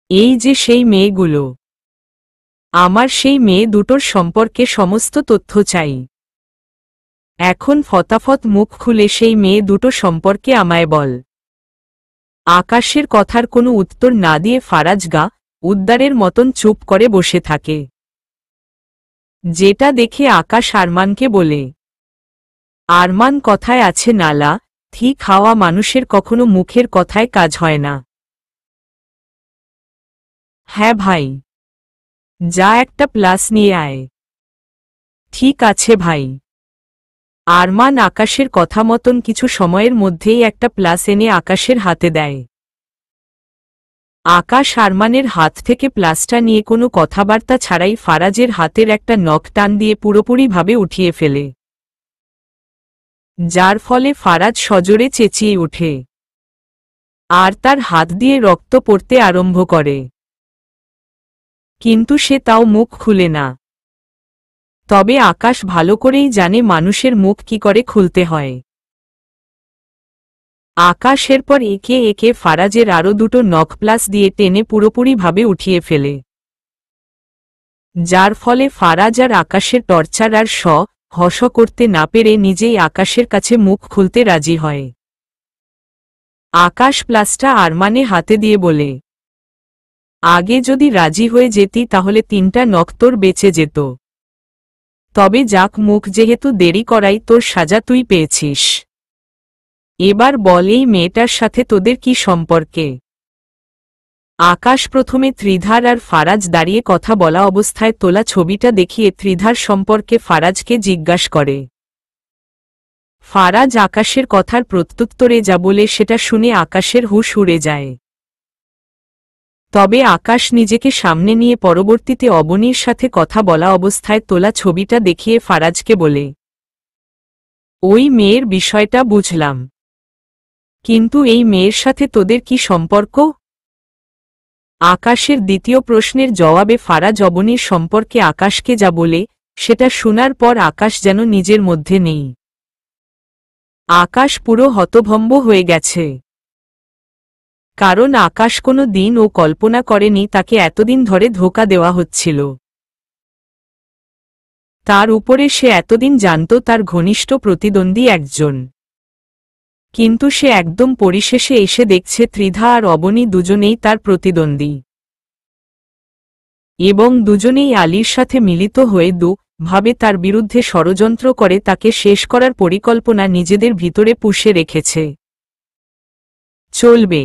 এই যে সেই মেয়েগুলো, আমার সেই মেয়ে দুটোর সম্পর্কে সমস্ত তথ্য চাই। এখন ফটাফট মুখ খুলে সেই মেয়ে দুটো সম্পর্কে আমায় বল। আকাশের কথার কোনো উত্তর না দিয়ে ফারাজ গা উদ্দারের মতন চুপ করে বসে থাকে। যেটা দেখে আকাশ আরমানকে বলে, আরমান কথায় আছে নালা, ঠিক খাওয়া মানুষের কখনো মুখের কথায় কাজ হয় না। হ্যাঁ ভাই, যা একটা প্লাস নিয়ে আয়। ঠিক আছে ভাই। আরমান আকাশের কথা মতন কিছু সময়ের মধ্যেই একটা প্লাস এনে আকাশের হাতে দেয়। আকাশ আরমানের হাত থেকে প্লাসটা নিয়ে কোনো কথাবার্তা ছাড়াই ফারাজের হাতের একটা নখ টান দিয়ে পুরোপুরিভাবে উঠিয়ে ফেলে, যার ফলে ফারাজ সজোরে চেঁচিয়ে ওঠে আর তার হাত দিয়ে রক্ত পড়তে আরম্ভ করে। কিন্তু সে তাও মুখ খুলে না। তবে আকাশ ভালো করেই জানে মানুষের মুখ কি করে খুলতে হয়। আকাশ এরপর একে একে ফারাজের আরও দুটো নখ প্লাস দিয়ে টেনে পুরোপুরিভাবে উঠিয়ে ফেলে, যার ফলে ফারাজ আর আকাশের টর্চার আর হস করতে না পেরে নিজেই আকাশের কাছে মুখ খুলতে রাজি হয়। আকাশ প্লাসটা আরমানে হাতে দিয়ে বলে, আগে যদি রাজি হয়ে যেতি তাহলে 3টা নখ তোর বেঁচে যেত। তবে যাক, মুখ যেহেতু দেরি করাই তোর সাজা তুই পেয়েছিস। এবার বল, এই মেয়েটার সাথে তোদের কি সম্পর্কে? আকাশ প্রথমে ত্রিধার আর ফারাজ দাঁড়িয়ে কথা বলা অবস্থায় তোলা ছবিটা দেখিয়ে ত্রিধার সম্পর্কে ফারাজকে জিজ্ঞাসা করে। ফারাজ আকাশের কথার প্রত্যুত্তরে যা বলে সেটা শুনে আকাশের হুঁশ উড়ে যায়। তবে আকাশ নিজেকে সামনে নিয়ে পরবর্তীতে অবনীর সাথে কথা বলা অবস্থায় তোলা ছবিটা দেখিয়ে ফারাজকে বলে, ওই মেয়ের বিষয়টা বুঝলাম, কিন্তু এই মেয়ের সাথে তোদের কি সম্পর্ক? আকাশের দ্বিতীয় প্রশ্নের জবাবে ফারাজ অবনীর সম্পর্কে আকাশকে যা বলে সেটা শোনার পর আকাশ যেন নিজের মধ্যে নেই। আকাশ পুরো হতভম্ব হয়ে গেছে, কারণ আকাশ কোনো দিন ও কল্পনা করেনি তাকে এতদিন ধরে ধোঁকা দেওয়া হচ্ছিল। তার উপরে সে এতদিন জানত তার ঘনিষ্ঠ প্রতিদ্বন্দ্বী একজন, কিন্তু সে একদম পরিশেষে এসে দেখছে ত্রিধা আর অবনী দুজনেই তার প্রতিদ্বন্দ্বী, এবং দুজনেই আলীর সাথে মিলিত হয়ে ভাবে তার বিরুদ্ধে ষড়যন্ত্র করে তাকে শেষ করার পরিকল্পনা নিজেদের ভিতরে পুষে রেখেছে। চলবে।